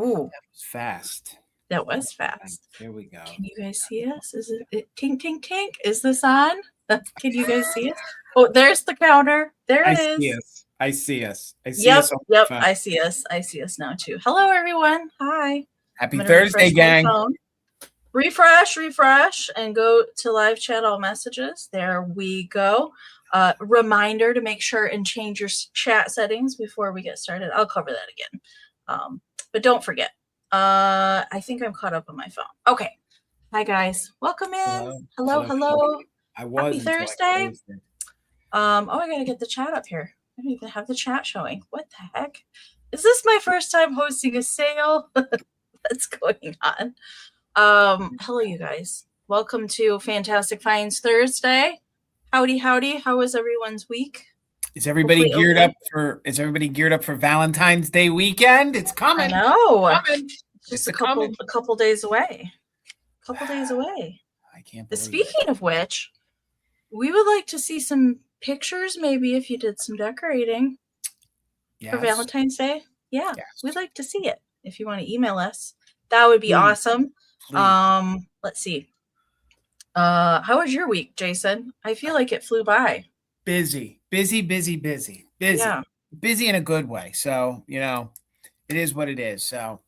Ooh, that was fast. That was fast. Here we go. Can you guys see us? Is it tink, tink, tink? Is this on? Can you guys see us? Oh, there's the counter. There it is. I see us. I see us. Yep. I see us. I see us now too. Hello, everyone. Hi. Happy Thursday, gang. Refresh, and go to live chat all messages. There we go. Reminder to make sure and change your chat settings before we get started. I'll cover that again. But don't forget. I think I'm caught up on my phone. Okay. Hi, guys. Welcome in. Hello. Happy Thursday. I gotta get the chat up here. I don't even have the chat showing. What the heck? Is this my first time hosting a sale? What's going on? Hello, you guys. Welcome to Fantastic Finds Thursday. Howdy. How was everyone's week? Is everybody geared up for Valentine's Day weekend? It's coming. I know. Just a couple days away. I can't believe Speaking of which, we would like to see some pictures, maybe if you did some decorating for Valentine's Day. Yeah, we'd like to see it. If you want to email us, that would be awesome. Please. Let's see. How was your week, Jason? I feel like it flew by. Busy. Yeah. Busy in a good way. So, it is what it is. So,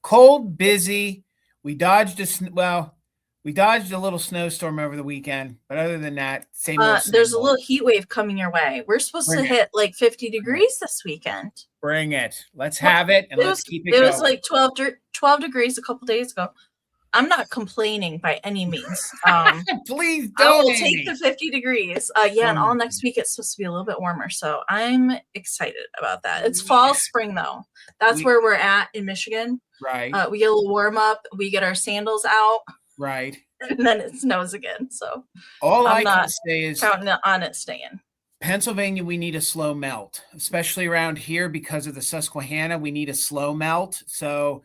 cold, busy. We dodged a little snowstorm over the weekend, but other than that, same. There's a little heat wave coming your way. We're supposed to hit like 50 degrees this weekend. Bring it. Let's have it, and let's keep it going. It was like 12 degrees a couple days ago. I'm not complaining by any means. Please don't. I will take the 50 degrees. And all next week it's supposed to be a little bit warmer. So I'm excited about that. It's fall, spring though. That's where we're at in Michigan. Right. We get a little warm up. We get our sandals out. Right. And then it snows again. So all I can say is counting on it staying. Pennsylvania, we need a slow melt, especially around here because of the Susquehanna. We need a slow melt. So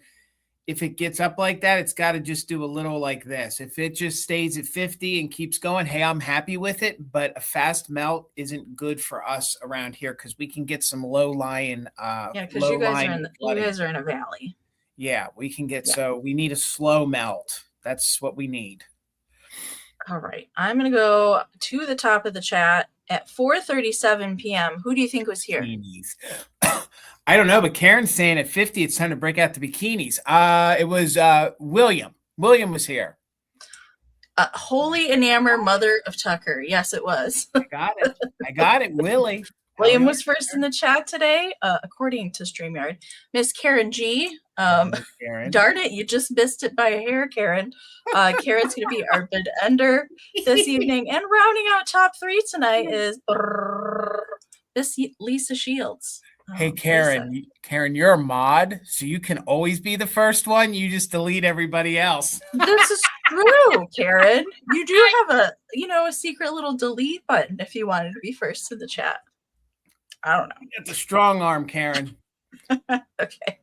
if it gets up like that, it's got to just do a little like this. If it just stays at 50 and keeps going, hey, I'm happy with it. But a fast melt isn't good for us around here because we can get some low-lying. Because you guys are in a valley. Yeah, we can get so we need a slow melt. That's what we need. All right, I'm gonna go to the top of the chat at 4:37 p.m. Who do you think was here? I don't know, but Karen's saying at 50, it's time to break out the bikinis. It was William. William was here. Holy Enamor, mother of Tucker. Yes, it was. I got it, Willie. William was first in the chat today, according to StreamYard. Miss Karen G. Karen. Darn it, you just missed it by a hair, Karen. Karen's going to be our bid ender this evening. And rounding out top 3 tonight is Miss Lisa Shields. Hey, Karen. Lisa. Karen, you're a mod, so you can always be the first one. You just delete everybody else. This is true, Karen. You do have a secret little delete button if you wanted to be first in the chat. I don't know. It's a strong arm, Karen. Okay.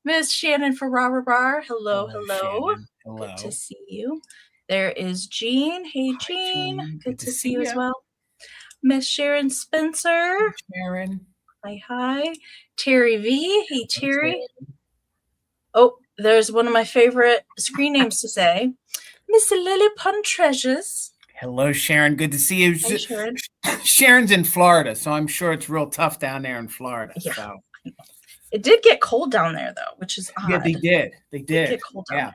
Miss Shannon for Robert Bar. Hello. Hello. Good to see you. There is Jean. Hey, Jean. Good to see you as well. Miss Sharon Spencer. Sharon. Hi. Terry V. Hey, Terry. Oh, there's one of my favorite screen names to say. Miss Lily Pun Treasures. Hello, Sharon. Good to see you. Hi, Sharon. Sharon's in Florida, so I'm sure it's real tough down there in Florida. Yeah. So. It did get cold down there, though, which is odd. Yeah, they did. They did. Get cold down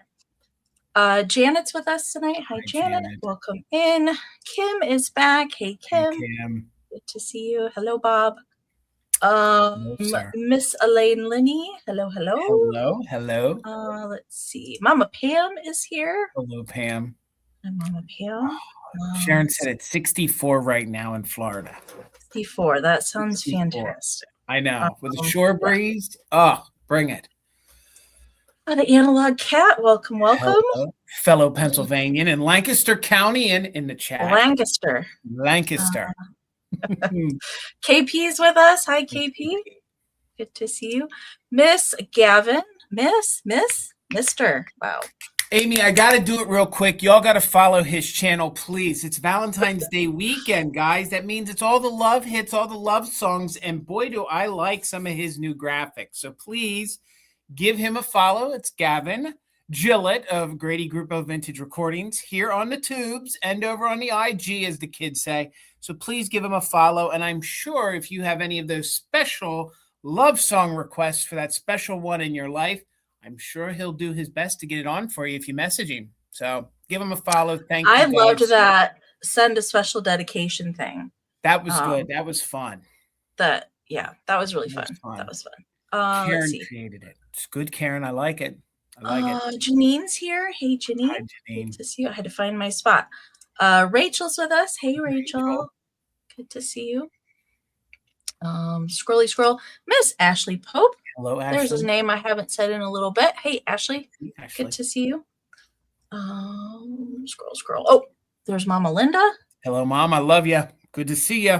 there. Janet's with us tonight. Hi, Janet. Welcome in. Kim is back. Hey, Kim. Hey, Kim. Good to see you. Hello, Bob. Miss Elaine Linney. Hello. Hello. Let's see. Mama Pam is here. Hello, Pam. And Mama Pam. Sharon said it's 64 right now in Florida. 64. That sounds 64. Fantastic. I know. With a shore breeze. Oh, bring it. The Analog Cat. Welcome. Hello, fellow Pennsylvanian in Lancaster County and in the chat. Lancaster. KP is with us. Hi, KP. Good to see you. Miss Gavin. Mr. Wow. Amy, I got to do it real quick. Y'all got to follow his channel, please. It's Valentine's Day weekend, guys. That means it's all the love hits, all the love songs. And boy, do I like some of his new graphics. So please give him a follow. It's Gavin Gillett of Grady Group of Vintage Recordings here on the tubes and over on the IG, as the kids say. So please give him a follow. And I'm sure if you have any of those special love song requests for that special one in your life, I'm sure he'll do his best to get it on for you if you message him. So give him a follow. Thank you. I loved that send a special dedication thing. That was good. That was fun. That was really fun. That was fun. Karen created it. It's good, Karen. I like it. I like it. Janine's here. Hey, Janine. Hi, Janine. Good to see you. I had to find my spot. Rachel's with us. Hey, Rachel. Good to see you. Scrolly Scroll. Miss Ashley Pope. Hello, Ashley. There's his name I haven't said in a little bit. Hey, Ashley. Good to see you. Scroll. Oh, there's Mama Linda. Hello, Mom. I love you. Good to see you.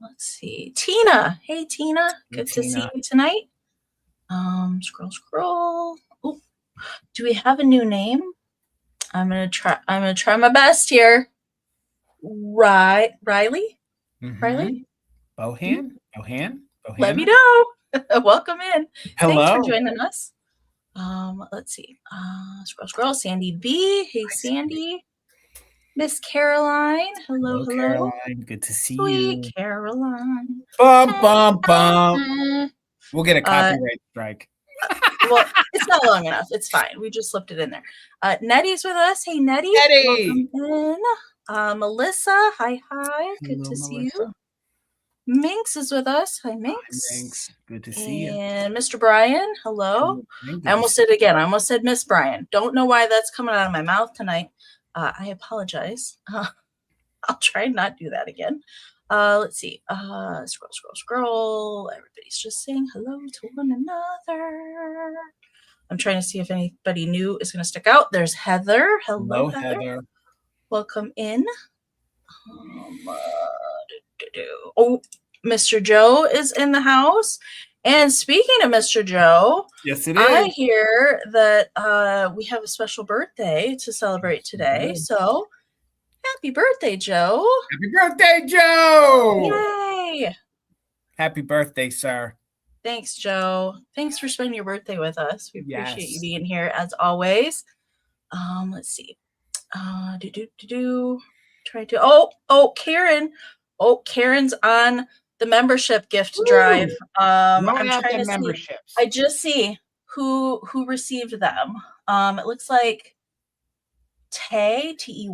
Let's see. Tina. Hey, Tina. Good to see you tonight. Scroll. Oh, do we have a new name? I'm gonna try my best here. Riley. Mm-hmm. Riley. Bohan. Let me know. Welcome in. Hello. Thanks for joining us. Let's see. Scroll. Sandy B. Hey, Sandy. Miss Caroline. Hello. Caroline. Good to see Sweet you. Caroline. Bum. We'll get a copyright strike. Well, it's not long enough. It's fine. We just slipped it in there. Nettie's with us. Hey, Nettie. Nettie. Welcome in. Melissa. Hi. Good to see you. Minx is with us. Hi, Minx. Hi, Minx. Good to see you. And Mr. Brian. Hello. I almost did it again. I almost said Miss Brian. Don't know why that's coming out of my mouth tonight. I apologize. I'll try and not do that again. Let's see. Scroll. Everybody's just saying hello to one another. I'm trying to see if anybody new is going to stick out. There's Heather. Hello, Heather. Welcome in. Oh, Mr. Joe is in the house. And speaking of Mr. Joe, yes, it is. I hear that we have a special birthday to celebrate today. So happy birthday, Joe. Happy birthday, Joe. Yay. Happy birthday, sir. Thanks, Joe. Thanks for spending your birthday with us. We appreciate you being here as always. Let's see. Try to Karen. Oh, Karen's on the membership gift drive. I'm trying to memberships. I just see who received them. It looks like Tay, Tey,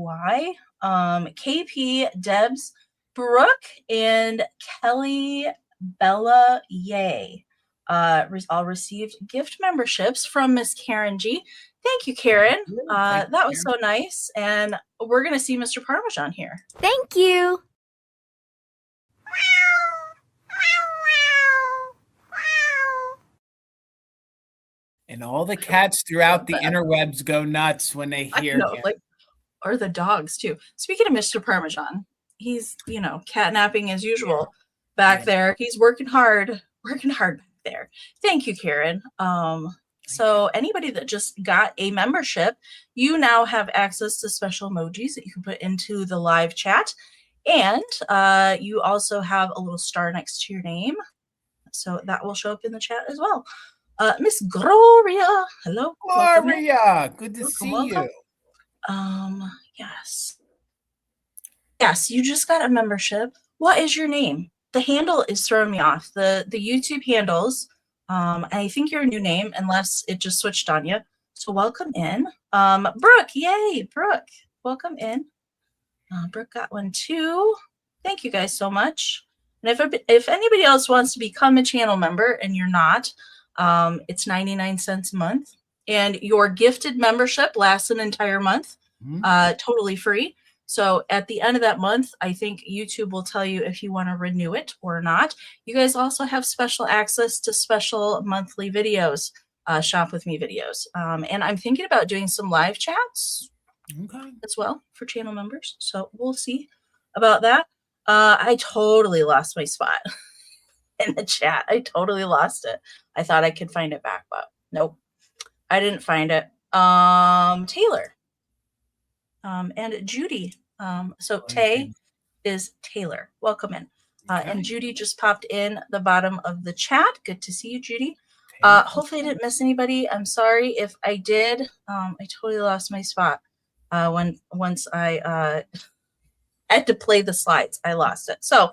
KP, Debs, Brooke, and Kelly Bella Yay. All received gift memberships from Miss Karen G. Thank you, Karen. That was so nice. And we're going to see Mr. Parmesan here. Thank you. And all the cats throughout the interwebs go nuts when they hear him. Or the dogs, too. Speaking of Mr. Parmesan, he's, catnapping as usual back there. He's working hard back there. Thank you, Karen. So anybody that just got a membership, you now have access to special emojis that you can put into the live chat. And you also have a little star next to your name. So that will show up in the chat as well. Miss Gloria. Hello. Gloria. Good to see you. Yes. Yes, you just got a membership. What is your name? The handle is throwing me off. The YouTube handles. I think you're a new name unless it just switched on you. So welcome in. Brooke. Yay, Brooke. Welcome in. Brooke got one too. Thank you guys so much. And if anybody else wants to become a channel member and you're not, it's 99 cents a month. And your gifted membership lasts an entire month, totally free. So at the end of that month, I think YouTube will tell you if you want to renew it or not. You guys also have special access to special monthly videos, Shop With Me videos. And I'm thinking about doing some live chats as well for channel members. So we'll see about that. I totally lost my spot in the chat. I totally lost it. I thought I could find it back, but nope, I didn't find it. Taylor. And Judy. So Tay is Taylor. Welcome in. And Judy just popped in the bottom of the chat. Good to see you, Judy. Hopefully I didn't miss anybody. I'm sorry if I did. I totally lost my spot once I had to play the slides. I lost it. So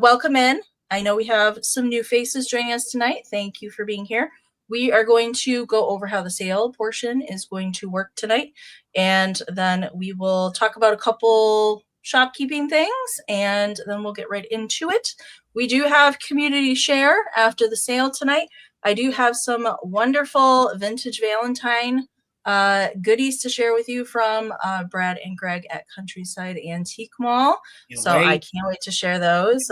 welcome in. I know we have some new faces joining us tonight. Thank you for being here. We are going to go over how the sale portion is going to work tonight. And then we will talk about a couple shopkeeping things, and then we'll get right into it. We do have community share after the sale tonight. I do have some wonderful vintage Valentine goodies to share with you from Brad and Greg at Countryside Antique Mall. So I can't wait to share those.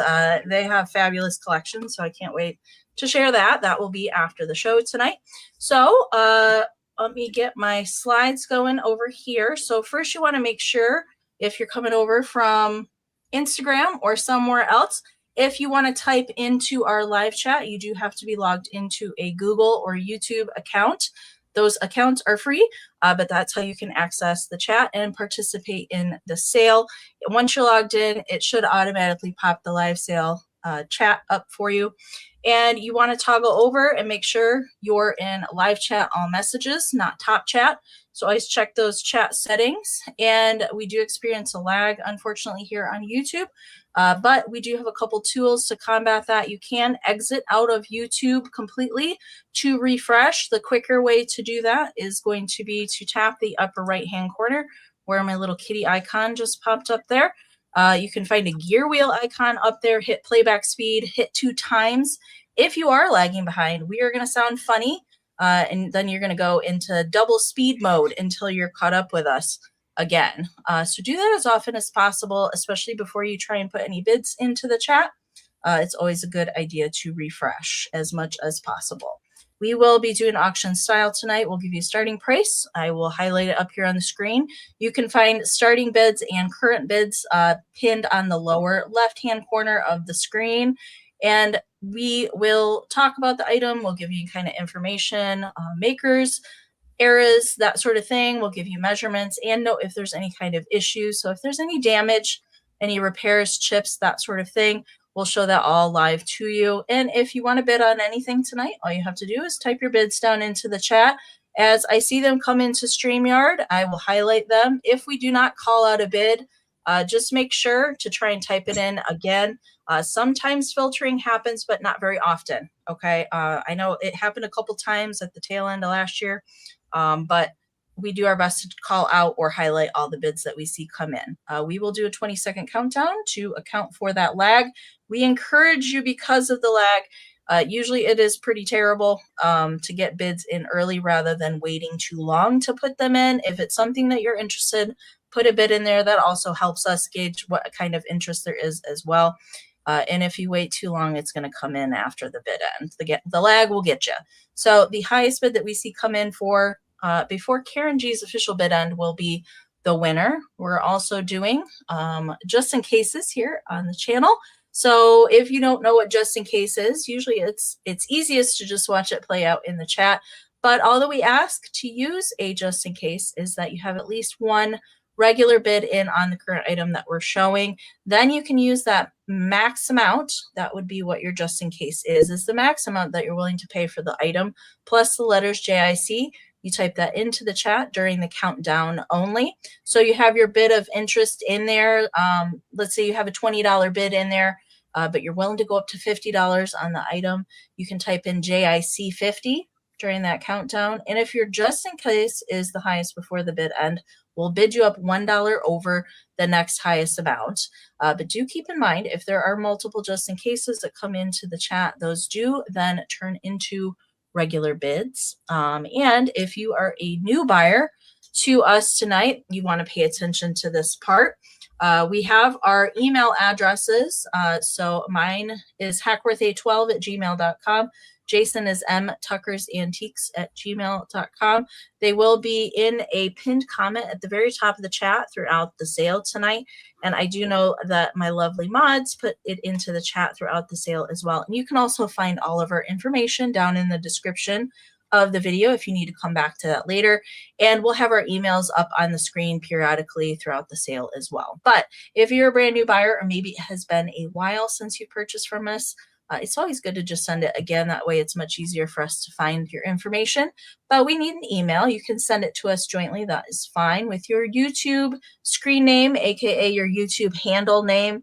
They have fabulous collections, so I can't wait to share that. That will be after the show tonight. So let me get my slides going over here. So first you want to make sure if you're coming over from Instagram or somewhere else, if you want to type into our live chat, you do have to be logged into a Google or YouTube account. Those accounts are free, but that's how you can access the chat and participate in the sale. Once you're logged in, it should automatically pop the live sale chat up for you. And you want to toggle over and make sure you're in live chat all messages, not top chat. So always check those chat settings. And we do experience a lag, unfortunately, here on YouTube. But we do have a couple tools to combat that. You can exit out of YouTube completely to refresh. The quicker way to do that is going to be to tap the upper right-hand corner where my little kitty icon just popped up there. You can find a gear wheel icon up there, hit playback speed, hit 2 times. If you are lagging behind, we are going to sound funny, and then you're going to go into double speed mode until you're caught up with us again. So do that as often as possible, especially before you try and put any bids into the chat. It's always a good idea to refresh as much as possible. We will be doing auction style tonight. We'll give you starting price. I will highlight it up here on the screen. You can find starting bids and current bids pinned on the lower left-hand corner of the screen. And we will talk about the item. We'll give you kind of information, makers, eras, that sort of thing. We'll give you measurements and note if there's any kind of issue. So if there's any damage, any repairs, chips, that sort of thing, we'll show that all live to you. And if you want to bid on anything tonight, all you have to do is type your bids down into the chat. As I see them come into StreamYard, I will highlight them. If we do not call out a bid, just make sure to try and type it in again. Sometimes filtering happens, but not very often. Okay. I know it happened a couple times at the tail end of last year, but we do our best to call out or highlight all the bids that we see come in. We will do a 20-second countdown to account for that lag. We encourage you because of the lag. Usually it is pretty terrible to get bids in early rather than waiting too long to put them in. If it's something that you're interested, put a bid in there. That also helps us gauge what kind of interest there is as well. And if you wait too long, it's going to come in after the bid end. The lag will get you. So the highest bid that we see come in for before Karen G's official bid end will be the winner. We're also doing just in cases here on the channel. So if you don't know what just in case is, usually it's easiest to just watch it play out in the chat. But all that we ask to use a just in case is that you have at least one regular bid in on the current item that we're showing. Then you can use that max amount. That would be what your just in case is the max amount that you're willing to pay for the item plus the letters JIC. You type that into the chat during the countdown only. So you have your bid of interest in there. Let's say you have a $20 bid in there, but you're willing to go up to $50 on the item. You can type in JIC 50 during that countdown. And if your just in case is the highest before the bid end, we'll bid you up $1 over the next highest amount. But do keep in mind, if there are multiple just in cases that come into the chat, those do then turn into regular bids. And if you are a new buyer to us tonight, you want to pay attention to this part. We have our email addresses. So mine is HackworthA12@gmail.com. Jason is MTuckersAntiques@gmail.com. They will be in a pinned comment at the very top of the chat throughout the sale tonight. And I do know that my lovely mods put it into the chat throughout the sale as well. And you can also find all of our information down in the description of the video if you need to come back to that later. And we'll have our emails up on the screen periodically throughout the sale as well. But if you're a brand new buyer, or maybe it has been a while since you purchased from us, it's always good to just send it again. That way it's much easier for us to find your information. But we need an email. You can send it to us jointly. That is fine, with your YouTube screen name, aka your YouTube handle name,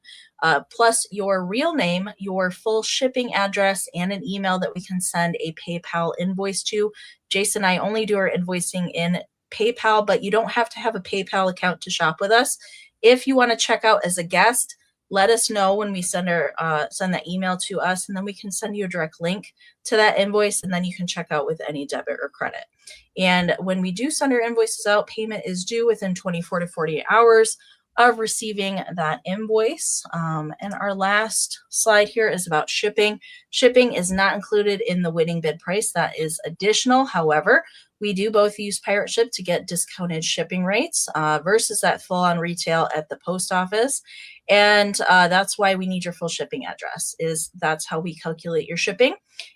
plus your real name, your full shipping address, and an email that we can send a PayPal invoice to. Jason and I only do our invoicing in PayPal, but you don't have to have a PayPal account to shop with us. If you want to check out as a guest, let us know when we send that email to us, and then we can send you a direct link to that invoice, and then you can check out with any debit or credit. And when we do send our invoices out, payment is due within 24 to 48 hours of receiving that invoice. And our last slide here is about shipping. Shipping is not included in the winning bid price. That is additional. However, we do both use Pirate Ship to get discounted shipping rates versus that full-on retail at the post office. And that's why we need your full shipping address. That's how we calculate your shipping.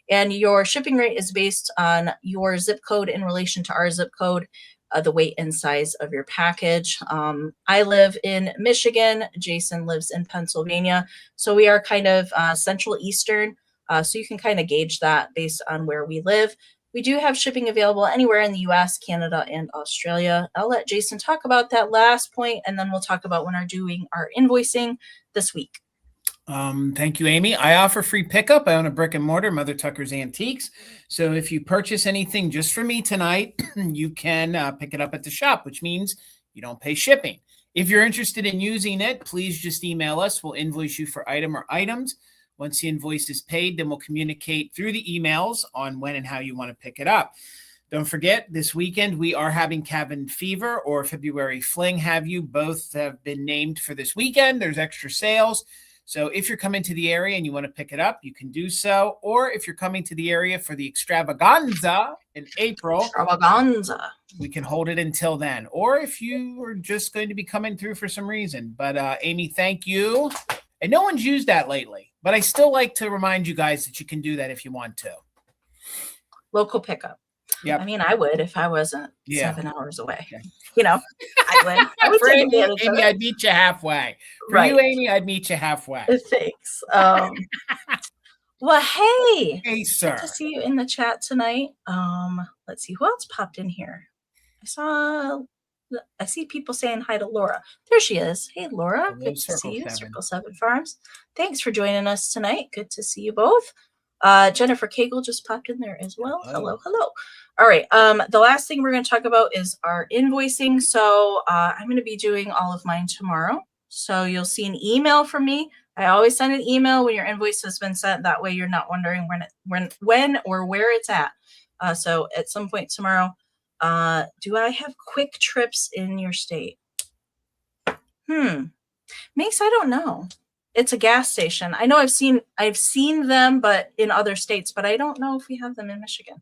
And your shipping rate is based on your zip code in relation to our zip code, the weight and size of your package. I live in Michigan. Jason lives in Pennsylvania. So we are kind of Central Eastern. So you can kind of gauge that based on where we live. We do have shipping available anywhere in the US, Canada, and Australia. I'll let Jason talk about that last point, and then we'll talk about when we're doing our invoicing this week. Thank you, Amy. I offer free pickup. I own a brick and mortar, Mother Tucker's Antiques. So if you purchase anything just for me tonight, you can pick it up at the shop, which means you don't pay shipping. If you're interested in using it, please just email us. We'll invoice you for item or items. Once the invoice is paid, then we'll communicate through the emails on when and how you want to pick it up. Don't forget, this weekend we are having Cabin Fever or February Fling. Have you? Both have been named for this weekend. There's extra sales. So if you're coming to the area and you want to pick it up, you can do so. Or if you're coming to the area for the extravaganza in April, we can hold it until then. Or if you are just going to be coming through for some reason. But Amy, thank you. And no one's used that lately, but I still like to remind you guys that you can do that if you want to. Local pickup. Yeah. I mean, I would if I wasn't 7 hours away. Yeah. You know, I would for Amy, I'd meet you halfway. For you, Amy, I'd meet you halfway. Thanks. Well, hey, sir. Good to see you in the chat tonight. Let's see who else popped in here. I see people saying hi to Laura. There she is. Hey, Laura. Good to see you. Circle 7 Farms. Thanks for joining us tonight. Good to see you both. Jennifer Cagle just popped in there as well. Hello. All right. The last thing we're going to talk about is our invoicing. So I'm going to be doing all of mine tomorrow. So you'll see an email from me. I always send an email when your invoice has been sent. That way you're not wondering when or where it's at. So at some point tomorrow, do I have quick trips in your state? Mace, I don't know. It's a gas station. I know I've seen them, but in other states, but I don't know if we have them in Michigan.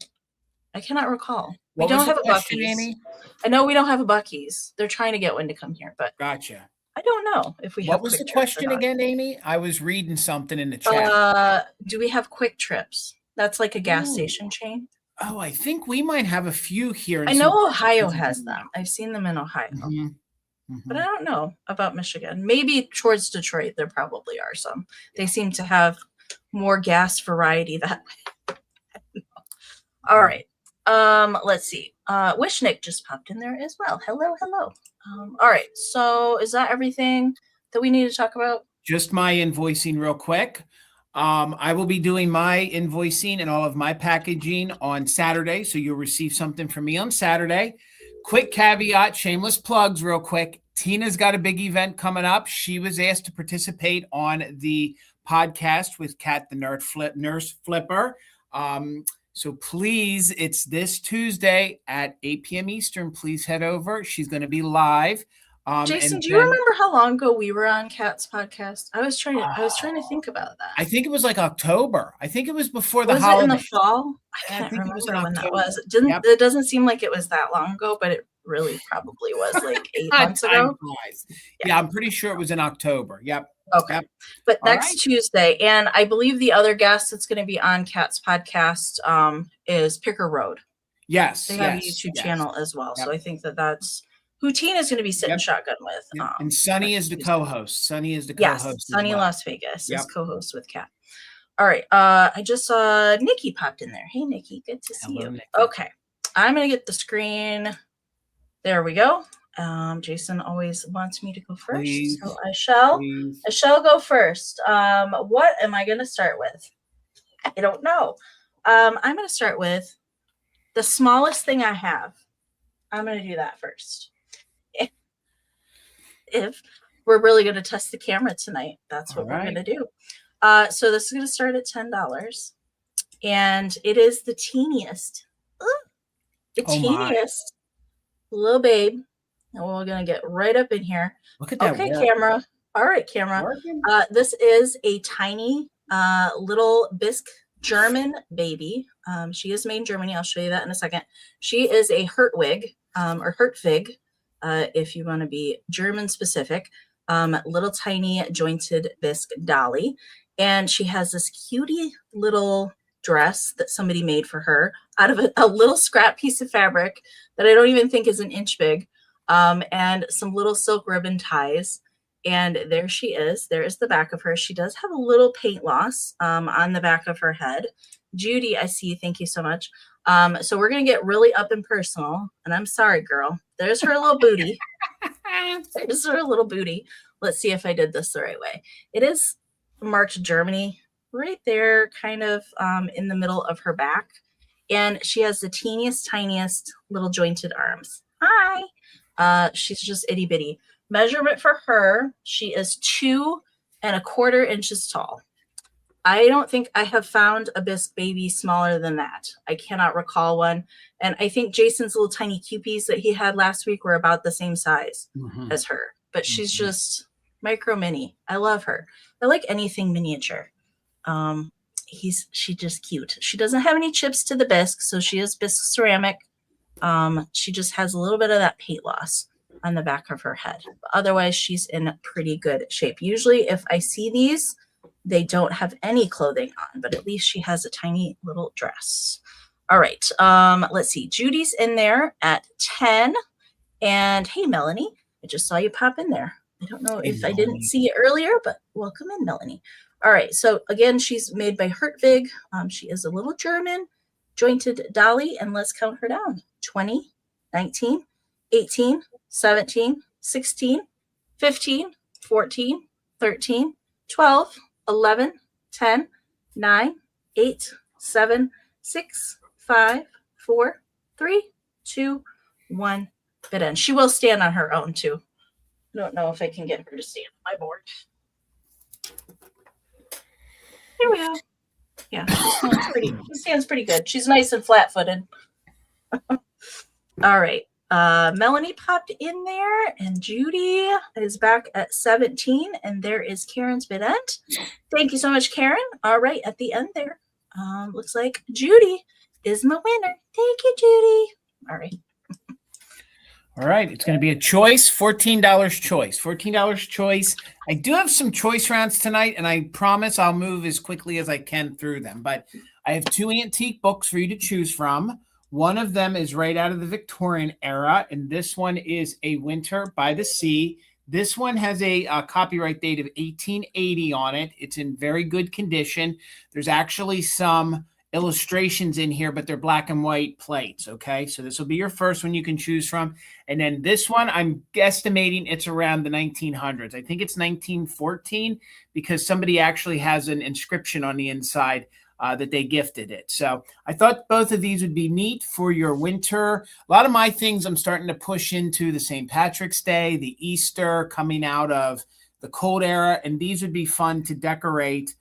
I cannot recall. We don't have a Buc-ee's. Amy? I know we don't have a Buc-ee's. They're trying to get one to come here, but gotcha. I don't know if we have. What was the question again, Amy? I was reading something in the chat. Do we have Quick Trips? That's like a gas station chain. Oh, I think we might have a few here. I know Ohio has them. I've seen them in Ohio. But I don't know about Michigan. Maybe towards Detroit, there probably are some. They seem to have more gas variety that way. All right. Let's see. Wishnick just popped in there as well. Hello. All right. So is that everything that we need to talk about? Just my invoicing real quick. I will be doing my invoicing and all of my packaging on Saturday. So you'll receive something from me on Saturday. Quick caveat, shameless plugs real quick. Tina's got a big event coming up. She was asked to participate on the podcast with Kat, the nurse flipper. So please, it's this Tuesday at 8 p.m. Eastern. Please head over. She's going to be live. Jason, do you remember how long ago we were on Kat's podcast? I was trying to think about that. I think it was like October. I think it was before the holiday. Was it in the fall? I can't remember when that was. It doesn't seem like it was that long ago, but it really probably was like 8 months ago. Yeah, I'm pretty sure it was in October. Yep. Okay. Yep. But next Tuesday, and I believe the other guest that's going to be on Kat's podcast is Picker Road. Yes. They have a YouTube channel as well. Yep. So I think that's who Tina's going to be sitting shotgun with. Yep. And Sunny is the co-host. Sunny is the co-host. Yes, Sunny Las Vegas is co-host with Kat. All right. I just saw Nikki popped in there. Hey, Nikki. Good to see you. Nikki. Okay. I'm going to get the screen. There we go. Jason always wants me to go first. Please, so I shall. please. I shall go first. What am I going to start with? I don't know. I'm going to start with the smallest thing I have. I'm going to do that first. If we're really going to test the camera tonight, that's what we're going to do. So this is going to start at $10. And it is the teeniest. Teeniest little babe. And we're going to get right up in here. Look at that. Okay, camera. All right, camera. This is a tiny little Bisque German baby. She is made in Germany. I'll show you that in a second. She is a Hertwig or Hertwig, if you want to be German specific. Little tiny jointed Bisque dolly. And she has this cutie little dress that somebody made for her out of a little scrap piece of fabric that I don't even think is an inch big, and some little silk ribbon ties. And there she is. There is the back of her. She does have a little paint loss on the back of her head. Judy, I see you. Thank you so much. So we're going to get really up and personal. And I'm sorry, girl. There's her little booty. There's her little booty. Let's see if I did this the right way. It is marked Germany right there, kind of in the middle of her back. And she has the teeniest, tiniest little jointed arms. Hi. She's just itty bitty. Measurement for her, she is 2¼ inches tall. I don't think I have found a Bisque baby smaller than that. I cannot recall one. And I think Jason's little tiny cupies that he had last week were about the same size as her. But she's just micro mini. I love her. I like anything miniature. She's just cute. She doesn't have any chips to the Bisque, so she is Bisque ceramic. She just has a little bit of that paint loss on the back of her head. But otherwise, she's in pretty good shape. Usually, if I see these, they don't have any clothing on, but at least she has a tiny little dress. All right. Let's see. Judy's in there at 10. And hey, Melanie, I just saw you pop in there. I don't know if I didn't see you earlier, but welcome in, Melanie. All right. So again, she's made by Hertwig. She is a little German jointed dolly, and let's count her down. 20, 19, 18, 17, 16, 15, 14, 13, 12, 11, 10, 9, 8, 7, 6, 5, 4, 3, 2, 1. Bit end. She will stand on her own too. I don't know if I can get her to stand on my board. Here we go. Yeah, she stands pretty good. She's nice and flat-footed. All right. Melanie popped in there, and Judy is back at 17, and there is Karen's bid end. Thank you so much, Karen. All right, at the end there, looks like Judy is my winner. Thank you, Judy. All right. All right, it's going to be a choice, $14 choice. $14 choice. I do have some choice rounds tonight, and I promise I'll move as quickly as I can through them. But I have 2 antique books for you to choose from. One of them is right out of the Victorian era, and this one is A Winter by the Sea. This one has a copyright date of 1880 on it. It's in very good condition. There's actually some illustrations in here, but they're black and white plates, okay? So this will be your first one you can choose from. And then this one, I'm guesstimating it's around the 1900s. I think it's 1914 because somebody actually has an inscription on the inside that they gifted it. So I thought both of these would be neat for your winter. A lot of my things I'm starting to push into the St. Patrick's Day, the Easter, coming out of the cold era, and these would be fun to decorate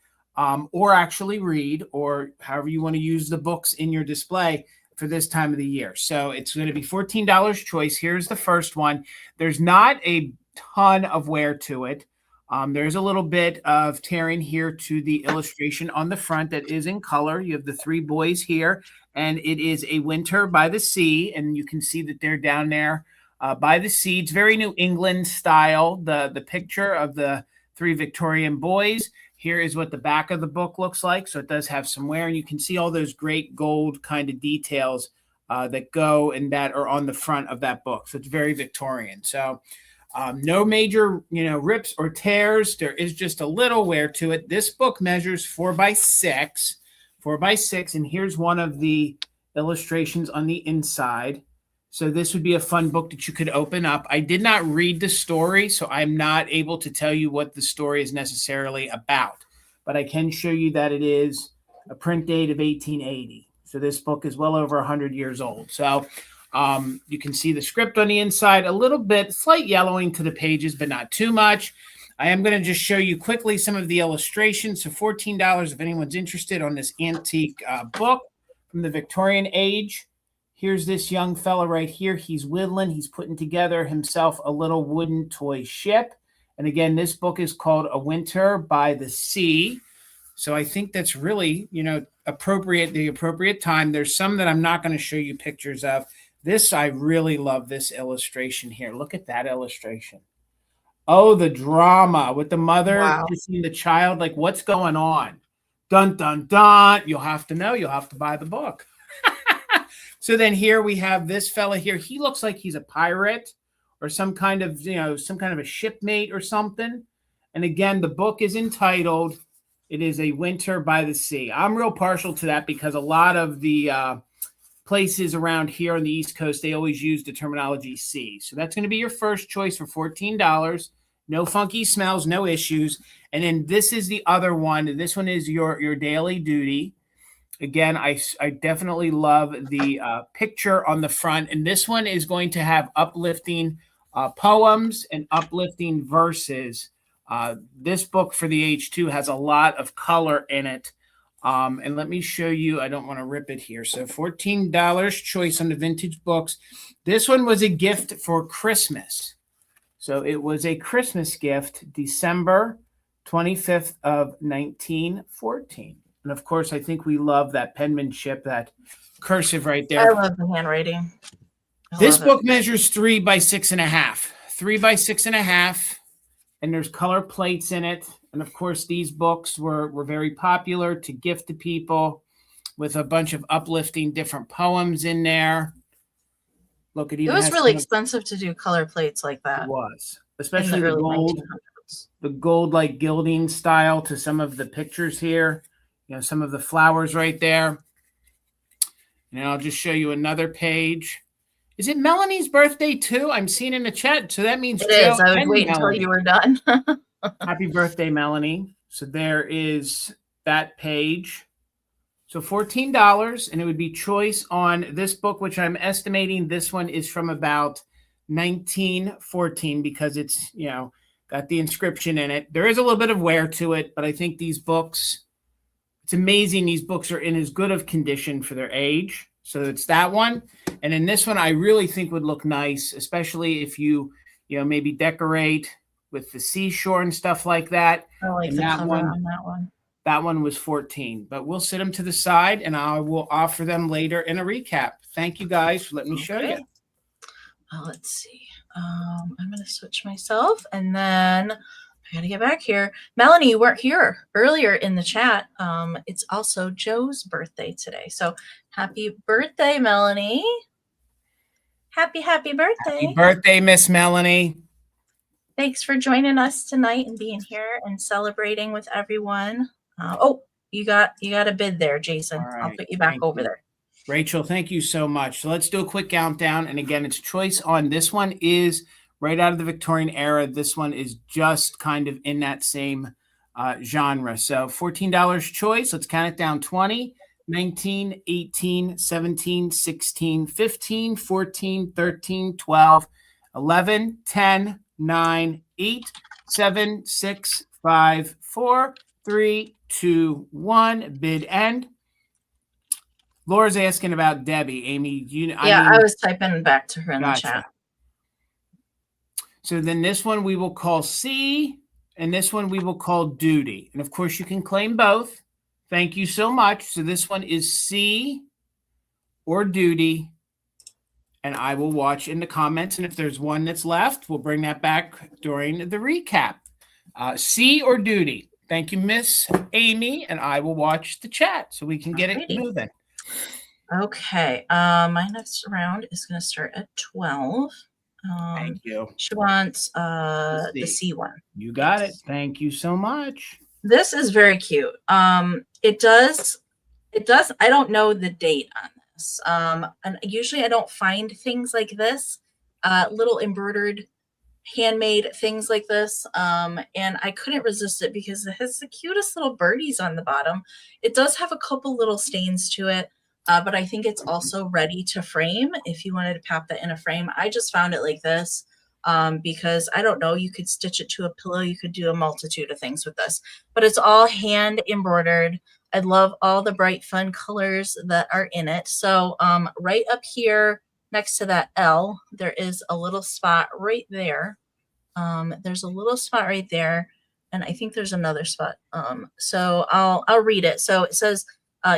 or actually read, or however you want to use the books in your display for this time of the year. So it's going to be $14 choice. Here's the first one. There's not a ton of wear to it. There's a little bit of tearing here to the illustration on the front that is in color. You have the 3 boys here, and it is A Winter by the Sea, and you can see that they're down there by the sea. It's very New England style, the picture of the 3 Victorian boys. Here is what the back of the book looks like. So it does have some wear, and you can see all those great gold kind of details that go and that are on the front of that book. So it's very Victorian. So No major, rips or tears. There is just a little wear to it. This book measures 4x6, 4x6, and here's one of the illustrations on the inside. So this would be a fun book that you could open up. I did not read the story, so I'm not able to tell you what the story is necessarily about, but I can show you that it is a print date of 1880. So this book is well over 100 years old. So you can see the script on the inside, a little bit, slight yellowing to the pages, but not too much. I am going to just show you quickly some of the illustrations. So $14 if anyone's interested on this antique book from the Victorian age. Here's this young fella right here. He's whittling. He's putting together himself a little wooden toy ship. And again, this book is called A Winter by the Sea. So I think that's really, appropriate, the appropriate time. There's some that I'm not going to show you pictures of. This, I really love this illustration here. Look at that illustration. Oh, the drama with the mother kissing the child. Like, what's going on? Dun, dun, dun. You'll have to know. You'll have to buy the book. So then here we have this fella here. He looks like he's a pirate or some kind of, a shipmate or something. And again, the book is entitled, It is a Winter by the Sea. I'm real partial to that because a lot of the places around here on the East Coast, they always use the terminology sea. So that's going to be your first choice for $14. No funky smells, no issues. And then this is the other one. This one is your daily duty. Again, I definitely love the picture on the front. And this one is going to have uplifting poems and uplifting verses. This book for the age 2 has a lot of color in it. And let me show you. I don't want to rip it here. So $14 choice on the vintage books. This one was a gift for Christmas. So it was a Christmas gift, December 25th of 1914. And of course, I think we love that penmanship, that cursive right there. I love the handwriting. This book measures 3 by 6.5. 3 by 6.5. And there's color plates in it. And of course, these books were very popular to gift to people with a bunch of uplifting different poems in there. Look, it was really expensive to do color plates like that. It was, especially the gold like gilding style to some of the pictures here. Some of the flowers right there. And I'll just show you another page. Is it Melanie's birthday too? I'm seeing in the chat. So that means it is. I would wait until you were done. Happy birthday, Melanie. So there is that page. So $14, and it would be choice on this book, which I'm estimating this one is from about 1914 because it's, got the inscription in it. There is a little bit of wear to it, but I think these books, it's amazing these books are in as good of condition for their age. So it's that one. And then this one I really think would look nice, especially if you maybe decorate with the seashore and stuff like that. I like the cover on that one. That one was 14, but well sit them to the side and I will offer them later in a recap. Thank you guys for letting me show you. Let's see. I'm going to switch myself and then I got to get back here. Melanie, you weren't here earlier in the chat. It's also Joe's birthday today. So happy birthday, Melanie. Happy birthday. Happy birthday, Miss Melanie. Thanks for joining us tonight and being here and celebrating with everyone. You got a bid there, Jason. Right. I'll put you back over there. Rachel, thank you so much. So let's do a quick countdown. And again, it's choice on this one is right out of the Victorian era. This one is just kind of in that same genre. So $14 choice. Let's count it down. 20, 19, 18, 17, 16, 15, 14, 13, 12, 11, 10, 9, 8, 7, 6, 5, 4, 3, 2, 1. Bid end. Laura's asking about Debbie. Amy, I was typing back to her in the chat. So then this one we will call C, and this one we will call duty. And of course, you can claim both. Thank you so much. So this one is C or duty. And I will watch in the comments. And if there's one that's left, we'll bring that back during the recap. C or duty. Thank you, Miss Amy. And I will watch the chat so we can get it moving. Okay. My next round is going to start at 12. Thank you. She wants the C one. You got it. Thank you so much. This is very cute. It does. I don't know the date on this. And usually I don't find things like this, little embroidered, handmade things like this. And I couldn't resist it because it has the cutest little birdies on the bottom. It does have a couple little stains to it, but I think it's also ready to frame if you wanted to pop that in a frame. I just found it like this because I don't know, you could stitch it to a pillow. You could do a multitude of things with this, but it's all hand embroidered. I love all the bright, fun colors that are in it. So right up here next to that L, there is a little spot right there. There's a little spot right there, and I think there's another spot. So I'll read it. So it says,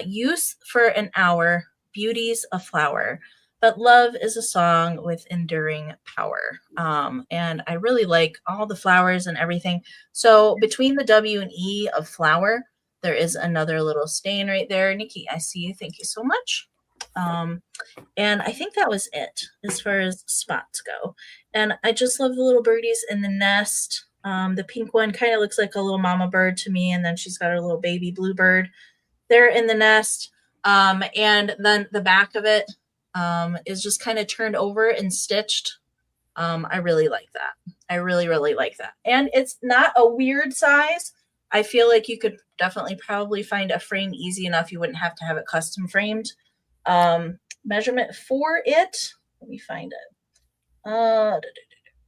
use for an hour, beauty's a flower, but love is a song with enduring power. And I really like all the flowers and everything. So between the W and E of flower, there is another little stain right there. Nikki, I see you. Thank you so much. And I think that was it as far as spots go. And I just love the little birdies in the nest. The pink one kind of looks like a little mama bird to me. And then she's got her little baby bluebird there in the nest. And then the back of it is just kind of turned over and stitched. I really like that. I really, really like that. And it's not a weird size. I feel like you could definitely probably find a frame easy enough. You wouldn't have to have it custom framed. Measurement for it, let me find it.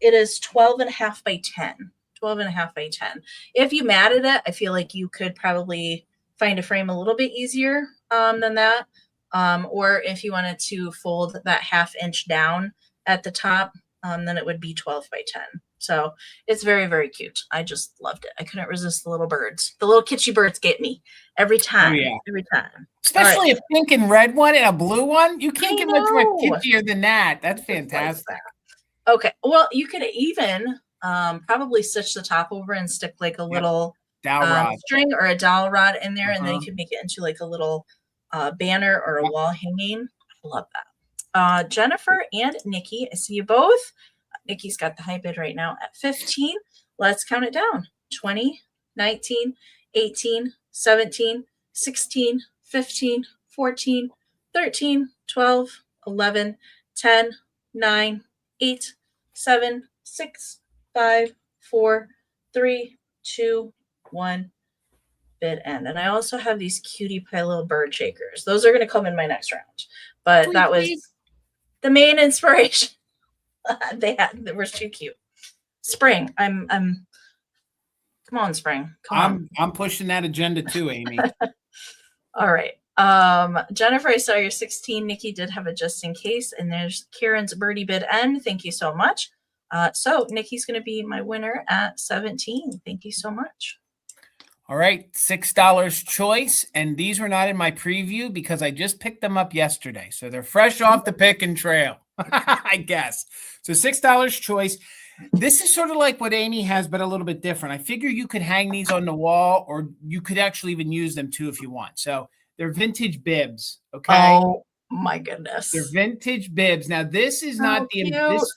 It is 12.5 by 10. 12.5 by 10. If you matted it, I feel like you could probably find a frame a little bit easier than that. Or if you wanted to fold that 1/2 inch down at the top, then it would be 12 by 10. So it's very, very cute. I just loved it. I couldn't resist the little birds. The little kitschy birds get me every time. Oh, yeah. Every time. Especially a pink and red one and a blue one. You can't get much more kitschyer than that. That's fantastic. Like that. Okay. Well, you could even probably stitch the top over and stick like a little dowel rod string or a dowel rod in there. And then you can make it into like a little banner or a wall hanging. I love that. Jennifer and Nikki, I see you both. Nikki's got the high bid right now at 15. Let's count it down. 20, 19, 18, 17, 16, 15, 14, 13, 12, 11, 10, 9, 8, 7, 6, 5, 4, 3, 2, 1. Bid end. And I also have these cutie pie little bird shakers. Those are going to come in my next round. But that was the main inspiration. They were too cute. Spring. I'm come on, spring. Come on. I'm pushing that agenda too, Amy. All right. Jennifer, I saw your 16. Nikki did have a just in case. And there's Kieran's birdie bid end. Thank you so much. So Nikki's gonna be my winner at 17. Thank you so much. All right, $6 choice. And these were not in my preview because I just picked them up yesterday. So they're fresh off the pick and trail, I guess. So $6 choice. This is sort of like what Amy has, but a little bit different. I figure you could hang these on the wall, or you could actually even use them too if you want. So they're vintage bibs. Okay. Oh my goodness. They're vintage bibs. Now this is not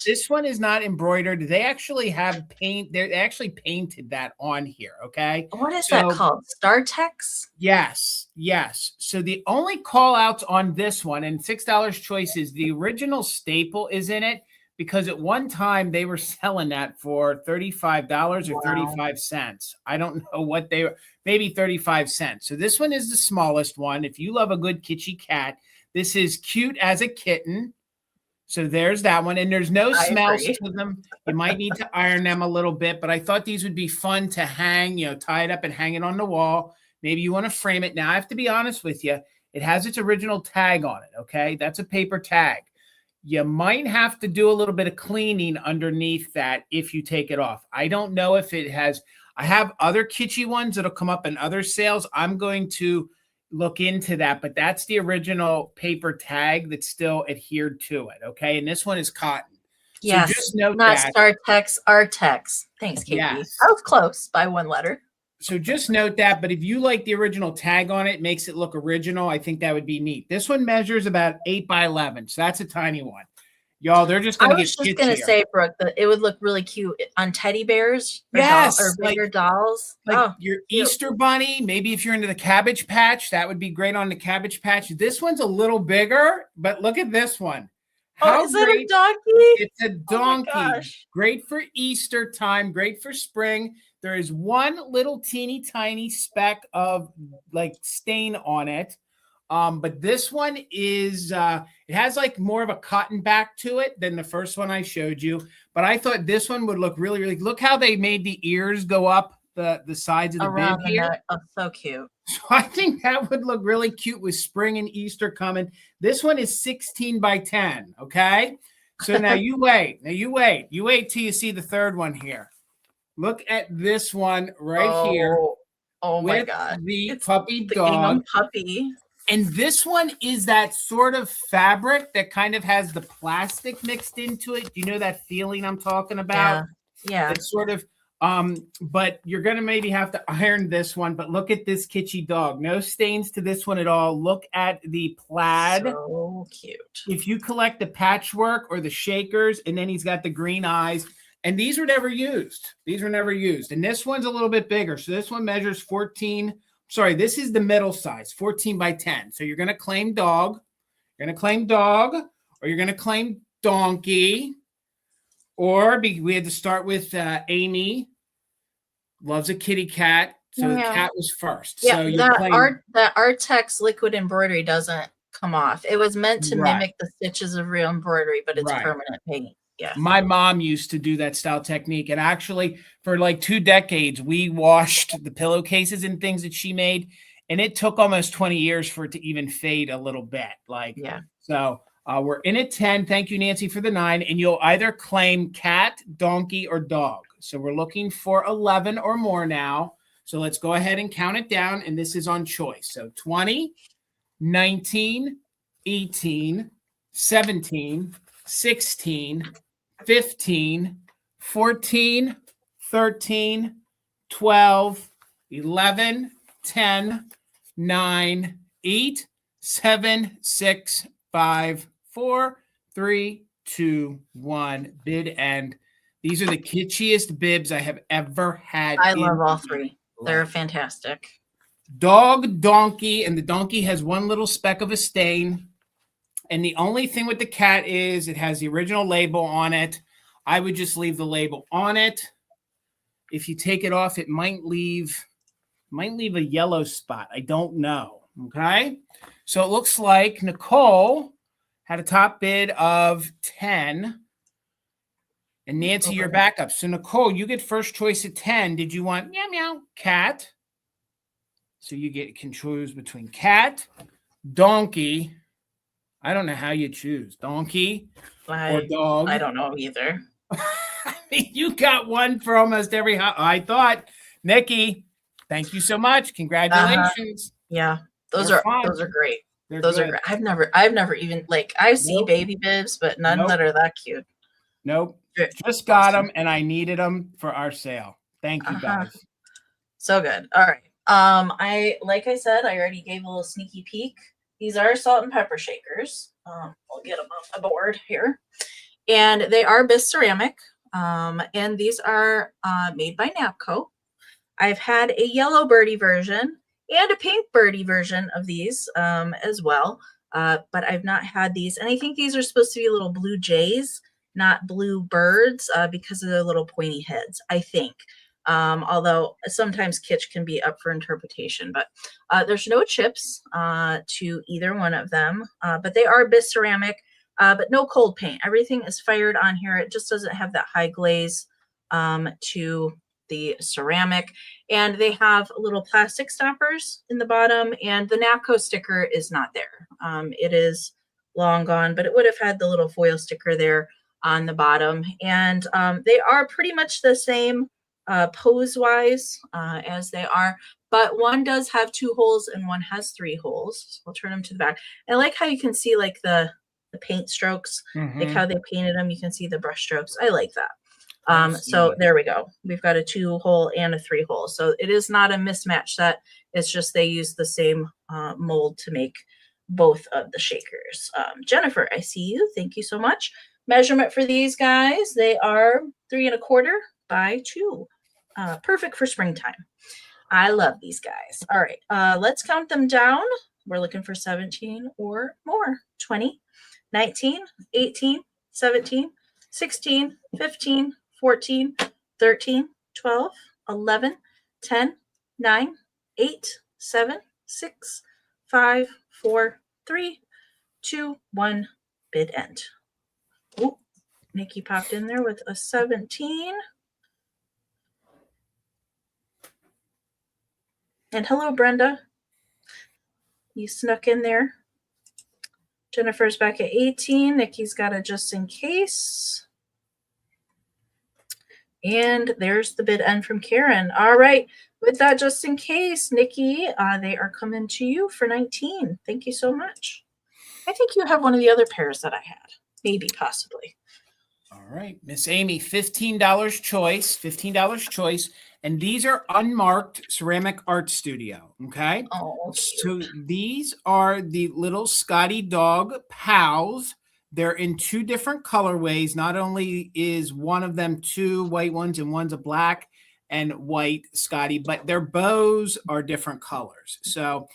this one is not embroidered. They actually have paint. They actually painted that on here. Okay. What is that called? Startex? Yes. Yes. So the only call outs on this one, and $6 choice, is the original staple is in it, because at one time they were selling that for $35 or 35 cents. I don't know what they were, maybe 35 cents. So this one is the smallest one. If you love a good kitschy cat, this is cute as a kitten. So there's that one. And there's no smells to them. You might need to iron them a little bit, but I thought these would be fun to hang, tie it up and hang it on the wall. Maybe you want to frame it. Now, I have to be honest with you. It has its original tag on it, okay? That's a paper tag. You might have to do a little bit of cleaning underneath that if you take it off. I don't know if it has. I have other kitschy ones that'll come up in other sales. I'm going to look into that, but that's the original paper tag that's still adhered to it, okay? And this one is cotton. Yes, so just note not that. Startex, Artex. Thanks, Katie. Yes. I was close by one letter. So just note that, but if you like the original tag on it, makes it look original, I think that would be neat. This one measures about 8 by 11, so that's a tiny one. Y'all, they're just I gonna was get just gonna kitschier. say, Brooke, that it would look really cute on teddy bears or Yes, bigger dolls. like Oh, your cute. Easter bunny. Maybe if you're into the Cabbage Patch, that would be great on the Cabbage Patch. This one's a little bigger, but look at this one. Oh, How is that a great. donkey? It's a Oh my donkey. gosh. Great for Easter time, great for spring. There is one little teeny tiny speck of like stain on it. But this one is it has like more of a cotton back to it than the first one I showed you. But I thought this one would look really, really, look how they made the ears go up the sides of the bib Around the here. neck. Oh, so cute. So I think that would look really cute with spring and Easter coming. This one is 16 by 10. Okay. So now you wait. You wait till you see the third one here. Look at this one right here. Oh my with God. The It's puppy the dog. gingham puppy. And this one is that sort of fabric that kind of has the plastic mixed into it. Do you know that feeling I'm talking about? Yeah. It's sort of, but you're going to maybe have to iron this one. But look at this kitschy dog. No stains to this one at all. Look at the plaid. So cute. If you collect the patchwork or the shakers, and then he's got the green eyes. And these were never used. These were never used. And this one's a little bit bigger. So this one measures 14. Sorry, this is the middle size, 14 by 10. So you're going to claim dog. You're going to claim dog, or you're going to claim donkey. Or we had to start with Amy. Loves a kitty cat. So the cat was first. Yeah, so that Artex liquid embroidery doesn't come off. It was meant to mimic the stitches of real embroidery, but it's permanent paint. Yeah. My mom used to do that style technique. And actually, for like 2 decades, we washed the pillowcases and things that she made. And it took almost 20 years for it to even fade a little bit. So we're in at 10. Thank you, Nancy, for the 9. And you'll either claim cat, donkey, or dog. So we're looking for 11 or more now. So let's go ahead and count it down. And this is on choice. So 20, 19, 18, 17, 16, 15, 14, 13, 12, 11, 10, 9, 8, 7, 6, 5, 4, 3, 2, 1. Bid end. These are the kitschiest bibs I have ever had. I love all 3. They're fantastic. Dog, donkey, and the donkey has one little speck of a stain. And the only thing with the cat is it has the original label on it. I would just leave the label on it. If you take it off, it might leave a yellow spot. I don't know. Okay. So it looks like Nicole had a top bid of 10. And Nancy, you're back up. So Nicole, you get first choice at 10. Did you want meow meow cat? So you can choose between cat, donkey. I don't know how you choose donkey or dog. I don't know either. I mean, you got one for almost every. I thought, Nikki, thank you so much. Congratulations. Yeah, those are great. Those are great. I've never even I see baby bibs, but none that are that cute. Nope. Just got them, and I needed them for our sale. Thank you, guys. So good. All right. Like I said, I already gave a little sneaky peek. These are salt and pepper shakers. I'll get them off the board here. And they are Bisque ceramic. And these are made by Napco. I've had a yellow birdie version and a pink birdie version of these as well. But I've not had these. And I think these are supposed to be little blue jays, not blue birds, because of their little pointy heads, I think. Although sometimes kitsch can be up for interpretation, but there's no chips to either one of them, but they are Bisque ceramic, but no cold paint. Everything is fired on here. It just doesn't have that high glaze to the ceramic, and they have little plastic stoppers in the bottom, and the Napco sticker is not there. It is long gone, but it would have had the little foil sticker there on the bottom, and they are pretty much the same pose wise as they are, but one does have 2 holes and one has 3 holes. So I'll turn them to the back. I like how you can see like the paint strokes, like how they painted them. You can see the brush strokes. I like that. So there we go. We've got a 2-hole and a 3-hole. So it is not a mismatch set. It's just they use the same mold to make both of the shakers. Jennifer, I see you. Thank you so much. Measurement for these guys, they are 3 1/4 by 2. Perfect for springtime. I love these guys. All right, let's count them down. We're looking for 17 or more. 20, 19, 18, 17, 16, 15, 14, 13, 12, 11, 10, 9, 8, 7, 6, 5, 4, 3, 2, 1, bid end. Oh, Nikki popped in there with a 17. And hello, Brenda. You snuck in there. Jennifer's back at 18. Nikki's got a just in case. And there's the bid end from Karen. All right. With that just in case, Nikki, they are coming to you for 19. Thank you so much. I think you have one of the other pairs that I had. Maybe, possibly. All right, Miss Amy, $15 choice, $15 choice. And these are unmarked Ceramic Art Studio, okay? Oh, so these are the little Scotty dog pals. They're in 2 different colorways. Not only is one of them 2 white ones and one's a black and white Scotty, but their bows are different colors. So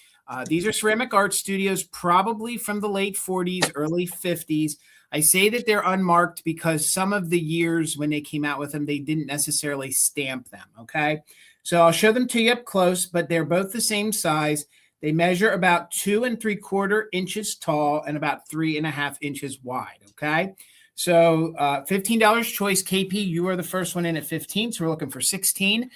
these are Ceramic Art Studios, probably from the late 40s, early 50s. I say that they're unmarked because some of the years when they came out with them, they didn't necessarily stamp them, okay? So I'll show them to you up close, but they're both the same size. They measure about 2 3/4 inches tall and about 3.5 inches wide, okay? So $15 choice. KP, you are the first one in at 15, so we're looking for 16.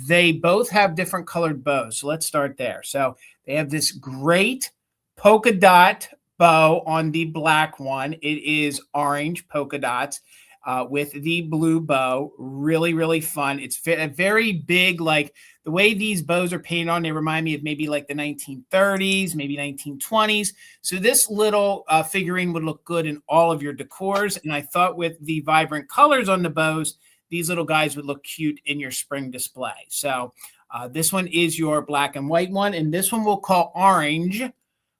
They both have different colored bows, so let's start there. So they have this great polka dot bow on the black one. It is orange polka dots with the blue bow. Really, really fun. It's a very big, like the way these bows are painted on, they remind me of maybe like the 1930s, maybe 1920s. So this little figurine would look good in all of your decors. And I thought with the vibrant colors on the bows, these little guys would look cute in your spring display. So this one is your black and white one. And this one we'll call orange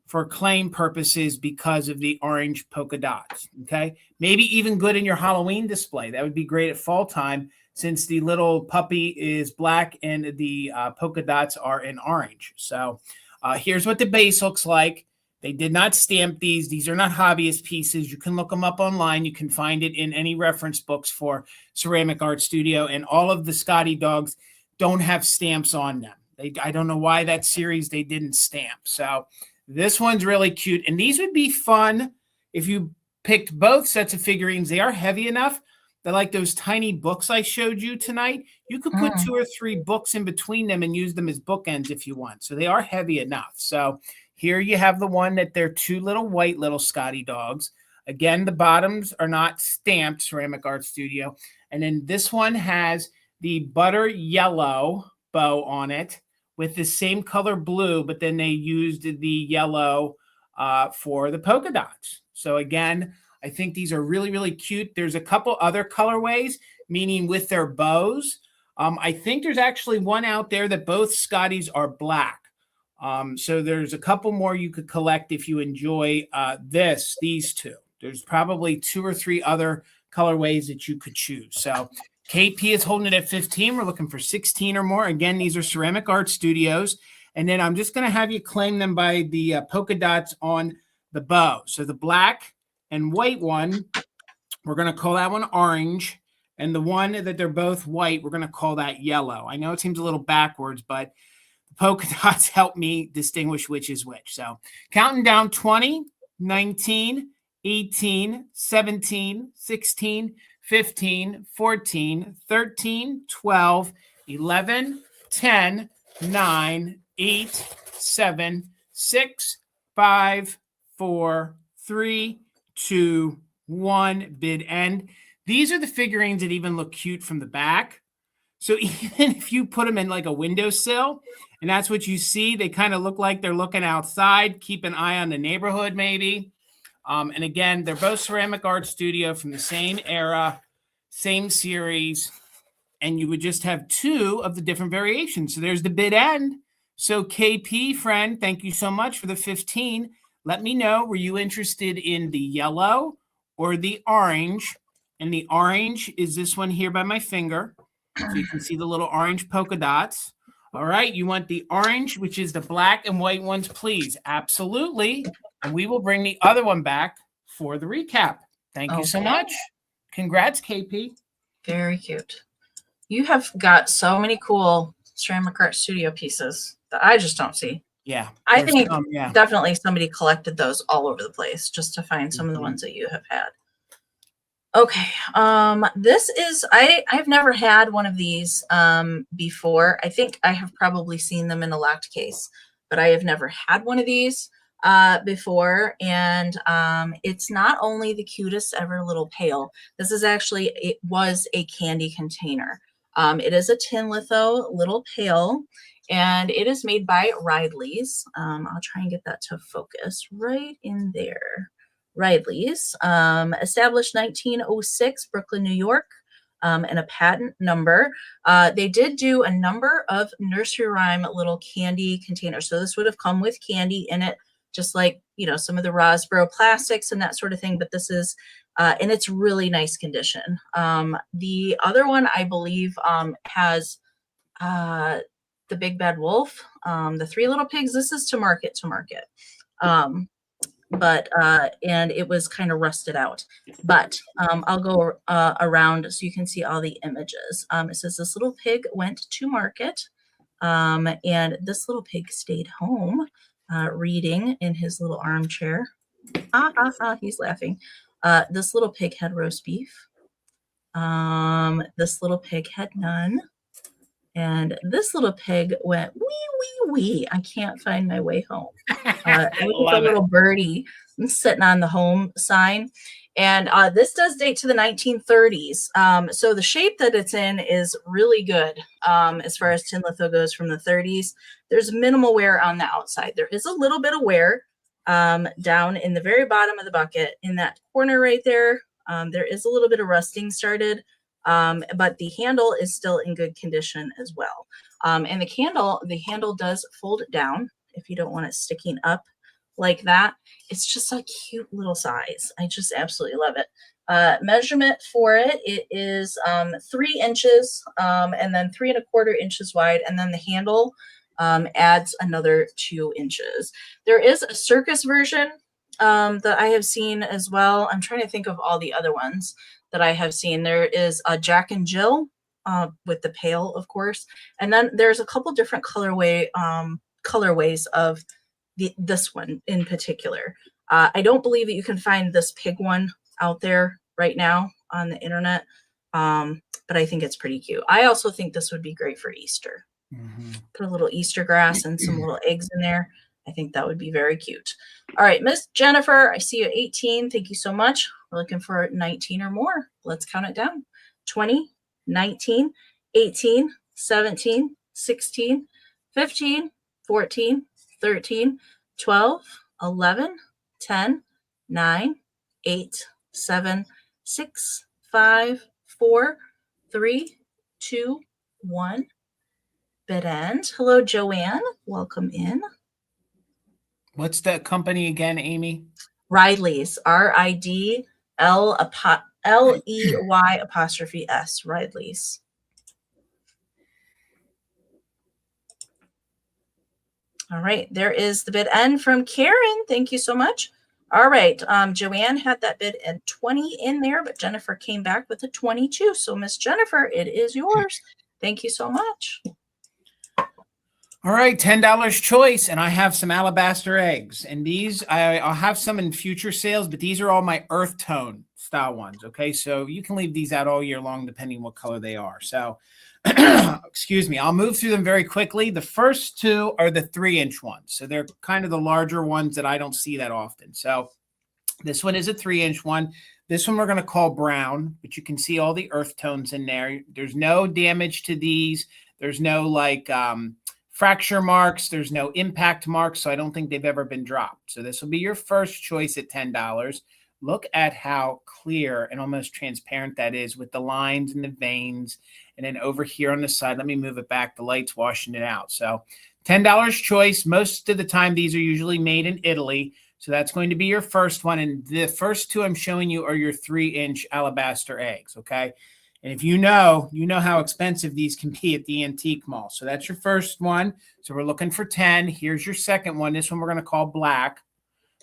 for claim purposes because of the orange polka dots, okay? Maybe even good in your Halloween display. That would be great at fall time since the little puppy is black and the polka dots are in orange. So here's what the base looks like. They did not stamp these. These are not hobbyist pieces. You can look them up online. You can find it in any reference books for Ceramic Art Studio, and all of the Scotty dogs don't have stamps on them. I don't know why that series they didn't stamp. So this one's really cute. And these would be fun if you picked both sets of figurines. They are heavy enough that, like those tiny books I showed you tonight, you could put 2 or 3 books in between them and use them as bookends if you want. So they are heavy enough. So here you have the one that they're 2 little white little Scotty dogs. Again, the bottoms are not stamped, Ceramic Art Studio. And then this one has the butter yellow bow on it with the same color blue, but then they used the yellow for the polka dots. So again, I think these are really, really cute. There's a couple other colorways, meaning with their bows. I think there's actually one out there that both Scotties are black. So there's a couple more you could collect if you enjoy these 2. There's probably 2 or 3 other colorways that you could choose. So KP is holding it at 15. We're looking for 16 or more. Again, these are Ceramic Art Studios. And then I'm just going to have you claim them by the polka dots on the bow. So the black and white one, we're going to call that one orange. And the one that they're both white, we're going to call that yellow. I know it seems a little backwards, but the polka dots help me distinguish which is which. So counting down 20, 19, 18, 17, 16, 15, 14, 13, 12, 11, 10, 9, 8, 7, 6, 5, 4, 3, 2, 1, bid end. These are the figurines that even look cute from the back. So even if you put them in like a windowsill and that's what you see, they kind of look like they're looking outside. Keep an eye on the neighborhood maybe. And again, they're both Ceramic Art Studio from the same era, same series, and you would just have 2 of the different variations. So there's the bid end. So KP, friend, thank you so much for the 15. Let me know, were you interested in the yellow or the orange. And the orange is this one here by my finger. So you can see the little orange polka dots. All right. You want the orange, which is the black and white ones, please. Absolutely. And we will bring the other one back for the recap. Thank you so much. Congrats, KP. Very cute. You have got so many cool Ceramic Art Studio pieces that I just don't see. Yeah. I think definitely somebody collected those all over the place just to find some of the Mm-hmm. ones that you have had. Okay. This is, I've never had one of these before. I think I have probably seen them in a locked case, but I have never had one of these before. And it's not only the cutest ever little pail. This is actually, it was a candy container. It is a tin litho little pail, and it is made by Ridley's. I'll try and get that to focus right in there. Ridley's, established 1906, Brooklyn, New York, and a patent number. They did do a number of nursery rhyme little candy containers. So this would have come with candy in it, just like, you know, some of the Rosboro plastics and that sort of thing. But this is, and it's really nice condition. The other one, I believe, has the Big Bad Wolf, the Three Little Pigs. This is to market. But and it was kind of rusted out, but I'll go around so you can see all the images. It says this little pig went to market, and this little pig stayed home reading in his little armchair. Ha ha ha, he's laughing. This little pig had roast beef. This little pig had none. And this little pig went, wee, wee, wee. I can't find my way home. With a little birdie sitting on the home sign. And this does date to the 1930s. So the shape that it's in is really good as far as tin litho goes from the 30s. There's minimal wear on the outside. There is a little bit of wear down in the very bottom of the bucket in that corner right there. There is a little bit of rusting started. But the handle is still in good condition as well. And the handle does fold down if you don't want it sticking up like that. It's just a cute little size. I just absolutely love it. Measurement for it is 3 inches and then 3 1/4 inches wide. And then the handle adds another 2 inches. There is a circus version that I have seen as well. I'm trying to think of all the other ones that I have seen. There is a Jack and Jill with the pail, of course. And then there's a couple different colorways of this one in particular. I don't believe that you can find this pig one out there right now on the internet, but I think it's pretty cute. I also think this would be great for Easter. Mm-hmm. Put a little Easter grass and some little eggs in there. I think that would be very cute. All right, Miss Jennifer, I see you at 18. Thank you so much. We're looking for 19 or more. Let's count it down. 20, 19, 18, 17, 16, 15, 14, 13, 12, 11, 10, 9, 8, 7, 6, 5, 4, 3, 2, 1. Bid end. Hello, Joanne. Welcome in. What's the company again, Amy? Ridley's, RIDLEY', Ridley's. All right, there is the bid end from Karen. Thank you so much. All right, Joanne had that bid at 20 in there, but Jennifer came back with a 22. So Miss Jennifer, it is yours. Thank you so much. All right, $10 choice, and I have some alabaster eggs. And these, I'll have some in future sales, but these are all my earth tone style ones, okay? So you can leave these out all year long, depending what color they are. So, excuse me, I'll move through them very quickly. The first two are the 3-inch ones. So they're kind of the larger ones that I don't see that often. So this one is a 3-inch one. This one we're going to call brown, but you can see all the earth tones in there. There's no damage to these. There's no like fracture marks. There's no impact marks. So I don't think they've ever been dropped. So this will be your first choice at $10. Look at how clear and almost transparent that is with the lines and the veins. And then over here on the side, let me move it back. The light's washing it out. So $10 choice. Most of the time, these are usually made in Italy. So that's going to be your first one. And the first two I'm showing you are your 3-inch alabaster eggs, okay? And if you know how expensive these can be at the antique mall. So that's your first one. So we're looking for 10. Here's your second one. This one we're going to call black.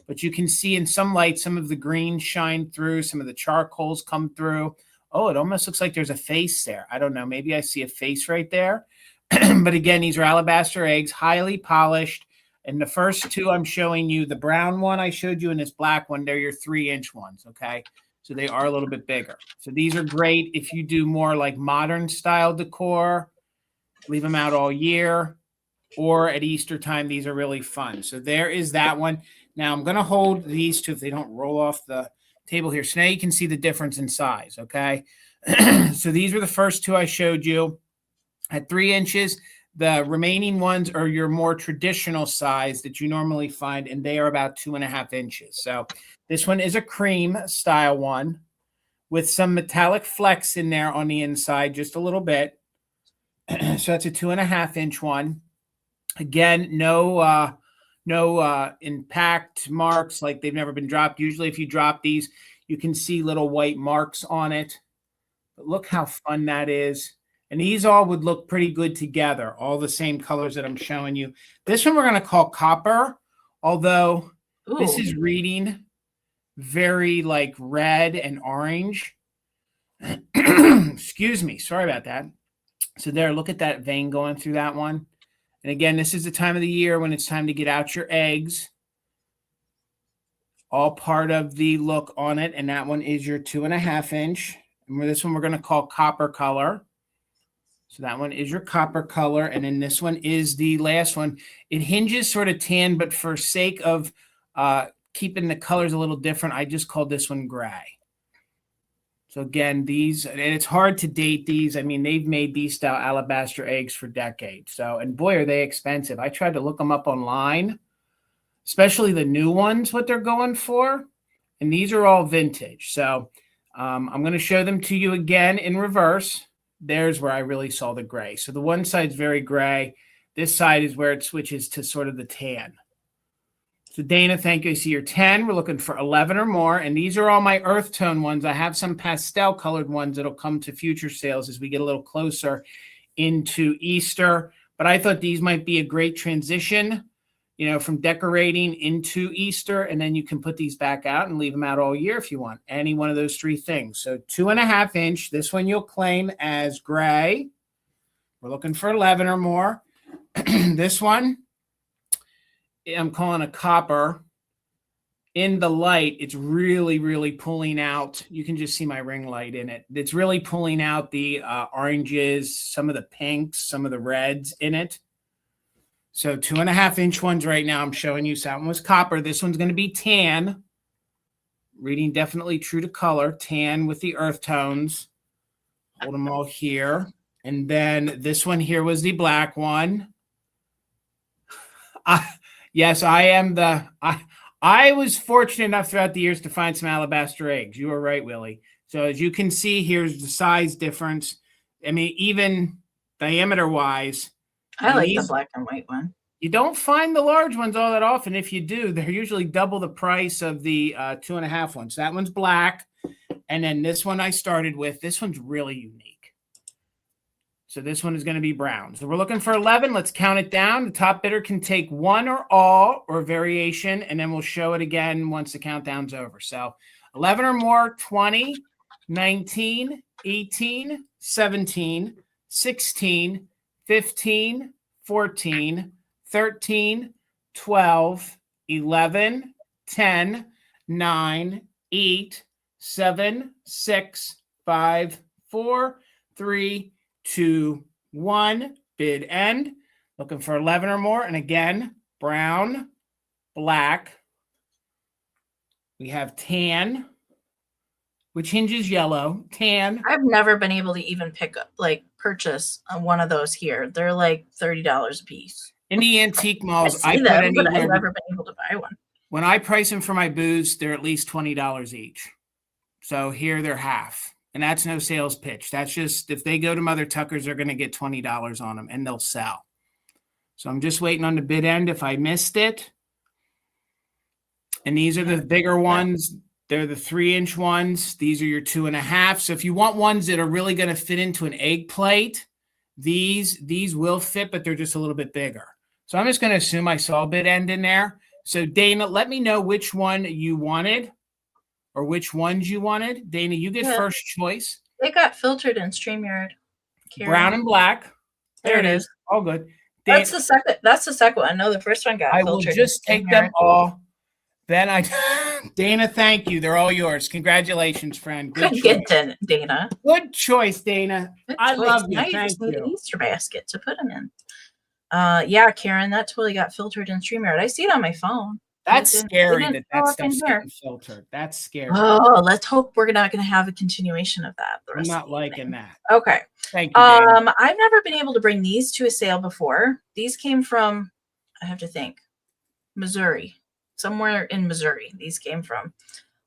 But you can see in some light, some of the greens shine through, some of the charcoals come through. Oh, it almost looks like there's a face there. I don't know. Maybe I see a face right there. But again, these are alabaster eggs, highly polished. And the first two I'm showing you, the brown one I showed you and this black one, they're your 3-inch ones, okay? So they are a little bit bigger. So these are great if you do more like modern style decor, leave them out all year, or at Easter time, these are really fun. So there is that one. Now I'm going to hold these two if they don't roll off the table here. So now you can see the difference in size, okay? So these were the first two I showed you at 3 inches. The remaining ones are your more traditional size that you normally find, and they are about 2.5 inches. So this one is a cream style one with some metallic flecks in there on the inside, just a little bit. So that's a 2.5-inch one. Again, no impact marks, like they've never been dropped. Usually if you drop these, you can see little white marks on it. But look how fun that is. And these all would look pretty good together, all the same colors that I'm showing you. This one we're going to call copper, although this is reading very like red and orange. Excuse me. Sorry about that. So there, look at that vein going through that one. And again, this is the time of the year when it's time to get out your eggs. All part of the look on it. And that one is your 2.5-inch. And this one we're going to call copper color. So that one is your copper color. And then this one is the last one. It hinges sort of tan, but for sake of keeping the colors a little different, I just called this one gray. So again, these, and it's hard to date these. I mean, they've made these style alabaster eggs for decades. So, and boy, are they expensive. I tried to look them up online, especially the new ones, what they're going for. And these are all vintage. So I'm going to show them to you again in reverse. There's where I really saw the gray. So the one side's very gray. This side is where it switches to sort of the tan. So Dana, thank you. I see your 10. We're looking for 11 or more. And these are all my earth tone ones. I have some pastel colored ones that'll come to future sales as we get a little closer into Easter. But I thought these might be a great transition, you know, from decorating into Easter. And then you can put these back out and leave them out all year if you want. Any one of those three things. So 2.5-inch. This one you'll claim as gray. We're looking for 11 or more. This one I'm calling a copper. In the light, it's really, really pulling out. You can just see my ring light in it. It's really pulling out the oranges, some of the pinks, some of the reds in it. So 2.5-inch ones right now I'm showing you. So that one was copper. This one's going to be tan. Reading definitely true to color. Tan with the earth tones. Hold them all here. And then this one here was the black one. Yes, I am I was fortunate enough throughout the years to find some alabaster eggs. You were right, Willie. So as you can see, here's the size difference. I mean, even diameter-wise. I like the black and white one. You don't find the large ones all that often. If you do, they're usually double the price of the 2.5 ones. That one's black. And then this one I started with, this one's really unique. So this one is going to be brown. So we're looking for 11. Let's count it down. The top bidder can take one or all or variation, and then we'll show it again once the countdown's over. So 11 or more, 20, 19, 18, 17, 16, 15, 14, 13, 12, 11, 10, 9, 8, 7, 6, 5, 4, 3, 2, 1. Bid end. Looking for 11 or more. And again, brown, black. We have tan, which hinges yellow. Tan. I've never been able to even purchase one of those here. They're like $30 a piece. In the antique malls, I see them, but I've never been able to buy one. When I price them for my booths, they're at least $20 each. So here they're half. And that's no sales pitch. That's just if they go to Mother Tucker's, they're going to get $20 on them and they'll sell. So I'm just waiting on the bid end if I missed it. And these are the bigger ones. They're the 3-inch ones. These are your 2.5. So if you want ones that are really going to fit into an egg plate, these will fit, but they're just a little bit bigger. So I'm just going to assume I saw a bit end in there. So Dana, let me know which one you wanted or which ones you wanted. Dana, you get first choice. They got filtered in StreamYard. Karen. Brown and black. There it is. All good. Dana, that's the second one. No, the first one got filtered. I will just take them all. Then Dana, thank you. They're all yours. Congratulations, friend. Good choice. Dana. Good choice, Dana. I love you. Now you just need an Easter basket to put them in. Yeah, Karen, that totally got filtered in StreamYard. I see it on my phone. That's scary that stuff's getting filtered. That's scary. Oh, let's hope we're not going to have a continuation of that. I'm not liking that. Okay. Thank you, Dana. I've never been able to bring these to a sale before. These came from, I have to think, Missouri. Somewhere in Missouri, these came from.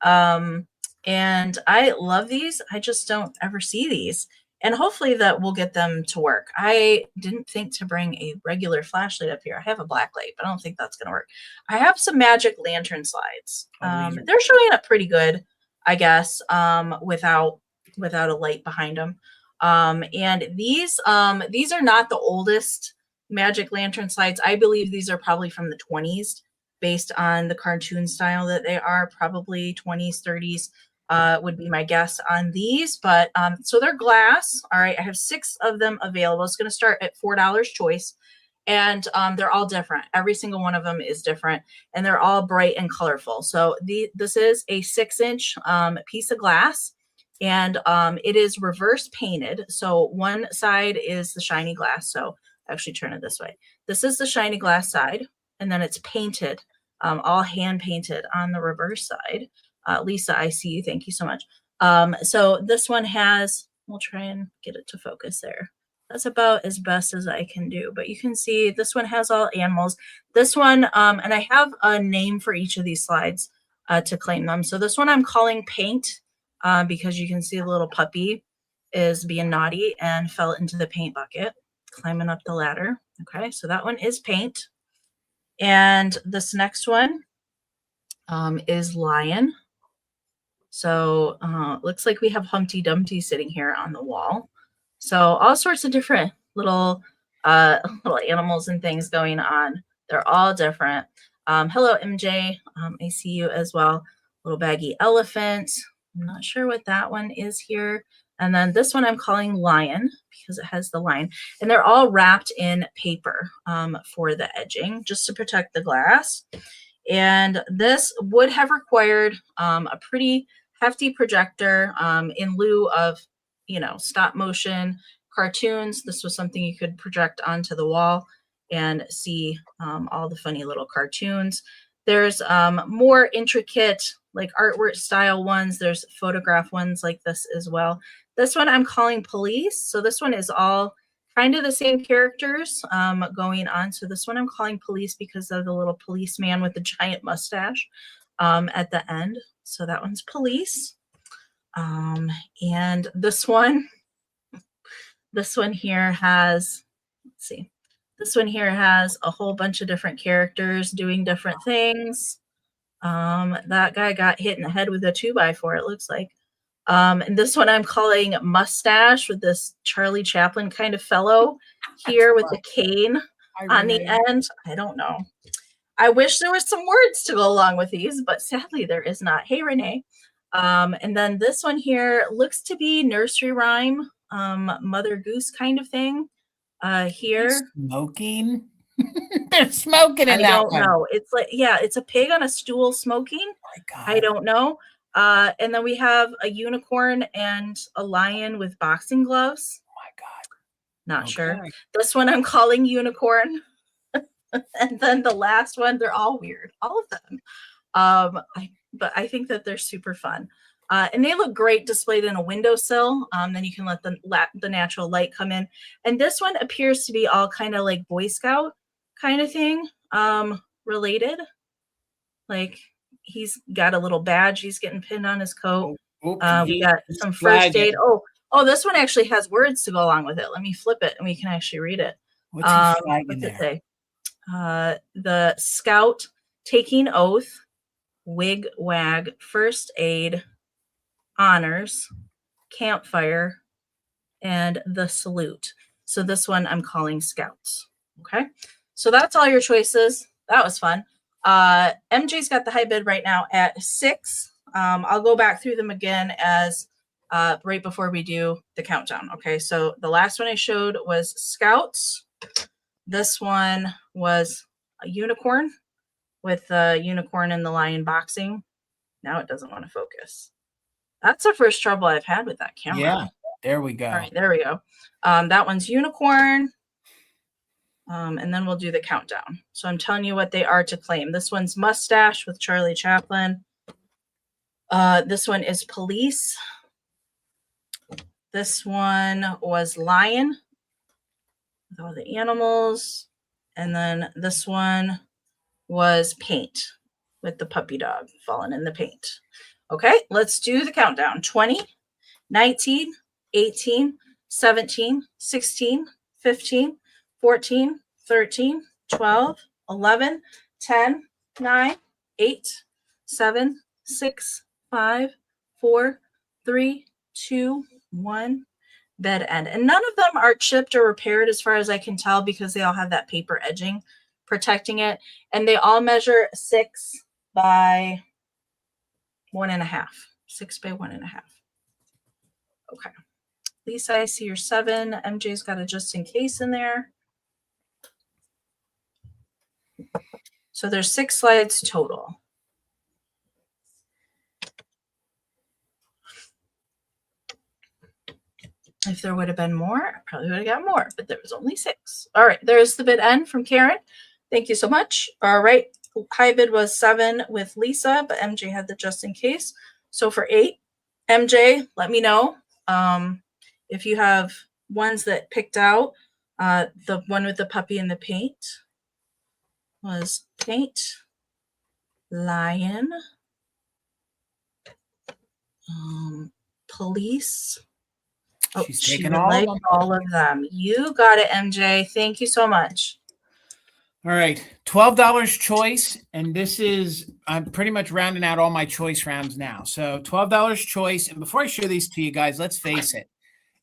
And I love these. I just don't ever see these. And hopefully that will get them to work. I didn't think to bring a regular flashlight up here. I have a black light, but I don't think that's going to work. I have some magic lantern slides. They're showing up pretty good, I guess, without a light behind them. And these are not the oldest magic lantern slides. I believe these are probably from the 20s. Based on the cartoon style that they are, probably 20s, 30s would be my guess on these. But so they're glass. All right, I have 6 of them available. It's going to start at $4 choice, and they're all different. Every single one of them is different, and they're all bright and colorful. So this is a 6-inch piece of glass, and it is reverse painted. So one side is the shiny glass. So actually turn it this way. This is the shiny glass side, and then it's painted. All hand painted on the reverse side. Lisa, I see you. Thank you so much. So this one has, we'll try and get it to focus there. That's about as best as I can do, but you can see this one has all animals. This one, and I have a name for each of these slides to claim them. So this one I'm calling Paint because you can see the little puppy is being naughty and fell into the paint bucket, climbing up the ladder. Okay, so that one is Paint. And this next one is Lion. So looks like we have Humpty Dumpty sitting here on the wall. So all sorts of different little animals and things going on. They're all different. Hello, MJ. I see you as well. Little baggy elephant. I'm not sure what that one is here. And then this one I'm calling Lion because it has the lion. And they're all wrapped in paper for the edging just to protect the glass. And this would have required a pretty hefty projector in lieu of, stop motion cartoons. This was something you could project onto the wall and see all the funny little cartoons. There's more intricate, like artwork style ones. There's photograph ones like this as well. This one I'm calling Police. So this one is all kind of the same characters going on. So this one I'm calling Police because of the little policeman with the giant mustache at the end. So that one's Police. And this one here has, let's see. This one here has a whole bunch of different characters doing different things. That guy got hit in the head with a 2x4, it looks like. And this one I'm calling Mustache with this Charlie Chaplin kind of fellow here with the cane on the end. I don't know. I wish there was some words to go along with these, but sadly there is not. Hey, Renee. And then this one here looks to be nursery rhyme, Mother Goose kind of thing. Here. Smoking? They're smoking in that one. I don't know. It's like, yeah, it's a pig on a stool smoking. Oh my God. I don't know. And then we have a unicorn and a lion with boxing gloves. Oh my God. Not sure. This one I'm calling Unicorn. And then the last one, they're all weird, all of them. But I think that they're super fun. And they look great displayed in a windowsill. Then you can let the natural light come in. And this one appears to be all kind of like Boy Scout kind of thing related. Like he's got a little badge he's getting pinned on his coat. We got some first aid. Oh, this one actually has words to go along with it. Let me flip it and we can actually read it. What's it say? The Scout taking oath wig wag, first aid, honors, campfire, and the salute. So this one I'm calling scouts. Okay. So that's all your choices. That was fun. MJ's got the high bid right now at 6. I'll go back through them again as right before we do the countdown. Okay. So the last one I showed was scouts. This one was a unicorn with the unicorn and the lion boxing. Now it doesn't want to focus. That's the first trouble I've had with that camera. Yeah, there we go. All right, there we go. That one's unicorn. And then we'll do the countdown. So I'm telling you what they are to claim. This one's mustache with Charlie Chaplin. This one is police. This one was lion with all the animals. And then this one was paint with the puppy dog falling in the paint. Okay, let's do the countdown. 20, 19, 18, 17, 16, 15, 14, 13, 12, 11, 10, 9, 8, 7, 6, 5, 4, 3, 2, 1. Bed end. And none of them are chipped or repaired as far as I can tell because they all have that paper edging protecting it. And they all measure 6 by 1.5. 6 by 1.5. Okay. Lisa, I see your 7. MJ's got a just in case in there. So there's 6 slides total. If there would have been more, I probably would have got more, but there was only 6. All right, there's the bid end from Karen. Thank you so much. All right, high bid was 7 with Lisa, but MJ had the just in case. So for 8, MJ, let me know if you have ones that picked out. The one with the puppy and the paint was paint, lion, police. Oh, She's she taking would like all of them. You got it, MJ. Thank you so much. All right, $12 choice, and this is, I'm pretty much rounding out all my choice rounds now. So $12 choice, and before I show these to you guys, let's face it,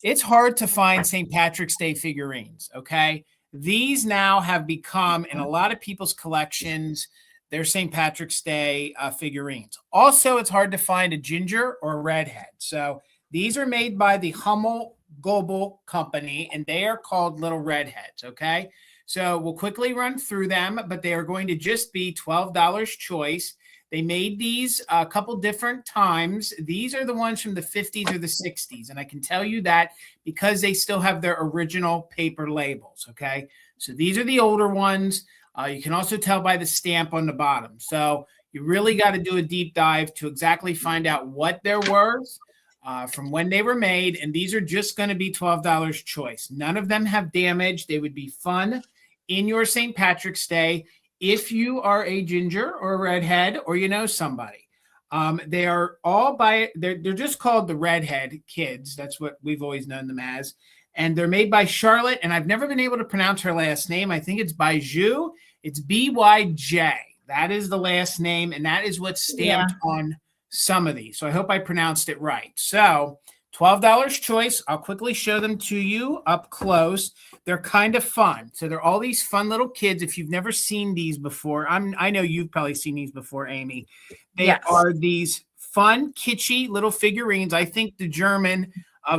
it's hard to find St. Patrick's Day figurines, okay? These now have become, in a lot of people's collections, they're St. Patrick's Day figurines. Also, it's hard to find a ginger or a redhead. So these are made by the Hummel Global Company, and they are called little redheads, okay? So we'll quickly run through them, but they are going to just be $12 choice. They made these a couple different times. These are the ones from the 50s or the 60s, and I can tell you that because they still have their original paper labels, okay? So these are the older ones. You can also tell by the stamp on the bottom. So you really got to do a deep dive to exactly find out what they're worth. From when they were made, and these are just going to be $12 choice. None of them have damage. They would be fun in your St. Patrick's Day if you are a ginger or a redhead or you know somebody. They are all they're just called the redhead kids. That's what we've always known them as. And they're made by Charlotte, and I've never been able to pronounce her last name. I think it's Bijou. It's B-Y-J. That is the last name, and that is what's stamped on some of these. So I hope I pronounced it right. So $12 choice. I'll quickly show them to you up close. They're kind of fun. So they're all these fun little kids. If you've never seen these before, I know you've probably seen these before, Amy. They are these fun, kitschy little figurines. I think the German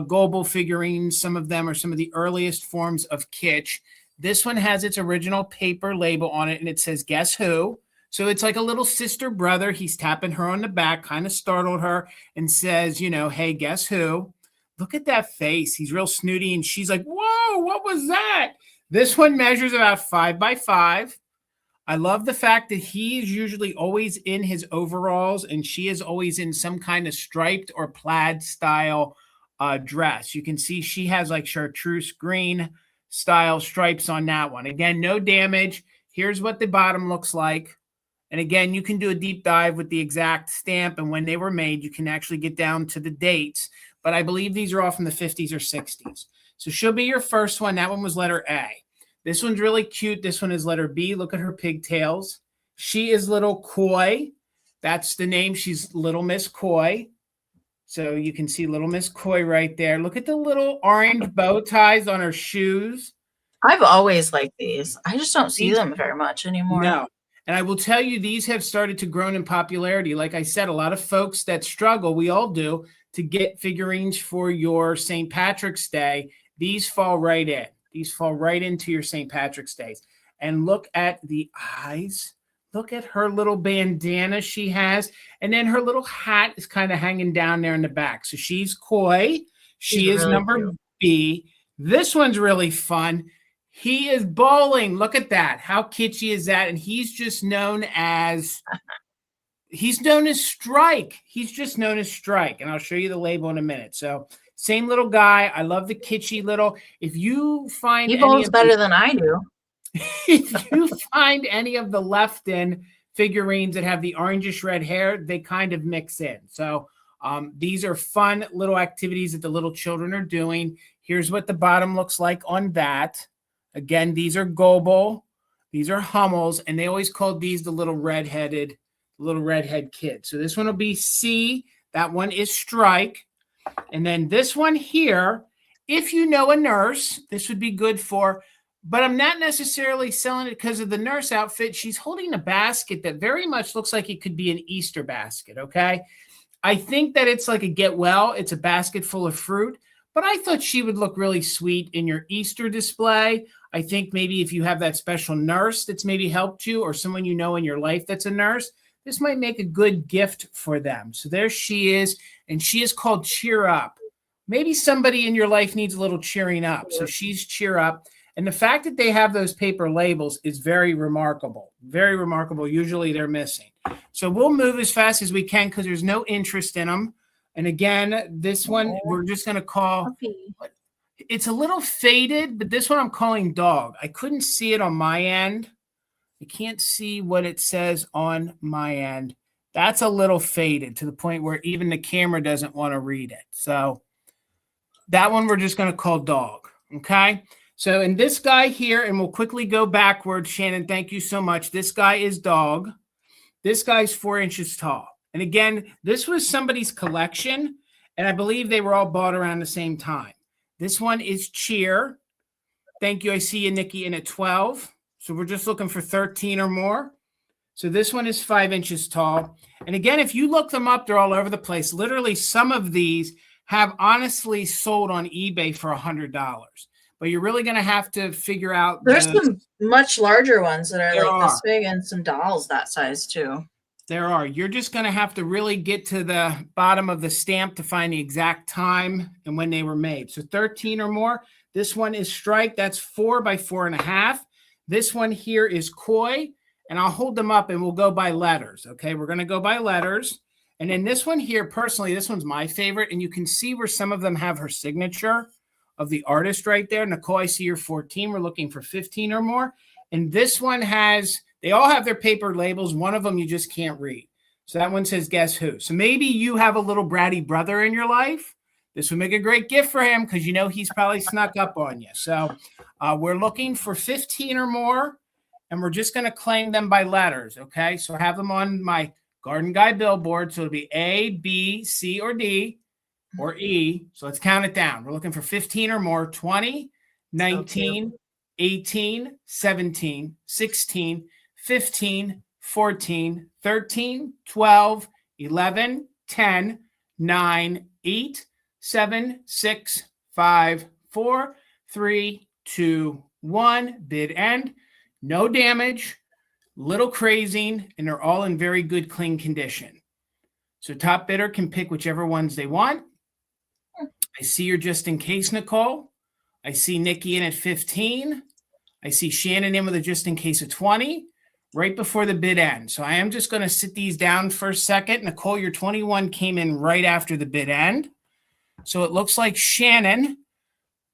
Goebel figurines, some of them are some of the earliest forms of kitsch. This one has its original paper label on it, and it says, "Guess who?" So it's like a little sister brother. He's tapping her on the back, kind of startled her, and says, you know, "Hey, guess who?" Look at that face. He's real snooty, and she's like, "Whoa, what was that?" This one measures about 5 by 5. I love the fact that he is usually always in his overalls, and she is always in some kind of striped or plaid style dress. You can see she has like chartreuse green style stripes on that one. Again, no damage. Here's what the bottom looks like. And again, you can do a deep dive with the exact stamp and when they were made. You can actually get down to the dates. But I believe these are all from the 50s or 60s. So she'll be your first one. That one was letter A. This one's really cute. This one is letter B. Look at her pigtails. She is little Koi. That's the name. She's Little Miss Koi. So you can see Little Miss Koi right there. Look at the little orange bow ties on her shoes. I've always liked these. I just don't see them very much anymore. No. And I will tell you, these have started to grow in popularity. Like I said, a lot of folks that struggle, we all do, to get figurines for your St. Patrick's Day. These fall right in. These fall right into your St. Patrick's Days. And look at the eyes. Look at her little bandana she has. And then her little hat is kind of hanging down there in the back. So she's Koi. She is really number cute. B. This one's really fun. He is bowling. Look at that. How kitschy is that? And he's just known as, Strike. He's just known as Strike. And I'll show you the label in a minute. So same little guy. I love the kitschy little. If you find he bowls better than I do. If you find any of the left-in figurines that have the orangish red hair, they kind of mix in. So these are fun little activities that the little children are doing. Here's what the bottom looks like on that. Again, these are Goebel. These are Hummels, and they always called these the little redhead kid. So this one will be C. That one is Strike. And then this one here, if you know a nurse, this would be good for. But I'm not necessarily selling it because of the nurse outfit. She's holding a basket that very much looks like it could be an Easter basket, okay? I think that it's like a get well. It's a basket full of fruit. But I thought she would look really sweet in your Easter display. I think maybe if you have that special nurse that's maybe helped you or someone you know in your life that's a nurse, this might make a good gift for them. So there she is, and she is called Cheer Up. Maybe somebody in your life needs a little cheering up. So she's Cheer Up. And the fact that they have those paper labels is very remarkable. Very remarkable. Usually they're missing. So we'll move as fast as we can because there's no interest in them. And again, this one we're just going to call, it's a little faded, but this one I'm calling Dog. I couldn't see it on my end. I can't see what it says on my end. That's a little faded to the point where even the camera doesn't want to read it. So that one we're just going to call Dog. Okay. So in this guy here, and we'll quickly go backwards, Shannon, thank you so much. This guy is Dog. This guy's 4 inches tall. And again, this was somebody's collection, and I believe they were all bought around the same time. This one is Cheer. Thank you. I see you, Nikki, in at 12. So we're just looking for 13 or more. So this one is 5 inches tall. And again, if you look them up, they're all over the place. Literally, some of these have honestly sold on eBay for $100. But you're really going to have to figure out. There's some much larger ones that are like this big and some dolls that size too. There are. You're just going to have to really get to the bottom of the stamp to find the exact time and when they were made. So 13 or more. This one is Strike. That's 4 by 4.5. This one here is Koi. And I'll hold them up and we'll go by letters. Okay, we're going to go by letters. And then this one here, personally, this one's my favorite. And you can see where some of them have her signature of the artist right there. Nicole, I see you're 14. We're looking for 15 or more. And this one has, they all have their paper labels. One of them you just can't read. So that one says, guess who? So maybe you have a little bratty brother in your life. This would make a great gift for him because you know he's probably snuck up on you. So we're looking for 15 or more. And we're just going to claim them by letters. Okay. So I have them on my Garden Guy billboard. So it'll be A, B, C, or D. Or E. So let's count it down. We're looking for 15 or more. 20, 19, 18, 17, 16, 15, 14, 13, 12, 11, 10, 9, 8, 7, 6, 5, 4, 3, 2, 1. Bid end. No damage. Little crazing. And they're all in very good, clean condition. So top bidder can pick whichever ones they want. I see you're just in case, Nicole. I see Nikki in at 15. I see Shannon in with a just in case of 20 right before the bid end. So I am just going to sit these down for a second. Nicole, your 21 came in right after the bid end. So it looks like Shannon,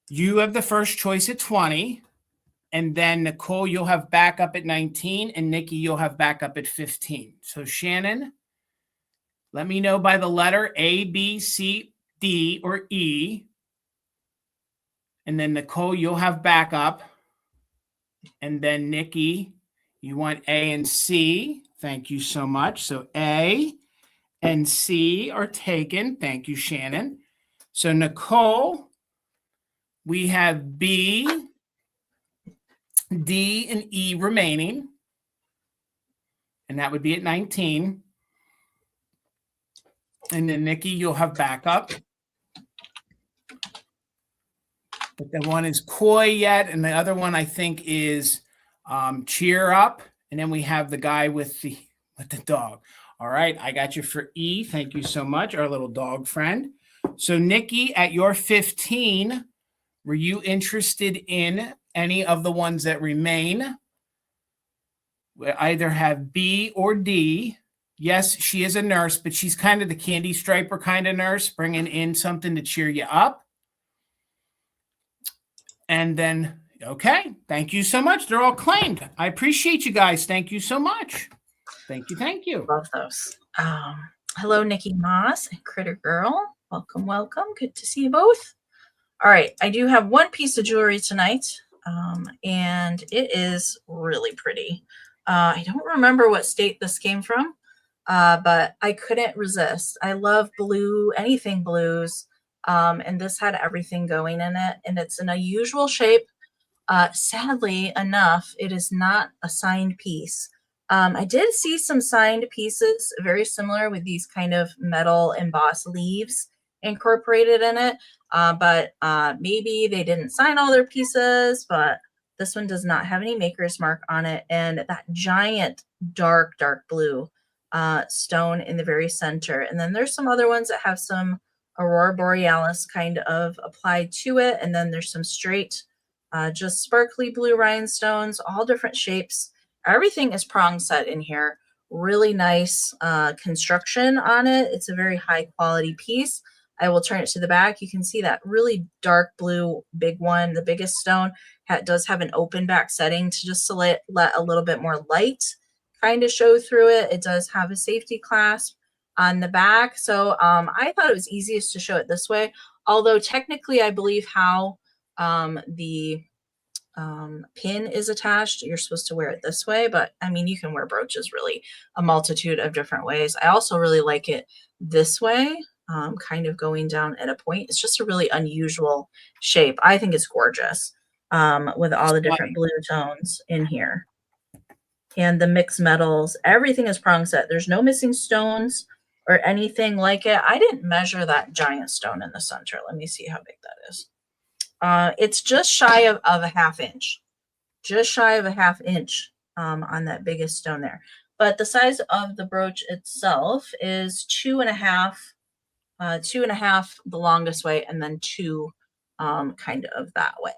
you have the first choice at 20. And then Nicole, you'll have backup at 19. And Nikki, you'll have backup at 15. So Shannon, let me know by the letter A, B, C, D, or E. And then Nicole, you'll have backup. And then Nikki, you want A and C. Thank you so much. So A and C are taken. Thank you, Shannon. So Nicole, we have B, D, and E remaining. And that would be at 19. And then Nikki, you'll have backup. But the one is Koi yet, and the other one I think is Cheer Up. And then we have the guy with the dog. All right, I got you for E. Thank you so much, our little dog friend. So Nikki, at your 15, were you interested in any of the ones that remain? We either have B or D. Yes, she is a nurse, but she's kind of the candy striper kind of nurse, bringing in something to cheer you up. And then, okay, thank you so much. They're all claimed. I appreciate you guys. Thank you so much. Thank you. Thank you. Love those. Hello, Nikki Moss and Critter Girl. Welcome, welcome. Good to see you both. All right, I do have one piece of jewelry tonight, and it is really pretty. I don't remember what state this came from, but I couldn't resist. I love blue, anything blues, and this had everything going in it, and it's an unusual shape. Sadly enough, it is not a signed piece. I did see some signed pieces very similar with these kind of metal embossed leaves incorporated in it, but maybe they didn't sign all their pieces, but this one does not have any maker's mark on it. And that giant dark blue stone in the very center. And then there's some other ones that have some Aurora Borealis kind of applied to it. And then there's some straight, just sparkly blue rhinestones, all different shapes. Everything is prong set in here. Really nice construction on it. It's a very high quality piece. I will turn it to the back. You can see that really dark blue big one, the biggest stone, does have an open back setting to just let a little bit more light kind of show through it. It does have a safety clasp on the back. So I thought it was easiest to show it this way. Although technically I believe how the pin is attached, you're supposed to wear it this way, but I mean, you can wear brooches really a multitude of different ways. I also really like it this way, kind of going down at a point. It's just a really unusual shape. I think it's gorgeous with all the different blue tones in here and the mixed metals. Everything is prong set. There's no missing stones or anything like it. I didn't measure that giant stone in the center. Let me see how big that is. It's just shy of a half inch, just shy of a half inch on that biggest stone there. But the size of the brooch itself is 2.5 the longest way, and then 2 kind of that way.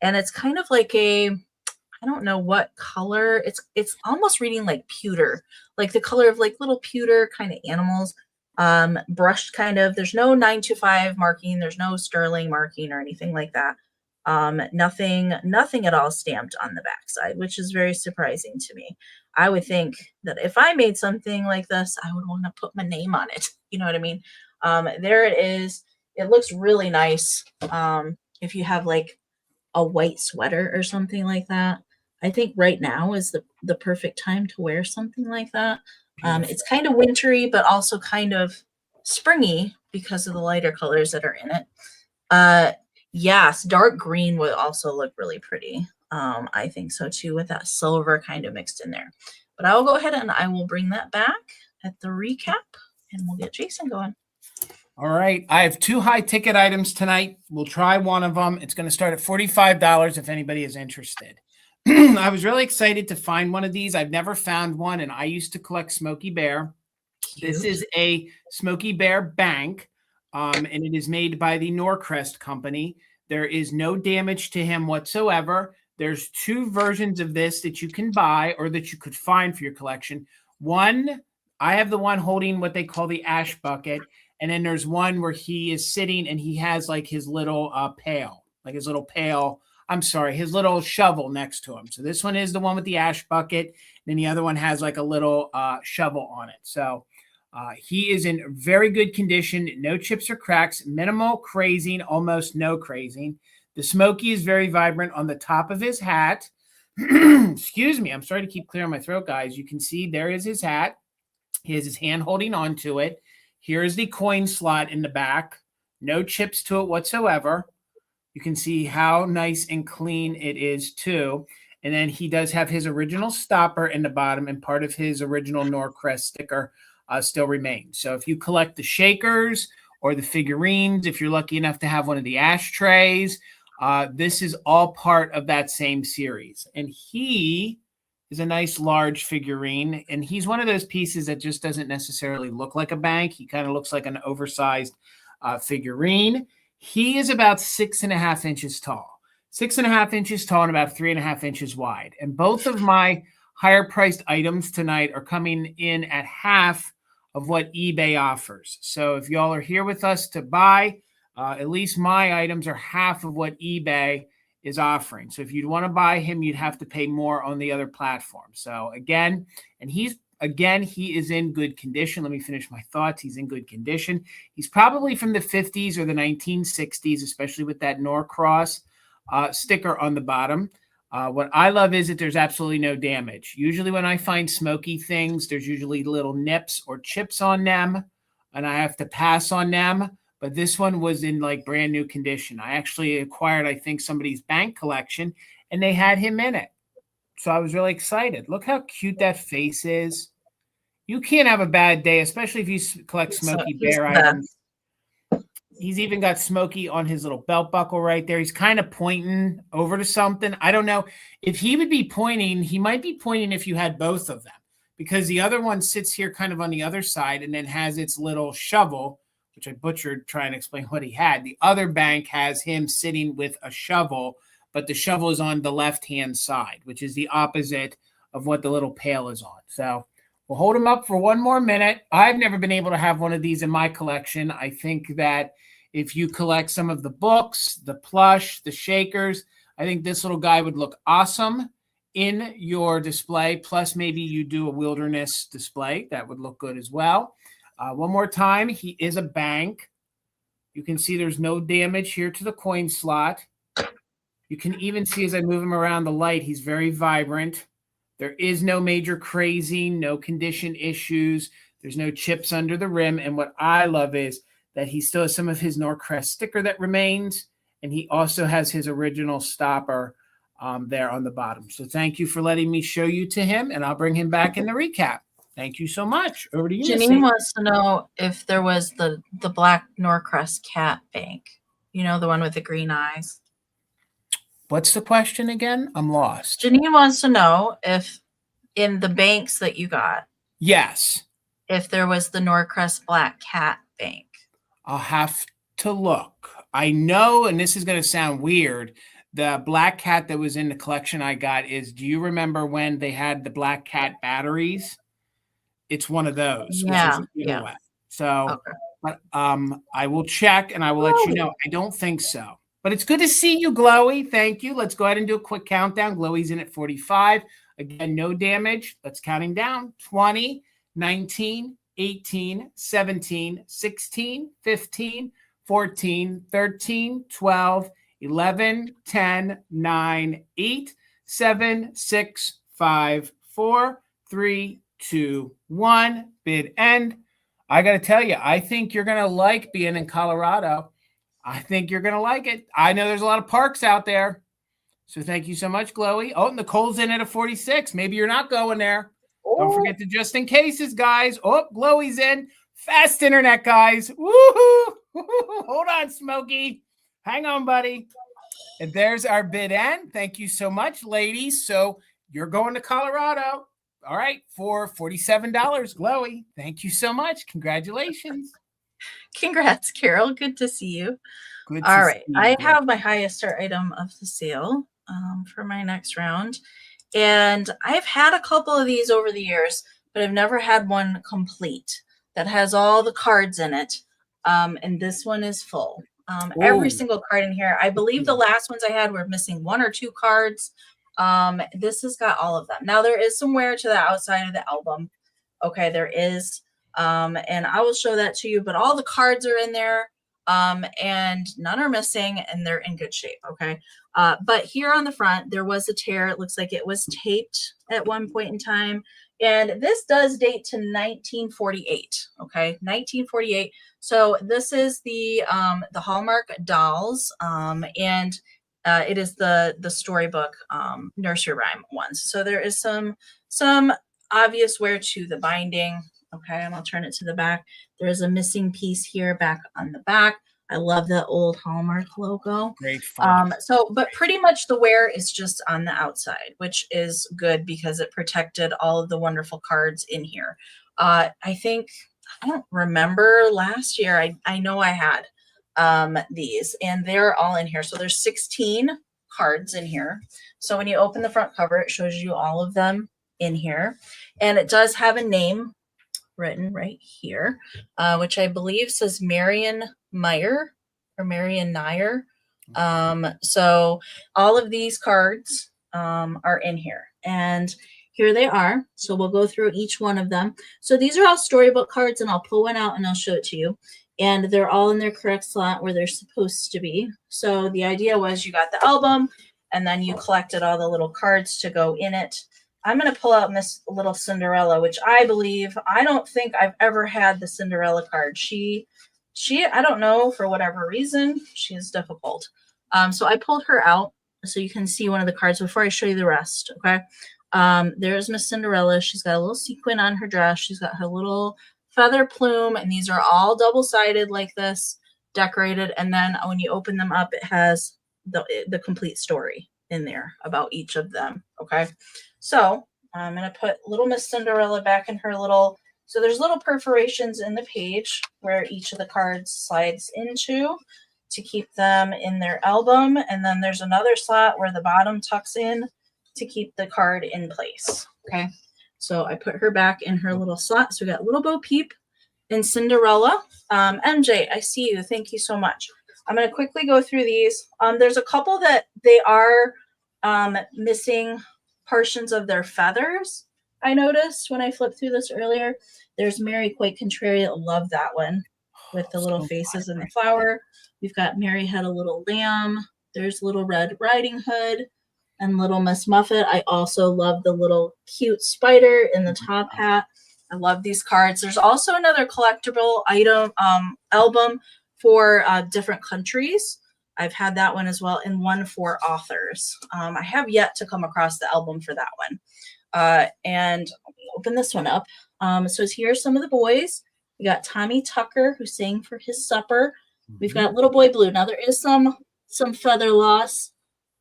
And it's kind of like a, I don't know what color. It's almost reading like pewter, like the color of like little pewter kind of animals. Brushed kind of. There's no 925 marking. There's no sterling marking or anything like that. Nothing at all stamped on the backside, which is very surprising to me. I would think that if I made something like this, I would want to put my name on it. You know what I mean? There it is. It looks really nice. If you have like a white sweater or something like that, I think right now is the perfect time to wear something like that. It's kind of wintry, but also kind of springy because of the lighter colors that are in it. Yes, dark green would also look really pretty. I think so too, with that silver kind of mixed in there. But I will go ahead and I will bring that back at the recap, and we'll get Jason going. All right. I have 2 high ticket items tonight. We'll try one of them. It's going to start at $45 if anybody is interested. I was really excited to find one of these. I've never found one, and I used to collect Smokey Bear. Cute. This is a Smokey Bear bank, and it is made by the Norcrest company. There is no damage to him whatsoever. There's 2 versions of this that you can buy or that you could find for your collection. One, I have the one holding what they call the ash bucket, and then there's one where he is sitting and he has like his little pail, like his little pail. I'm sorry, his little shovel next to him. So this one is the one with the ash bucket. And then the other one has like a little shovel on it. So he is in very good condition. No chips or cracks, minimal crazing, almost no crazing. The Smokey is very vibrant on the top of his hat. Excuse me. I'm sorry to keep clearing my throat, guys. You can see there is his hat. He has his hand holding onto it. Here is the coin slot in the back. No chips to it whatsoever. You can see how nice and clean it is too. And then he does have his original stopper in the bottom, and part of his original Norcrest sticker still remains. So if you collect the shakers or the figurines, if you're lucky enough to have one of the ashtrays, this is all part of that same series. And he is a nice large figurine, and he's one of those pieces that just doesn't necessarily look like a bank. He kind of looks like an oversized figurine. He is about 6.5 inches tall. 6.5 inches tall and about 3.5 inches wide. And both of my higher priced items tonight are coming in at half of what eBay offers. So if y'all are here with us to buy, at least my items are half of what eBay is offering. So if you'd want to buy him, you'd have to pay more on the other platform. So again, and he is in good condition. Let me finish my thoughts. He's in good condition. He's probably from the 50s or the 1960s, especially with that Norcross sticker on the bottom. What I love is that there's absolutely no damage. Usually when I find smoky things, there's usually little nips or chips on them, and I have to pass on them. But this one was in like brand new condition. I actually acquired, I think, somebody's bank collection, and they had him in it. So I was really excited. Look how cute that face is. You can't have a bad day, especially if you collect Smokey Bear items. He's even got Smokey on his little belt buckle right there. He's kind of pointing over to something. I don't know if he would be pointing. He might be pointing if you had both of them, because the other one sits here kind of on the other side and then has its little shovel, which I butchered trying to explain what he had. The other bank has him sitting with a shovel, but the shovel is on the left-hand side, which is the opposite of what the little pail is on. So we'll hold him up for one more minute. I've never been able to have one of these in my collection. I think that if you collect some of the books, the plush, the shakers, I think this little guy would look awesome in your display. Plus, maybe you do a wilderness display. That would look good as well. One more time, he is a bank. You can see there's no damage here to the coin slot. You can even see as I move him around the light, he's very vibrant. There is no major crazing, no condition issues. There's no chips under the rim. And what I love is that he still has some of his Norcrest sticker that remains, and he also has his original stopper there on the bottom. So thank you for letting me show you to him, and I'll bring him back in the recap. Thank you so much. Over to you, Janine wants to know if there was the black Norcrest cat bank. You know, the one with the green eyes. What's the question again? I'm lost. Janine wants to know if in the banks that you got, yes, if there was the Norcrest black cat bank. I'll have to look. I know, and this is going to sound weird, the black cat that was in the collection I got is, do you remember when they had the black cat batteries? It's one of those. Yeah. Which is yeah. So, okay. But I will check and I will let you know. I don't think so. But it's good to see you, Glowy. Thank you. Let's go ahead and do a quick countdown. Glowy's in at 45. Again, no damage. Let's count him down. 20, 19, 18, 17, 16, 15, 14, 13, 12, 11, 10, 9, 8, 7, 6, 5, 4, 3, 2, 1. Bid end. I got to tell you, I think you're going to like being in Colorado. I think you're going to like it. I know there's a lot of parks out there. So thank you so much, Glowy. Oh, Nicole's in at a 46. Maybe you're not going there. Oh. Don't forget to just in cases, guys. Oh, Glowy's in. Fast internet, guys. Woohoo! Hold on, Smokey. Hang on, buddy. And there's our bid end. Thank you so much, ladies. So you're going to Colorado. All right, for $47, Glowy. Thank you so much. Congratulations. Congrats, Carol. Good to see you. Good to All right, see you. I have my highest start item of the sale for my next round. And I've had a couple of these over the years, but I've never had one complete that has all the cards in it. And this one is full. Every single card in here. I believe the last ones I had were missing 1 or 2 cards. This has got all of them. Now there is some wear to the outside of the album. Okay, there is. And I will show that to you, but all the cards are in there. and none are missing and they're in good shape. Okay. But here on the front, there was a tear. It looks like it was taped at one point in time. And this does date to 1948. Okay. 1948. So this is the Hallmark dolls. And it is the Storybook nursery rhyme ones. So there is some obvious wear to the binding. Okay, and I'll turn it to the back. There is a missing piece here back on the back. I love the old Hallmark logo. Great font. But pretty much the wear is just on the outside, which is good because it protected all of the wonderful cards in here. I don't remember last year. I know I had these, and they're all in here. So there's 16 cards in here. So when you open the front cover, it shows you all of them in here, and it does have a name written right here, which I believe says Marion Meyer or Marion Nyer. So all of these cards are in here, and here they are. So we'll go through each one of them. So these are all Storybook cards, and I'll pull one out and I'll show it to you. And they're all in their correct slot where they're supposed to be. So the idea was you got the album, and then you collected all the little cards to go in it. I'm going to pull out Miss Little Cinderella, which I don't think I've ever had the Cinderella card. She, I don't know, for whatever reason, she is difficult. So I pulled her out so you can see one of the cards before I show you the rest. Okay. There's Miss Cinderella. She's got a little sequin on her dress. She's got her little feather plume, and these are all double-sided like this, decorated. And then when you open them up, it has the complete story in there about each of them. Okay. So I'm going to put little Miss Cinderella back in her little, so there's little perforations in the page where each of the cards slides into to keep them in their album. And then there's another slot where the bottom tucks in to keep the card in place. Okay. So I put her back in her little slot. So we got little Bo-Peep and Cinderella. MJ, I see you. Thank you so much. I'm going to quickly go through these. There's a couple that they are missing portions of their feathers. I noticed when I flipped through this earlier. There's Mary Quite Contrary. I love that one with the little faces and the flower. We've got Mary Had a Little Lamb. There's Little Red Riding Hood and Little Miss Muffet. I also love the little cute spider in the top hat. I love these cards. There's also another collectible item album for different countries. I've had that one as well, and one for authors. I have yet to come across the album for that one. And let me open this one up. So here's some of the boys. We got Tommy Tucker, who sang for his supper. We've got Little Boy Blue. Now there is some feather loss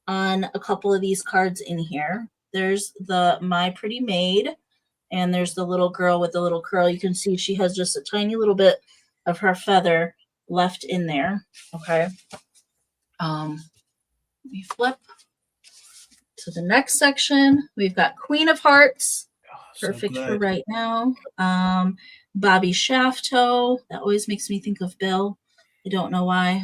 on a couple of these cards in here. There's the My Pretty Maid, and there's the little girl with the little curl. You can see she has just a tiny little bit of her feather left in there. Okay. We flip to the next section. We've got Queen of Hearts, perfect for right now. Bobby Shafto, that always makes me think of Bill. I don't know why.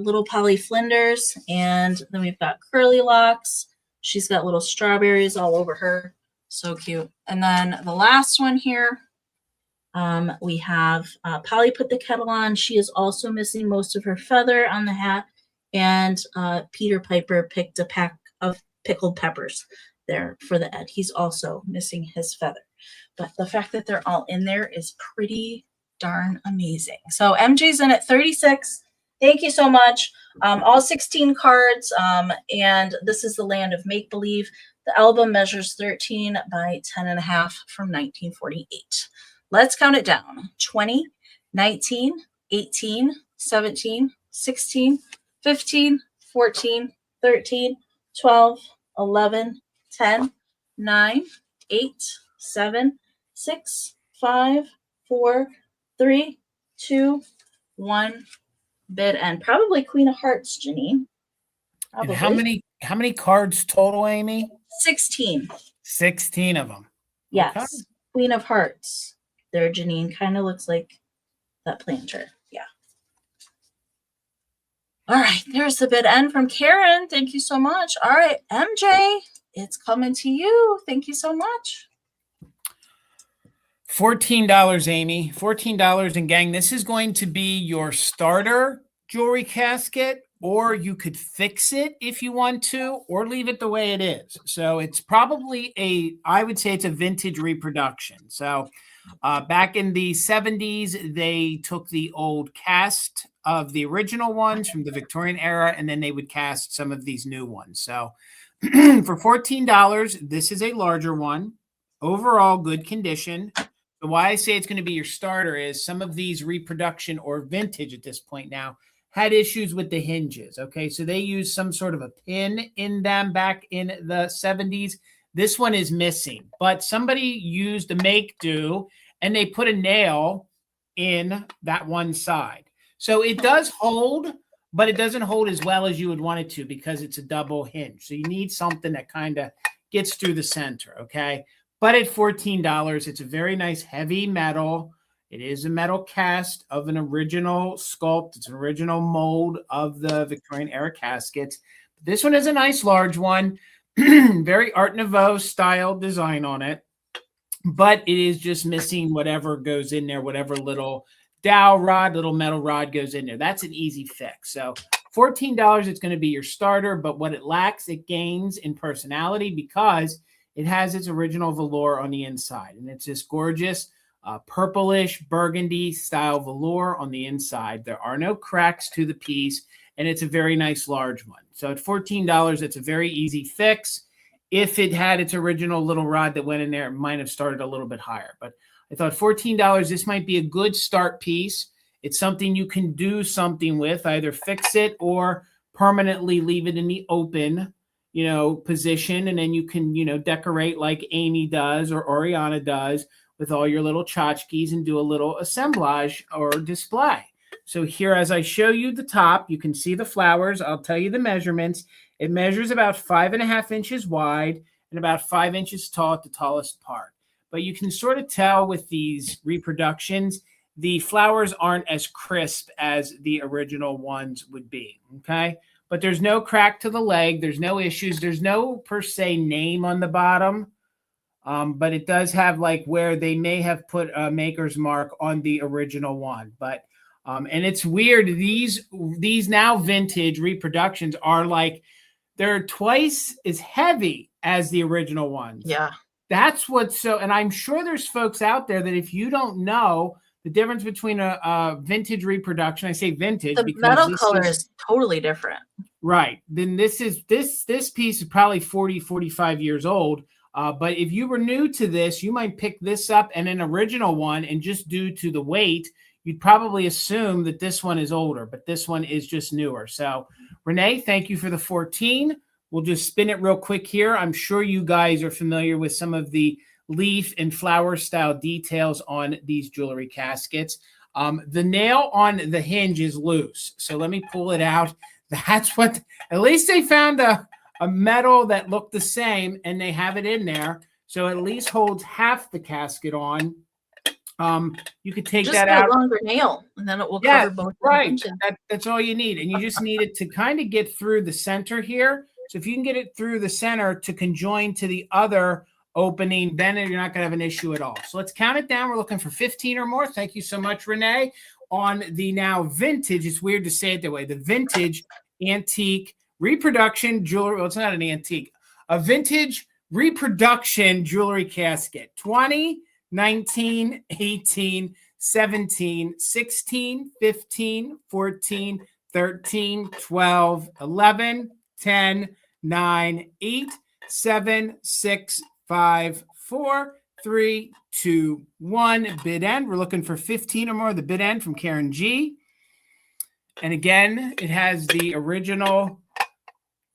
Little Polly Flinders, and then we've got Curly Locks. She's got little strawberries all over her. So cute. And then the last one here, we have Polly Put the Kettle On. She is also missing most of her feather on the hat. And Peter Piper picked a pack of pickled peppers there for the Ed. He's also missing his feather. But the fact that they're all in there is pretty darn amazing. So MJ's in at 36. Thank you so much. All 16 cards. And this is the Land of Make Believe. The album measures 13 by 10.5 from 1948. Let's count it down. 20, 19, 18, 17, 16, 15, 14, 13, 12, 11, 10, 9, 8, 7, 6, 5, 4, 3, 2, 1. Bid end. Probably Queen of Hearts, Janine. And how many cards total, Amy? 16. 16 of them. Yes. Okay. Queen of Hearts. There, Janine. Kind of looks like that planter. Yeah. All right. There's the bid end from Karen. Thank you so much. All right. MJ, it's coming to you. Thank you so much. $14, Amy. $14. And gang, this is going to be your starter jewelry casket, or you could fix it if you want to, or leave it the way it is. So it's probably I would say it's a vintage reproduction. So back in the 70s, they took the old cast of the original ones from the Victorian era, and then they would cast some of these new ones. So for $14, this is a larger one. Overall, good condition. So why I say it's going to be your starter is some of these reproduction or vintage at this point now had issues with the hinges. Okay, so they used some sort of a pin in them back in the 70s. This one is missing, but somebody used a make do and they put a nail in that one side. So it does hold, but it doesn't hold as well as you would want it to because it's a double hinge. So you need something that kind of gets through the center, okay? But at $14, it's a very nice heavy metal. It is a metal cast of an original sculpt. It's an original mold of the Victorian era caskets. This one is a nice large one. Very Art Nouveau style design on it. But it is just missing whatever goes in there, whatever little dowel rod, little metal rod goes in there. That's an easy fix. So $14, it's going to be your starter. But what it lacks, it gains in personality because it has its original velour on the inside. And it's this gorgeous purplish burgundy style velour on the inside. There are no cracks to the piece. And it's a very nice large one. So at $14, it's a very easy fix. If it had its original little rod that went in there, it might have started a little bit higher. But I thought $14, this might be a good start piece. It's something you can do something with, either fix it or permanently leave it in the open, position. And then you can, decorate like Amy does or Oriana does with all your little tchotchkes and do a little assemblage or display. So here, as I show you the top, you can see the flowers. I'll tell you the measurements. It measures about 5.5 inches wide and about 5 inches tall at the tallest part. But you can sort of tell with these reproductions, the flowers aren't as crisp as the original ones would be, okay? But there's no crack to the leg. There's no issues. There's no, per se, name on the bottom. But it does have like where they may have put a maker's mark on the original one. But and it's weird. These now vintage reproductions are like, they're twice as heavy as the original ones. Yeah. That's what's so, and I'm sure there's folks out there that if you don't know the difference between a vintage reproduction, I say vintage the because metal color is totally different. Right. Then this piece is probably 40, 45 years old. But if you were new to this, you might pick this up and an original one, and just due to the weight, you'd probably assume that this one is older, but this one is just newer. So Renee, thank you for the 14. We'll just spin it real quick here. I'm sure you guys are familiar with some of the leaf and flower style details on these jewelry caskets. The nail on the hinge is loose. So let me pull it out. That's what, at least they found a metal that looked the same and they have it in there. So at least holds half the casket on. You could take just that out. A longer nail, and then it will cover both. Right. That's all you need. And you just need it to kind of get through the center here. So if you can get it through the center to conjoin to the other opening, then you're not going to have an issue at all. So let's count it down. We're looking for 15 or more. Thank you so much, Renee. On the now vintage, it's weird to say it that way, the vintage antique reproduction jewelry. Well, it's not an antique. A vintage reproduction jewelry casket. 20, 19, 18, 17, 16, 15, 14, 13, 12, 11, 10, 9, 8, 7, 6, 5, 4, 3, 2, 1. Bid end. We're looking for 15 or more. The bid end from Karen G. And again, it has the original,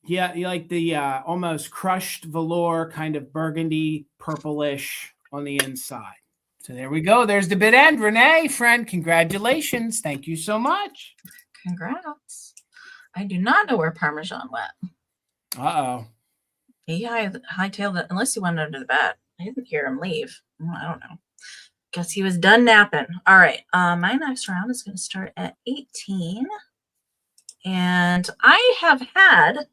you like the almost crushed velour, kind of burgundy, purplish on the inside. So there we go. There's the bid end. Renee, friend, congratulations. Thank you so much. Congrats. I do not know where Parmesan went. Uh-oh. He hightailed it, unless he went under the bed. I didn't hear him leave. I don't know. Guess he was done napping. All right. My next round is going to start at 18. And I have had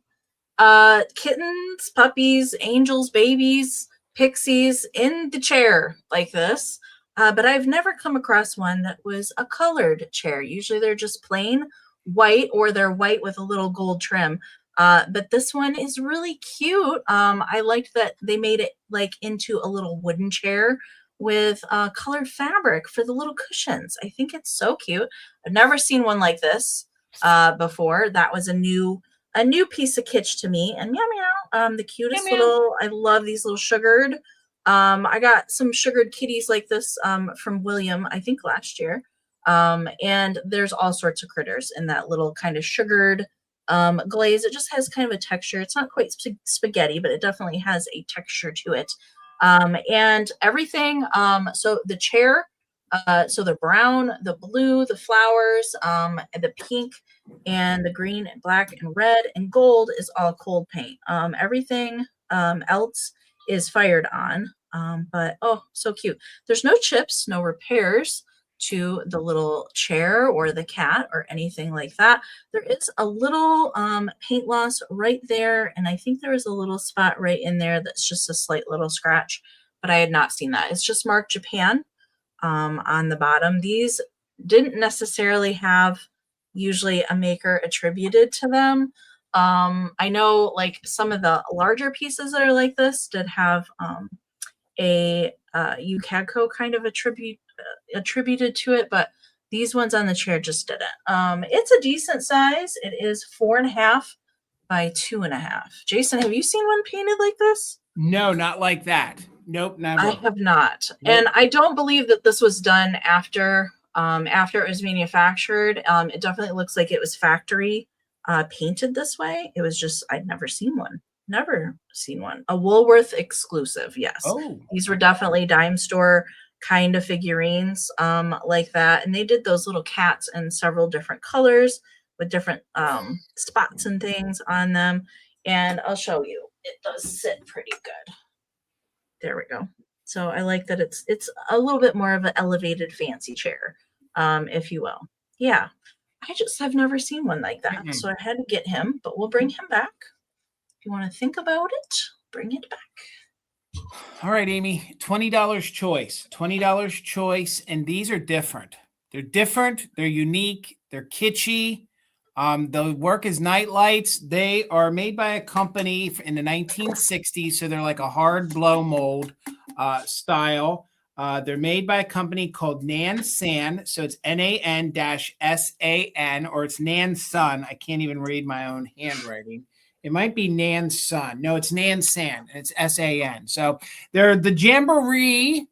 kittens, puppies, angels, babies, pixies in the chair like this. But I've never come across one that was a colored chair. Usually they're just plain white, or they're white with a little gold trim. But this one is really cute. I liked that they made it like into a little wooden chair with colored fabric for the little cushions. I think it's so cute. I've never seen one like this before. That was a new piece of kitsch to me. And meow meow, the cutest Meow, meow. little. I love these little sugared. I got some sugared kitties like this from William, I think last year. And there's all sorts of critters in that little kind of sugared glaze. It just has kind of a texture. It's not quite spaghetti, but it definitely has a texture to it. And everything. So the chair, so the brown, the blue, the flowers, the pink, and the green and black and red and gold is all cold paint. Everything else is fired on. But oh, so cute. There's no chips, no repairs to the little chair or the cat or anything like that. There is a little paint loss right there, and I think there is a little spot right in there that's just a slight little scratch, but I had not seen that. It's just marked Japan on the bottom. These didn't necessarily have usually a maker attributed to them. I know like some of the larger pieces that are like this did have a UCADCO kind of attributed to it, but these ones on the chair just didn't. It's a decent size. It is 4.5 by 2.5. Jason, have you seen one painted like this? No, not like that. Nope, never. I have not. Nope. And I don't believe that this was done after it was manufactured. It definitely looks like it was factory painted this way. It was just, I'd never seen one. Never seen one. A Woolworth exclusive, yes. Oh. These were definitely dime store kind of figurines like that. And they did those little cats in several different colors with different spots and things on them. And I'll show you. It does sit pretty good. There we go. So I like that it's a little bit more of an elevated fancy chair, if you will. Yeah. I just have never seen one like that. So I had to get him, but we'll bring him back. If you want to think about it, bring it back. All right, Amy, $20 choice, $20 choice. And these are different. They're different. They're unique. They're kitschy. The work is night lights. They are made by a company in the 1960s. So they're like a hard blow mold style. They're made by a company called Nan-San. So it's Nan-SAN, or it's Nan-Sun. I can't even read my own handwriting. It might be Nan-Sun. No, it's Nan-San, and it's S-A-N. So they're the Jamboree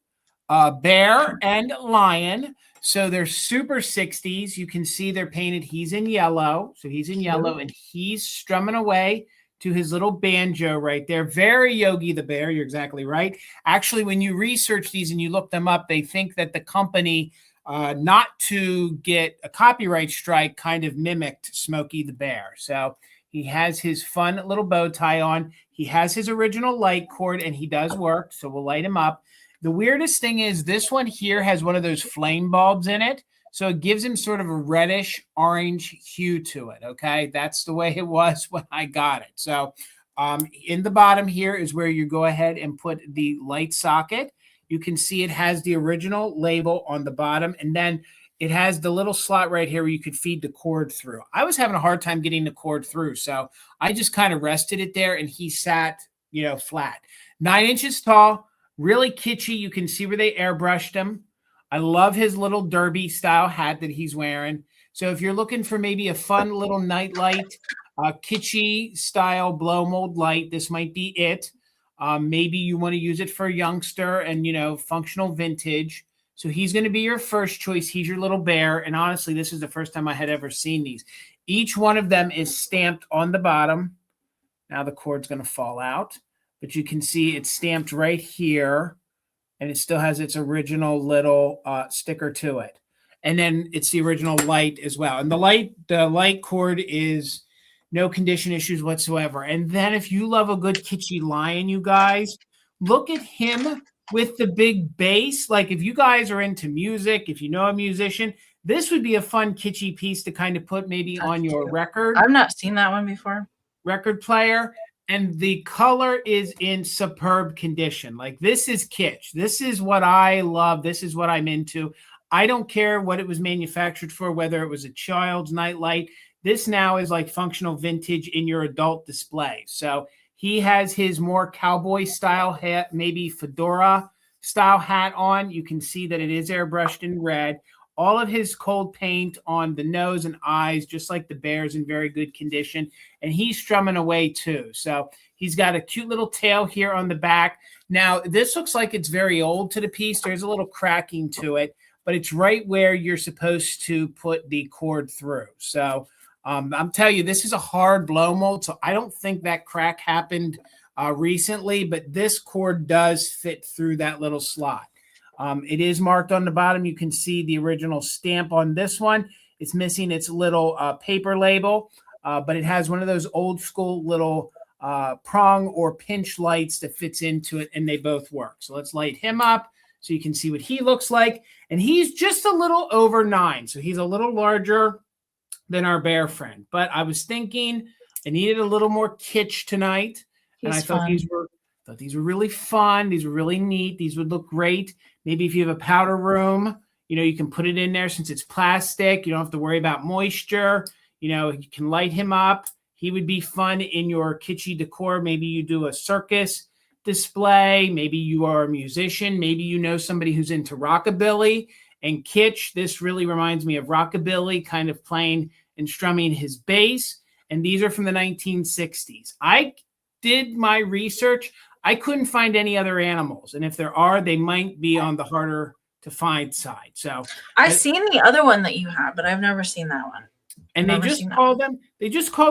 bear and lion. So they're super 60s. You can see they're painted. He's in yellow. So he's in yellow, and he's strumming away to his little banjo right there. Very Yogi the Bear. You're exactly right. Actually, when you research these and you look them up, they think that the company, not to get a copyright strike, kind of mimicked Smokey the Bear. So he has his fun little bow tie on. He has his original light cord, and he does work. So we'll light him up. The weirdest thing is this one here has one of those flame bulbs in it. So it gives him sort of a reddish orange hue to it. Okay. That's the way it was when I got it. So in the bottom here is where you go ahead and put the light socket. You can see it has the original label on the bottom, and then it has the little slot right here where you could feed the cord through. I was having a hard time getting the cord through, so I just kind of rested it there, and he sat, flat. 9 inches tall, really kitschy. You can see where they airbrushed him. I love his little derby style hat that he's wearing. So if you're looking for maybe a fun little night light, kitschy style blow mold light, this might be it. Maybe you want to use it for a youngster and, functional vintage. So he's going to be your first choice. He's your little bear. And honestly, this is the first time I had ever seen these. Each one of them is stamped on the bottom. Now the cord's going to fall out, but you can see it's stamped right here, and it still has its original little sticker to it. And then it's the original light as well. And the light cord is no condition issues whatsoever. And then if you love a good kitschy lion, you guys, look at him with the big bass. Like if you guys are into music, if you know a musician, this would be a fun kitschy piece to kind of put maybe on your record. I've not seen that one before. Record player. And the color is in superb condition. Like this is kitsch. This is what I love. This is what I'm into. I don't care what it was manufactured for, whether it was a child's nightlight. This now is like functional vintage in your adult display. So he has his more cowboy style hat, maybe fedora style hat on. You can see that it is airbrushed in red. All of his cold paint on the nose and eyes, just like the bear's, in very good condition. And he's strumming away too. So he's got a cute little tail here on the back. Now, this looks like it's very old to the piece. There's a little cracking to it, but it's right where you're supposed to put the cord through. So I'm telling you, this is a hard blow mold, so I don't think that crack happened recently, but this cord does fit through that little slot. It is marked on the bottom. You can see the original stamp on this one. It's missing its little paper label, but it has one of those old school little prong or pinch lights that fits into it, and they both work. So let's light him up so you can see what he looks like. And he's just a little over 9, so he's a little larger than our bear friend. But I was thinking I needed a little more kitsch tonight, and I thought these were really fun. These were really neat. These would look great. Maybe if you have a powder room, you can put it in there since it's plastic. You don't have to worry about moisture. You can light him up. He would be fun in your kitschy decor. Maybe you do a circus display. Maybe you are a musician. Maybe you know somebody who's into rockabilly and kitsch. This really reminds me of rockabilly, kind of playing and strumming his bass. And these are from the 1960s. I did my research. I couldn't find any other animals. And if there are, they might be on the harder to find side. So I've seen the other one that you have, but I've never seen that one. And they just call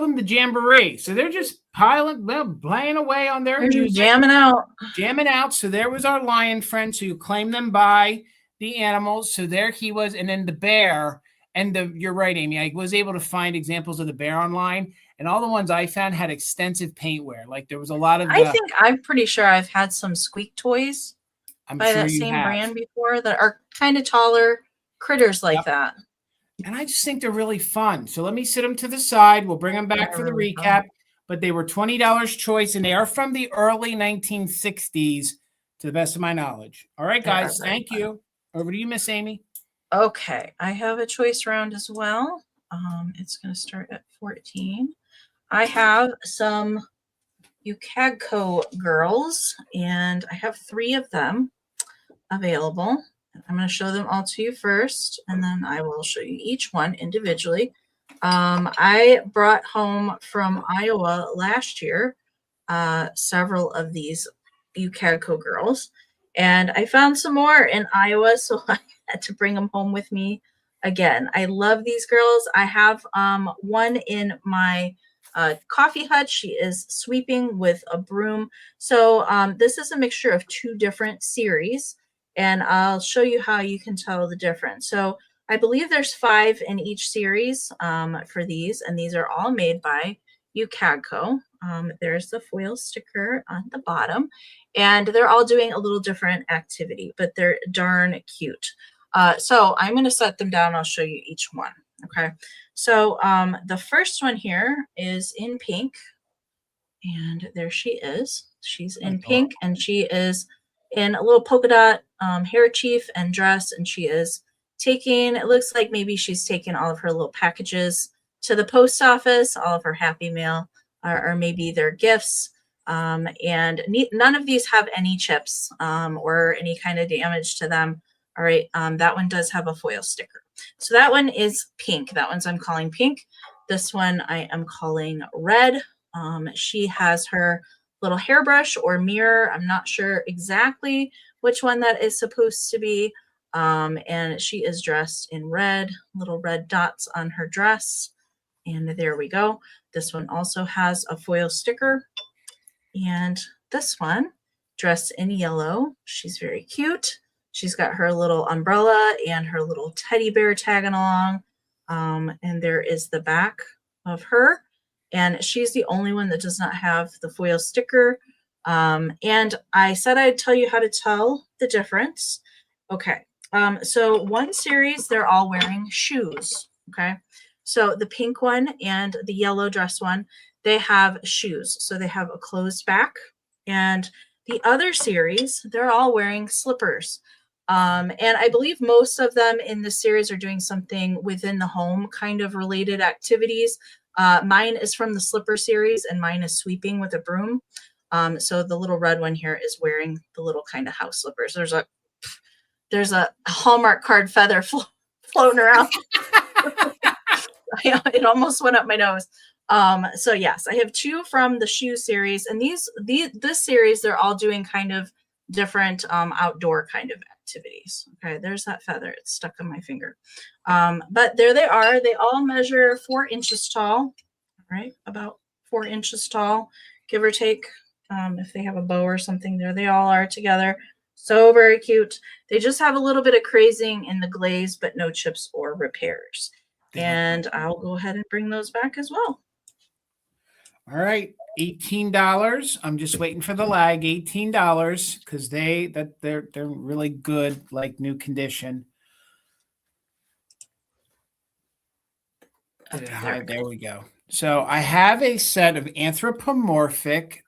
them the Jamboree. So they're just playing away on their music. Jamming out. So there was our lion friend. So you claim them by the animals. So there he was. And then the bear. And you're right, Amy. I was able to find examples of the bear online. And all the ones I found had extensive paint wear. Like there was a lot of I'm pretty sure I've had some Squeak toys by that same brand before that are kind of taller critters like that. And I just think they're really fun. So let me sit them to the side. We'll bring them back for the recap. But they were $20 choice, and they are from the early 1960s, to the best of my knowledge. All right, guys. Thank you. Over to you, Miss Amy. Okay. I have a choice round as well. It's going to start at 14. I have some Ucagco girls, and I have 3 of them available. I'm going to show them all to you first, and then I will show you each one individually. I brought home from Iowa last year several of these Ucagco girls, and I found some more in Iowa, so I had to bring them home with me again. I love these girls. I have one in my coffee hut. She is sweeping with a broom. So this is a mixture of 2 different series, and I'll show you how you can tell the difference. So I believe there's 5 in each series for these, and these are all made by Ucagco. There's the foil sticker on the bottom, and they're all doing a little different activity, but they're darn cute. So I'm going to set them down. I'll show you each one. Okay. So the first one here is in pink, and there she is. She's in pink, and she is in a little polka dot hair chief and dress, and she is taking, it looks like maybe she's taking all of her little packages to the post office, all of her Happy Mail, or maybe their gifts. And none of these have any chips or any kind of damage to them. All right, that one does have a foil sticker. So that one is pink. That one's I'm calling pink. This one I am calling red. She has her little hairbrush or mirror. I'm not sure exactly which one that is supposed to be. And she is dressed in red, little red dots on her dress. And there we go. This one also has a foil sticker. And this one dressed in yellow. She's very cute. She's got her little umbrella and her little teddy bear tagging along. And there is the back of her. And she's the only one that does not have the foil sticker. And I said I'd tell you how to tell the difference. Okay. So one series, they're all wearing shoes. Okay. So the pink one and the yellow dress one, they have shoes. So they have a closed back. And the other series, they're all wearing slippers. And I believe most of them in this series are doing something within the home kind of related activities. Mine is from the slipper series, and mine is sweeping with a broom. So the little red one here is wearing the little kind of house slippers. There's a Hallmark card feather floating around. It almost went up my nose. So yes, I have 2 from the shoe series, and this series, they're all doing kind of different outdoor kind of activities. Okay, there's that feather. It's stuck on my finger. But there they are. They all measure 4 inches tall, right? About 4 inches tall, give or take. If they have a bow or something, there they all are together. So very cute. They just have a little bit of crazing in the glaze, but no chips or repairs. And I'll go ahead and bring those back as well. All right, $18. I'm just waiting for the lag. $18 because they're really good, like new condition. There we go. So I have a set of anthropomorphic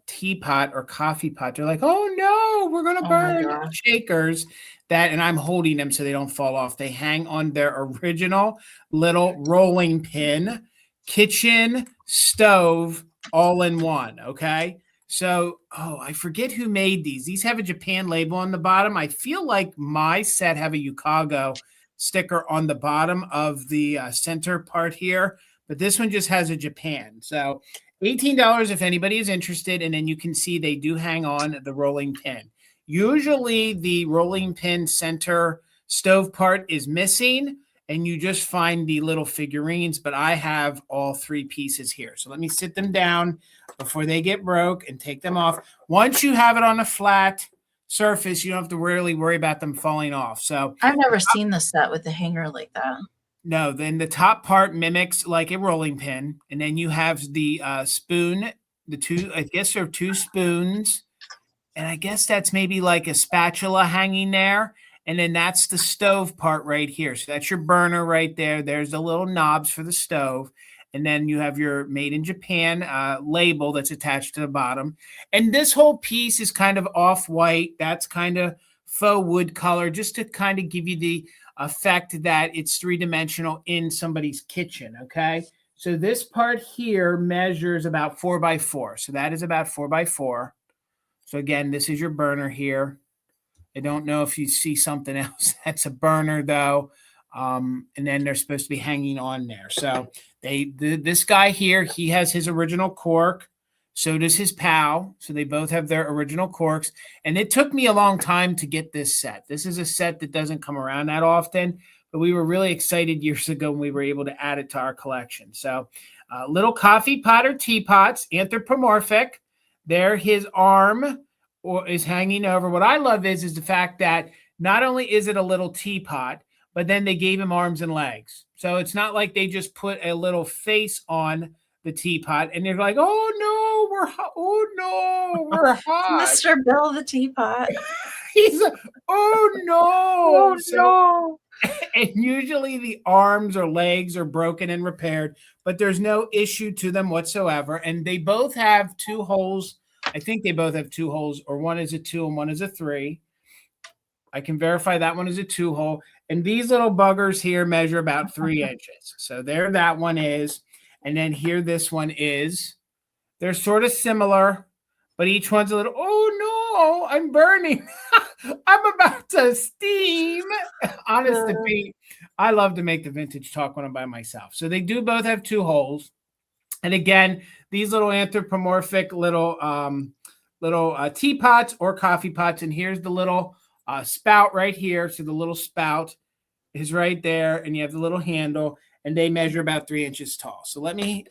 teapot or coffee pot. They're like, oh no, we're gonna burn shakers. And I'm holding them so they don't fall off. They hang on their original little rolling pin, kitchen stove, all in one. Okay. So, I forget who made these. These have a Japan label on the bottom. I feel like my set have a Yukago sticker on the bottom of the center part here, but this one just has a Japan. So $18 if anybody is interested. And then you can see they do hang on the rolling pin. Usually the rolling pin center stove part is missing and you just find the little figurines, but I have all 3 pieces here. So let me sit them down before they get broke and take them off. Once you have it on a flat surface, you don't have to really worry about them falling off. So I've never seen the set with the hanger like that. No, then the top part mimics like a rolling pin, and then you have the spoon, the 2, I guess there are 2 spoons, and I guess that's maybe like a spatula hanging there, and then that's the stove part right here. So that's your burner right there. There's the little knobs for the stove, and then you have your made in Japan label that's attached to the bottom. And this whole piece is kind of off-white. That's kind of faux wood color, just to kind of give you the effect that it's 3-dimensional in somebody's kitchen. Okay. So this part here measures about 4 by 4. So that is about 4 by 4. So again, this is your burner here. I don't know if you see something else. That's a burner though. And then they're supposed to be hanging on there. So this guy here, he has his original cork. So does his pal. So they both have their original corks. And it took me a long time to get this set. This is a set that doesn't come around that often, but we were really excited years ago when we were able to add it to our collection. So little coffee pot or teapots, anthropomorphic. There his arm is hanging over. What I love is the fact that not only is it a little teapot, but then they gave him arms and legs. So it's not like they just put a little face on the teapot and they're like, oh no, we're hot. Oh no, we're hot. Mr. Bill the teapot. He's like, oh no. Oh no. And usually the arms or legs are broken and repaired, but there's no issue to them whatsoever. And they both have 2 holes. I think they both have 2 holes, or one is a 2 and one is a 3. I can verify that one is a 2 hole. And these little buggers here measure about 3 inches. So there that one is. And then here this one is. They're sort of similar, but each one's a little, oh no, I'm burning. I'm about to steam. Honest to be, I love to make the vintage talk when I'm by myself. So they do both have 2 holes. And again, these little anthropomorphic little teapots or coffee pots. And here's the little spout right here. So the little spout is right there. And you have the little handle. And they measure about 3 inches tall. So let me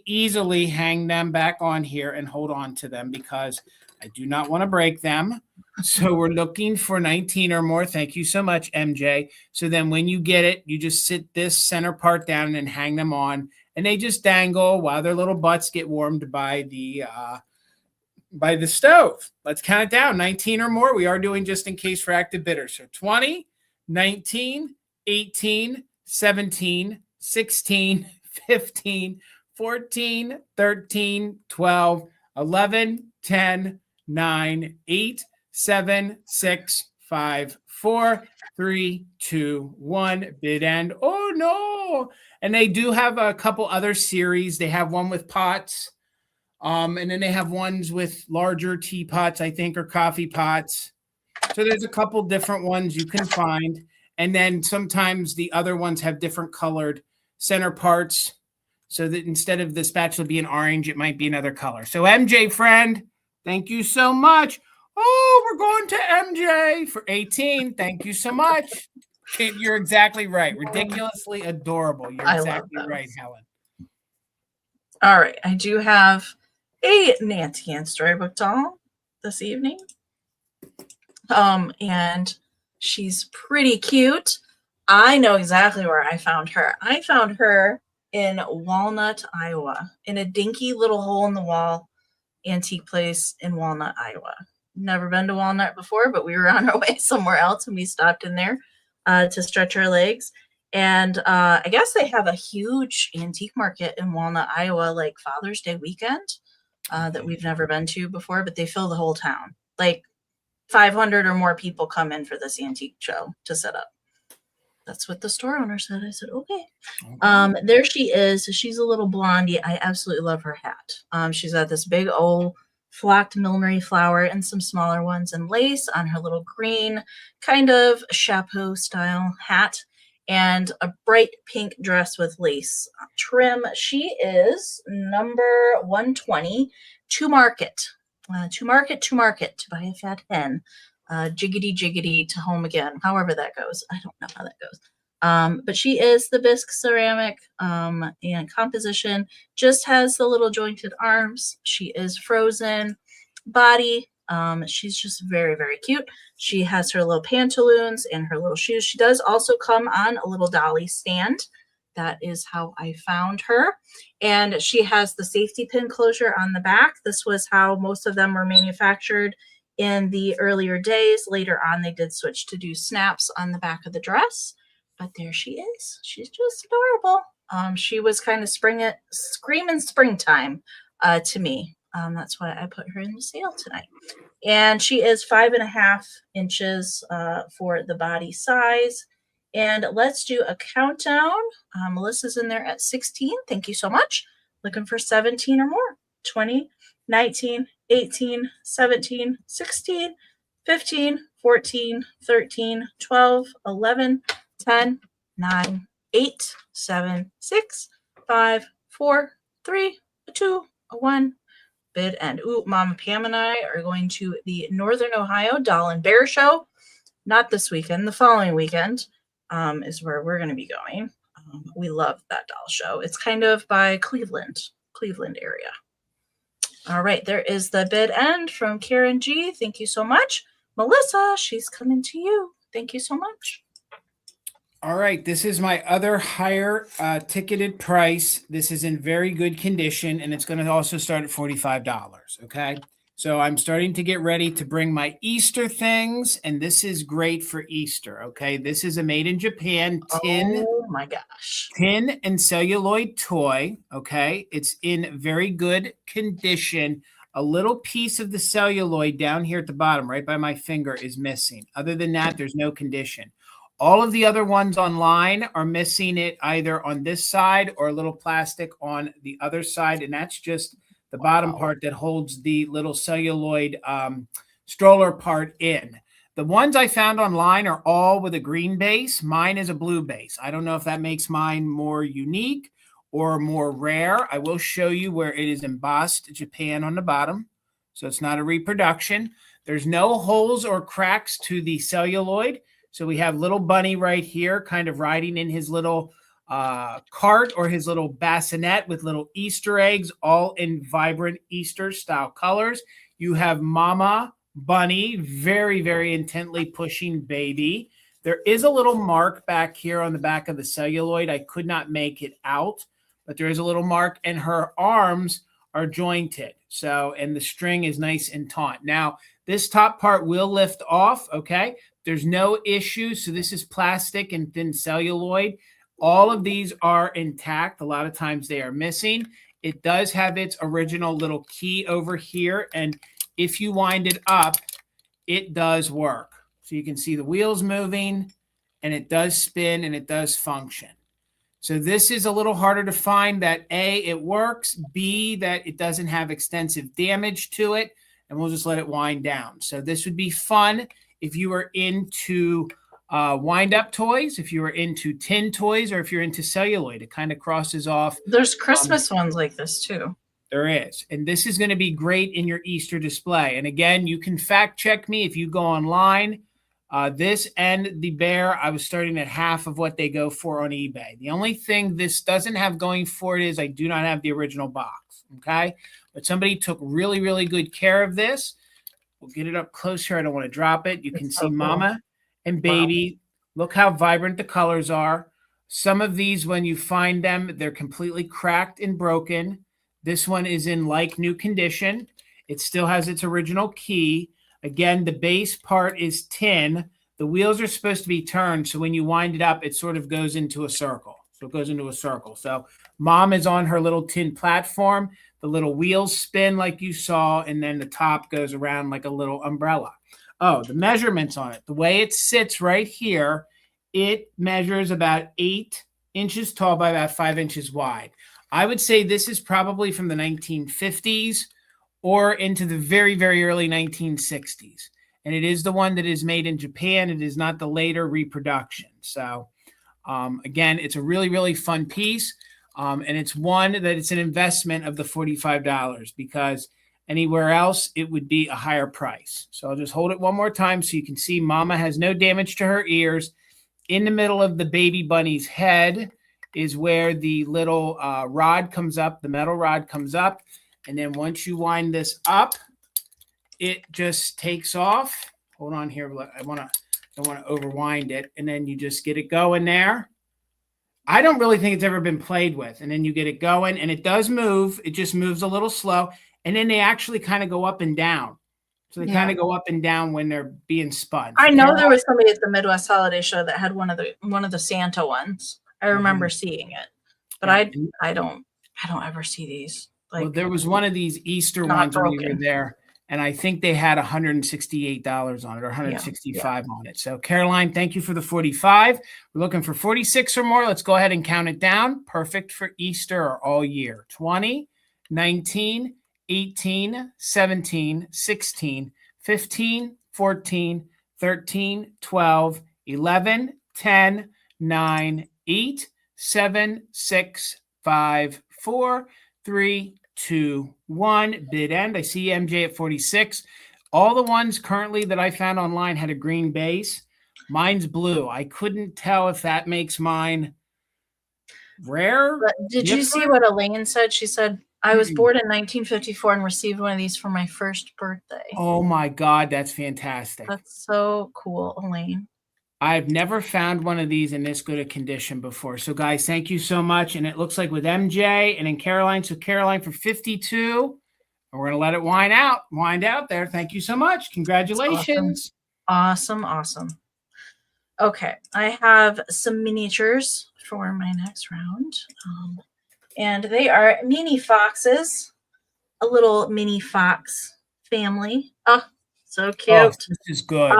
easily hang them back on here and hold on to them because I do not want to break them. So we're looking for 19 or more. Thank you so much, MJ. So then when you get it, you just sit this center part down and hang them on. And they just dangle while their little butts get warmed by the stove. Let's count it down. 19 or more. We are doing just in case for active bidders. So 20, 19, 18, 17, 16, 15, 14, 13, 12, 11, 10, 9, 8, 7, 6, 5, 4, 3, 2, 1. Bid end. Oh, no. And they do have a couple other series. They have one with pots. And then they have ones with larger teapots, I think, or coffee pots. So there's a couple different ones you can find. And then sometimes the other ones have different colored center parts. So that instead of the spatula being orange, it might be another color. So MJ, friend, thank you so much. Oh, we're going to MJ for 18. Thank you so much. You're exactly right. Ridiculously adorable. You're exactly right, Helen. All right. I do have a Nancy Ann Storybook doll this evening. And she's pretty cute. I know exactly where I found her. I found her in Walnut, Iowa, in a dinky little hole in the wall antique place in Walnut, Iowa. Never been to Walnut before, but we were on our way somewhere else and we stopped in there to stretch our legs. And I guess they have a huge antique market in Walnut, Iowa, like Father's Day weekend that we've never been to before, but they fill the whole town. Like 500 or more people come in for this antique show to set up. That's what the store owner said. I said, okay. There she is. She's a little blondie. I absolutely love her hat. She's got this big old flocked millinery flower and some smaller ones and lace on her little green kind of chapeau style hat and a bright pink dress with lace trim. She is number 120 to market. To buy a fat hen. Jiggity jiggity to home again, however that goes. I don't know how that goes. But she is the Bisque ceramic and composition, just has the little jointed arms. She is frozen body. She's just very, very cute. She has her little pantaloons and her little shoes. She does also come on a little dolly stand. That is how I found her. And she has the safety pin closure on the back. This was how most of them were manufactured in the earlier days. Later on, they did switch to do snaps on the back of the dress. But there she is. She's just adorable. She was kind of screaming springtime to me. That's why I put her in the sale tonight. And she is 5.5 inches for the body size. And let's do a countdown. Melissa's in there at 16. Thank you so much. Looking for 17 or more. 20, 19, 18, 17, 16, 15, 14, 13, 12, 11, 10, 9, 8, 7, 6, 5, 4, 3, 2, 1. Bid end. Ooh, Mama Pam and I are going to the Northern Ohio Doll and Bear Show. Not this weekend, the following weekend is where we're going to be going. We love that doll show. It's kind of by Cleveland area. All right, there is the bid end from Karen G. Thank you so much. Melissa, she's coming to you. Thank you so much. All right, this is my other higher ticketed price. This is in very good condition, and it's going to also start at $45, okay? So I'm starting to get ready to bring my Easter things, and this is great for Easter, okay? This is a made in Japan tin. Oh my gosh. Tin and celluloid toy, okay? It's in very good condition. A little piece of the celluloid down here at the bottom, right by my finger, is missing. Other than that, there's no condition. All of the other ones online are missing it either on this side or a little plastic on the other side, and that's just the bottom part that holds the little celluloid stroller part in. The ones I found online are all with a green base. Mine is a blue base. I don't know if that makes mine more unique or more rare. I will show you where it is embossed Japan on the bottom, so it's not a reproduction. There's no holes or cracks to the celluloid. So we have little bunny right here kind of riding in his little cart or his little bassinet with little Easter eggs, all in vibrant Easter style colors. You have Mama Bunny very, very intently pushing baby. There is a little mark back here on the back of the celluloid. I could not make it out, but there is a little mark, and her arms are jointed. So, and the string is nice and taut. Now, this top part will lift off, okay? There's no issue. So this is plastic and thin celluloid. All of these are intact. A lot of times they are missing. It does have its original little key over here. And if you wind it up, it does work. So you can see the wheels moving, and it does spin and it does function. So this is a little harder to find that A, it works, B, that it doesn't have extensive damage to it, and we'll just let it wind down. So this would be fun if you were into wind-up toys, if you were into tin toys, or if you're into celluloid. It kind of crosses off. There's Christmas ones like this too. There is. And this is going to be great in your Easter display. And again, you can fact check me if you go online. This and the bear, I was starting at half of what they go for on eBay. The only thing this doesn't have going for it is I do not have the original box. Okay. But somebody took really, really good care of this. We'll get it up closer. I don't want to drop it. You can see mama and baby. Wow. Look how vibrant the colors are. Some of these, when you find them, they're completely cracked and broken. This one is in like new condition. It still has its original key. Again, the base part is tin. The wheels are supposed to be turned, so when you wind it up, it sort of goes into a circle. So it goes into a circle. So mom is on her little tin platform. The little wheels spin like you saw, and then the top goes around like a little umbrella. Oh, the measurements on it. The way it sits right here, it measures about 8 inches tall by about 5 inches wide. I would say this is probably from the 1950s or into the very, very early 1960s. And it is the one that is made in Japan. It is not the later reproduction. So, again, it's a really, really fun piece. And it's one that it's an investment of the $45 because anywhere else, it would be a higher price. So I'll just hold it one more time so you can see mama has no damage to her ears. In the middle of the baby bunny's head is where the little rod comes up, the metal rod comes up. And then once you wind this up, it just takes off. Hold on here. I don't want to overwind it. And then you just get it going there. I don't really think it's ever been played with. And then you get it going and it does move. It just moves a little slow. And then they actually kind of go up and down. So they kind of go up and down when they're being spun. I know there was somebody at the Midwest Holiday Show that had one of the Santa ones. I remember seeing it, but I don't ever see these. Like, well, there was one of these Easter ones when we were there, and I think they had $168 on it or $165 on it. So Caroline, thank you for the 45. We're looking for 46 or more. Let's go ahead and count it down. Perfect for Easter or all year. 20, 19, 18, 17, 16, 15, 14, 13, 12, 11, 10, 9, 8, 7, 6, 5, 4, 3, 2, 1. Bid end. I see MJ at 46. All the ones currently that I found online had a green base. Mine's blue. I couldn't tell if that makes mine rare. But did you see what Elaine said? She said, I was born in 1954 and received one of these for my first birthday. Oh my God, that's fantastic. That's so cool, Elaine. I've never found one of these in this good a condition before. So guys, thank you so much. And it looks like with MJ and then Caroline. So Caroline for 52. And we're going to let it wind out there. Thank you so much. Congratulations. Awesome. Okay. I have some miniatures for my next round. And they are mini foxes, a little mini fox family. Oh, so cute. Oh, this is good.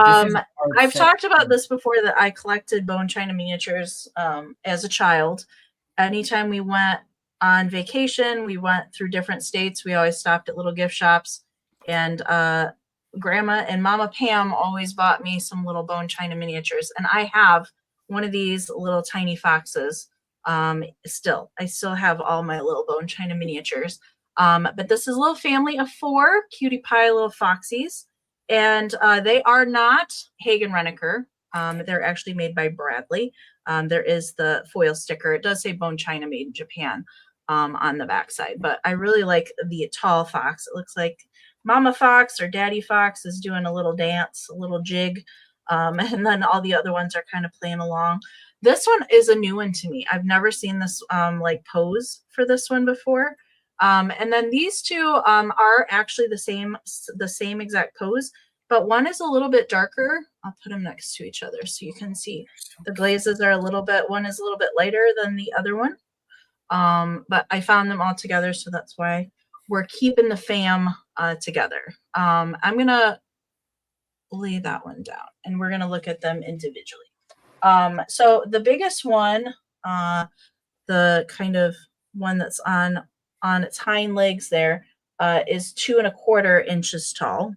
I've talked about this before that I collected bone china miniatures as a child. Anytime we went on vacation, we went through different states. We always stopped at little gift shops. And Grandma and Mama Pam always bought me some little bone china miniatures. And I have one of these little tiny foxes I still have all my little bone china miniatures. But this is a little family of 4 cutie pie little foxies. And they are not Hagen Renneker. They're actually made by Bradley. There is the foil sticker. It does say bone china made in Japan on the backside. But I really like the tall fox. It looks like Mama Fox or Daddy Fox is doing a little dance, a little jig. And then all the other ones are kind of playing along. This one is a new one to me. I've never seen this like pose for this one before. And then these two are actually the same exact pose, but one is a little bit darker. I'll put them next to each other so you can see the glazes are one is a little bit lighter than the other one. But I found them all together, so that's why we're keeping the fam together. I'm gonna lay that one down, and we're going to look at them individually. So the biggest one, the kind of one that's on its hind legs there, is 2¼ inches tall.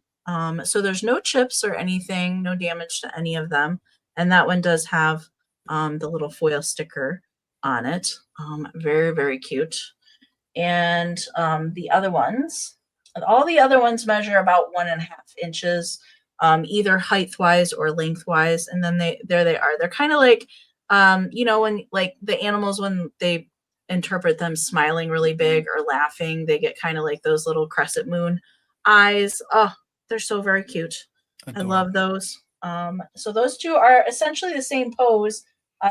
So there's no chips or anything, no damage to any of them. And that one does have the little foil sticker on it. Very, very cute. And the other ones, all the other ones measure about 1½ inches, either height-wise or lengthwise. And then there they are. They're kind of like, you know, when like the animals, when they interpret them smiling really big or laughing, they get kind of like those little crescent moon eyes. Oh, they're so very cute. Adorable. I love those. So those two are essentially the same pose.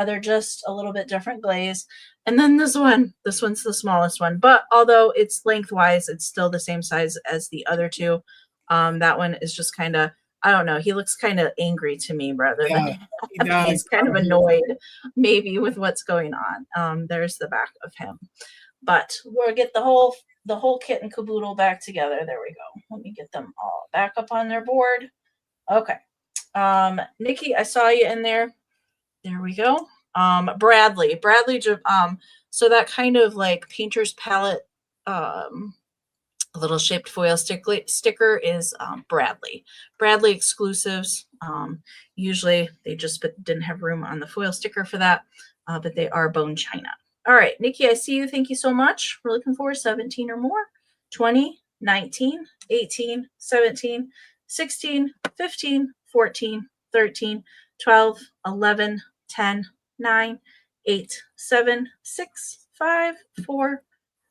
They're just a little bit different glaze. And then this one's the smallest one, but although it's lengthwise, it's still the same size as the other two. That one is just kind of, I don't know. He looks kind of angry to me rather than he's kind of annoyed maybe with what's going on. There's the back of him, but we'll get the whole kit and caboodle back together. There we go. Let me get them all back up on their board. Okay. Nikki, I saw you in there. There we go. Bradley, so that kind of like painter's palette, little shaped foil sticker is Bradley exclusives. Usually they just didn't have room on the foil sticker for that, but they are bone china. All right, Nikki, I see you. Thank you so much. We're looking for 17 or more. 20, 19, 18, 17, 16, 15, 14, 13, 12, 11, 10, 9, 8, 7, 6, 5, 4,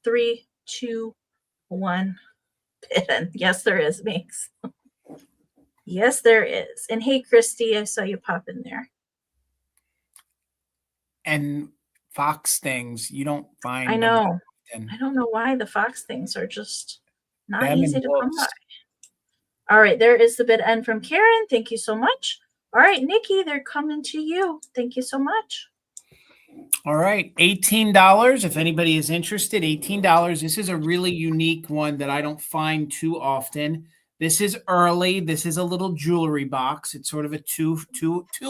3, 2, 1. Pippin. Yes, there is, Minx. Yes, there is. And hey, Christy, I saw you pop in there. And fox things, you don't find. I know. I don't know why the fox things are just not easy to come by. All right, there is the bid end from Karen. Thank you so much. All right, Nikki, they're coming to you. Thank you so much. All right, $18. If anybody is interested, $18. This is a really unique one that I don't find too often. This is early. This is a little jewelry box. It's sort of a two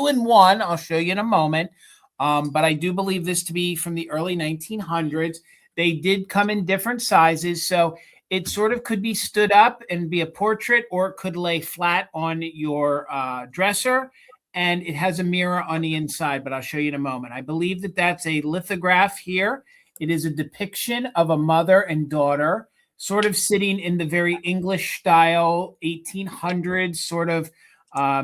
in one. I'll show you in a moment. But I do believe this to be from the early 1900s. They did come in different sizes, so it sort of could be stood up and be a portrait, or it could lay flat on your dresser. And it has a mirror on the inside, but I'll show you in a moment. I believe that that's a lithograph here. It is a depiction of a mother and daughter sort of sitting in the very English style 1800s sort of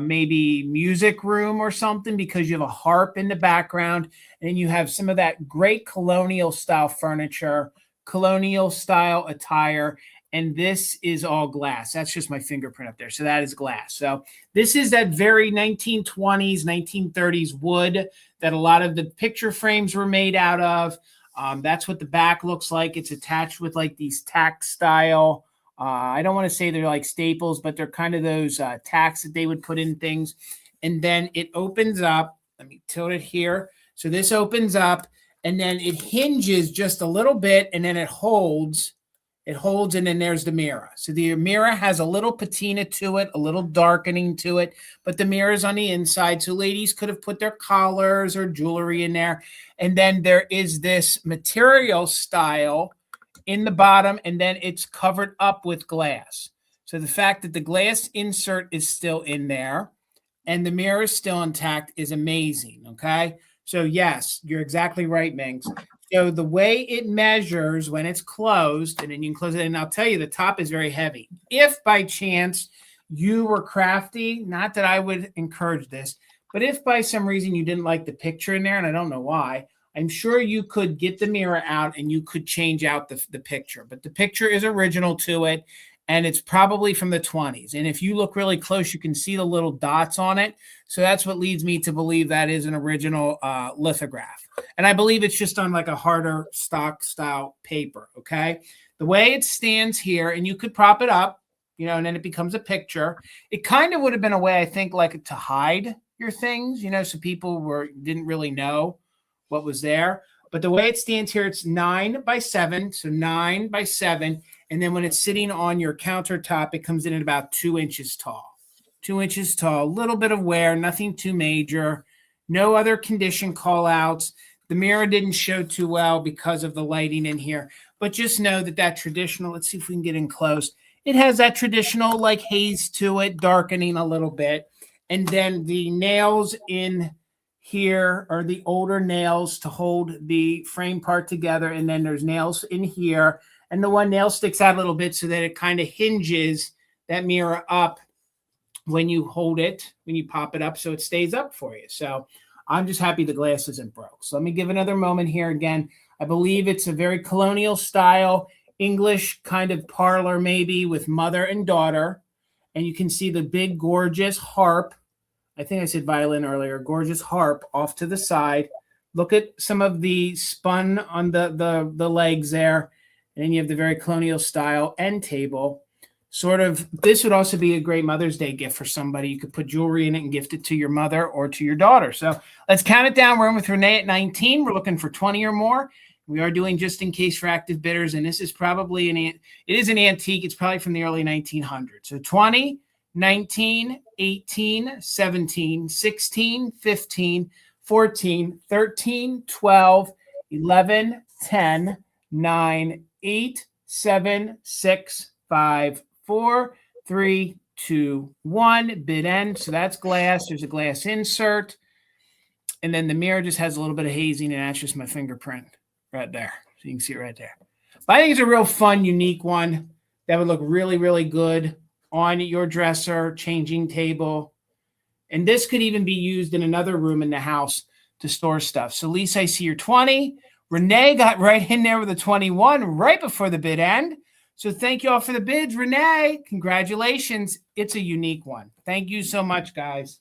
maybe music room or something, because you have a harp in the background and you have some of that great colonial style furniture, colonial style attire. And this is all glass. That's just my fingerprint up there. So that is glass. So this is that very 1920s, 1930s wood that a lot of the picture frames were made out of. That's what the back looks like. It's attached with like these tack style. I don't want to say they're like staples, but they're kind of those tacks that they would put in things. And then it opens up. Let me tilt it here. So this opens up and then it hinges just a little bit and then it holds. It holds, and then there's the mirror. So the mirror has a little patina to it, a little darkening to it, but the mirror is on the inside. So ladies could have put their collars or jewelry in there. And then there is this material style in the bottom, and then it's covered up with glass. So the fact that the glass insert is still in there and the mirror is still intact is amazing, okay? So yes, you're exactly right, Minx. So the way it measures when it's closed, and then you can close it, and I'll tell you the top is very heavy. If by chance you were crafty, not that I would encourage this, but if by some reason you didn't like the picture in there, and I don't know why, I'm sure you could get the mirror out and you could change out the picture. But the picture is original to it, and it's probably from the 20s. And if you look really close, you can see the little dots on it. So that's what leads me to believe that is an original lithograph. And I believe it's just on like a harder stock style paper, okay? The way it stands here, and you could prop it up, you know, and then it becomes a picture. It kind of would have been a way, I think, like to hide your things, you know, so people didn't really know what was there. But the way it stands here, it's 9 by 7, so 9 by 7. And then when it's sitting on your countertop, it comes in at about 2 inches tall. 2 inches tall, a little bit of wear, nothing too major, no other condition call outs. The mirror didn't show too well because of the lighting in here, but just know that that traditional, let's see if we can get in close. It has that traditional like haze to it, darkening a little bit. And then the nails in here are the older nails to hold the frame part together. And then there's nails in here. And the one nail sticks out a little bit so that it kind of hinges that mirror up when you hold it, when you pop it up, so it stays up for you. So I'm just happy the glass isn't broke. So let me give another moment here again. I believe it's a very colonial style, English kind of parlor maybe with mother and daughter. And you can see the big, gorgeous harp. I think I said violin earlier. Gorgeous harp off to the side. Look at some of the spun on the legs there. And then you have the very colonial style end table. Sort of, this would also be a great Mother's Day gift for somebody. You could put jewelry in it and gift it to your mother or to your daughter. So let's count it down. We're in with Renee at 19. We're looking for 20 or more. We are doing just in case for active bidders. And this is probably it is an antique. It's probably from the early 1900s. So 20, 19, 18, 17, 16, 15, 14, 13, 12, 11, 10, 9, 8, 7, 6, 5, 4, 3, 2, 1. Bid end. So that's glass. There's a glass insert. And then the mirror just has a little bit of hazing, and that's just my fingerprint right there. So you can see it right there. But I think it's a real fun, unique one that would look really, really good on your dresser, changing table. And this could even be used in another room in the house to store stuff. So Lisa, I see your 20. Renee got right in there with a 21 right before the bid end. So thank you all for the bids. Renee, congratulations. It's a unique one. Thank you so much, guys.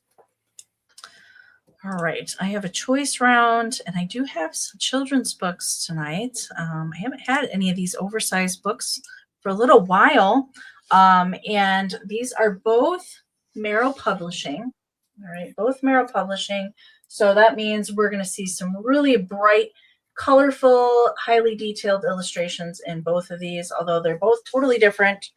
All right. I have a choice round, and I do have some children's books tonight. I haven't had any of these oversized books for a little while. And these are both Merrill Publishing. All right. Both Merrill Publishing. So that means we're going to see some really bright, colorful, highly detailed illustrations in both of these, although they're both totally different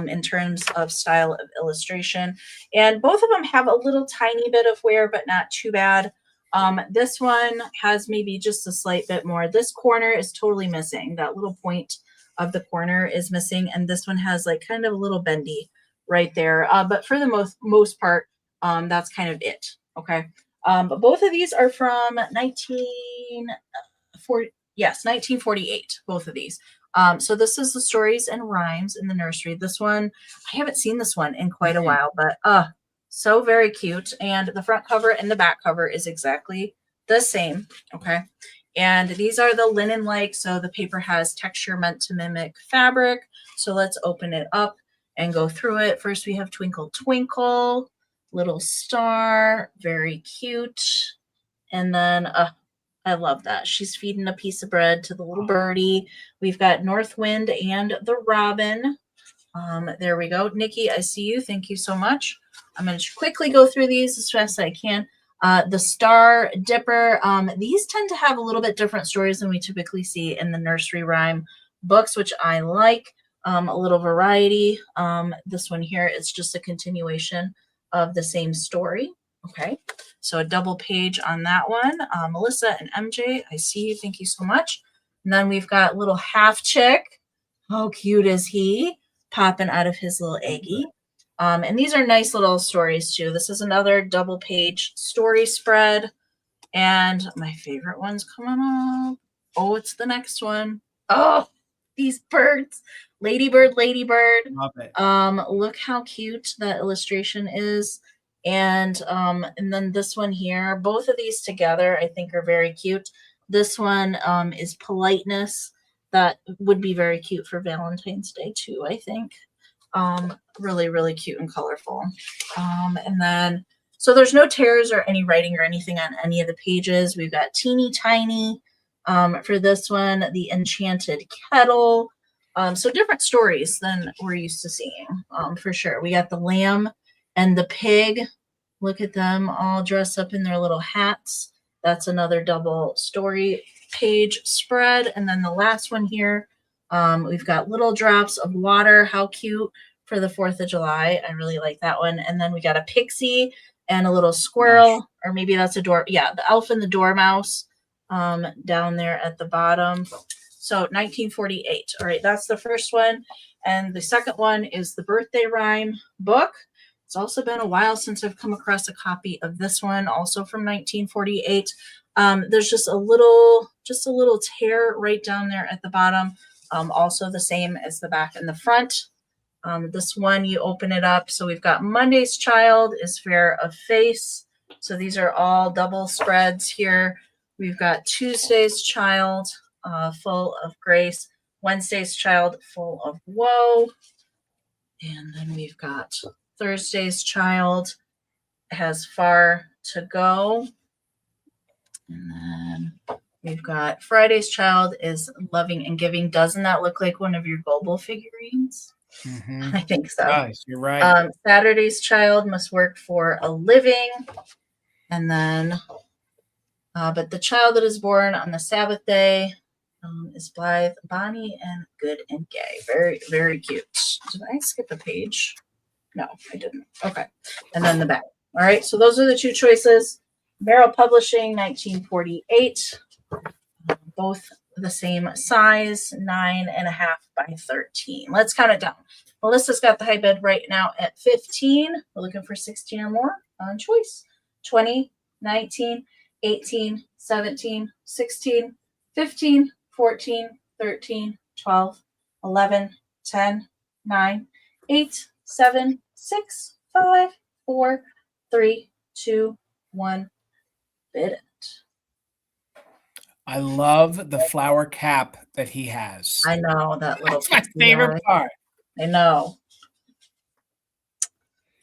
in terms of style of illustration. And both of them have a little tiny bit of wear, but not too bad. This one has maybe just a slight bit more. This corner is totally missing. That little point of the corner is missing. And this one has like kind of a little bendy right there. But for the most part, that's kind of it. Okay. But both of these are from 1948, both of these. So this is the stories and rhymes in the nursery. This one, I haven't seen this one in quite a while, but so very cute. And the front cover and the back cover is exactly the same. Okay. And these are the linen-like, so the paper has texture meant to mimic fabric. So let's open it up and go through it. First, we have Twinkle Twinkle, little star, very cute. And then I love that. She's feeding a piece of bread to the little birdie. We've got North Wind and the Robin. There we go. Nikki, I see you. Thank you so much. I'm going to quickly go through these as fast as I can. The Star Dipper. These tend to have a little bit different stories than we typically see in the nursery rhyme books, which I like. A little variety. This one here is just a continuation of the same story. Okay, so a double page on that one. Melissa and MJ, I see you. Thank you so much. And then we've got little half chick. How cute is he? Popping out of his little eggie. And these are nice little stories too. This is another double page story spread. And my favorite one's coming up. Oh, it's the next one. Oh, these birds. Ladybird, Ladybird. Love it. Look how cute that illustration is. And then this one here, both of these together, I think are very cute. This one is Politeness. That would be very cute for Valentine's Day too, I think. Really, really cute and colorful. And then, so there's no tears or any writing or anything on any of the pages. We've got Teeny Tiny for this one, the Enchanted Kettle. So different stories than we're used to seeing, for sure. We got the Lamb and the Pig. Look at them all dressed up in their little hats. That's another double story page spread. And then the last one here, we've got Little Drops of Water. How cute for the 4th of July. I really like that one. And then we got a pixie and a little squirrel, or maybe that's a door. Yeah, the elf and the dormouse down there at the bottom. So 1948. All right, that's the first one. And the second one is the birthday rhyme book. It's also been a while since I've come across a copy of this one, also from 1948. There's just a little tear right down there at the bottom. Also the same as the back and the front. This one, you open it up. So we've got Monday's child is fair of face. So these are all double spreads here. We've got Tuesday's child, full of grace. Wednesday's child, full of woe. And then we've got Thursday's child has far to go. And then we've got Friday's child is loving and giving. Doesn't that look like one of your global figurines? Mm-hmm. I think so. Nice, you're right. Saturday's child must work for a living. And then, but the child that is born on the Sabbath day is blithe, bonny, and good and gay. Very, very cute. Did I skip a page? No, I didn't. Okay. And then the back. All right. So those are the two choices. Merrill Publishing, 1948. Both the same size, 9.5 by 13. Let's count it down. Melissa's got the high bid right now at 15. We're looking for 16 or more on choice. 20, 19, 18, 17, 16, 15, 14, 13, 12, 11, 10, 9, 8, 7, 6, 5, 4, 3, 2, 1. Bid it. I love the flower cap that he has. I know that little. That's my favorite part. I know.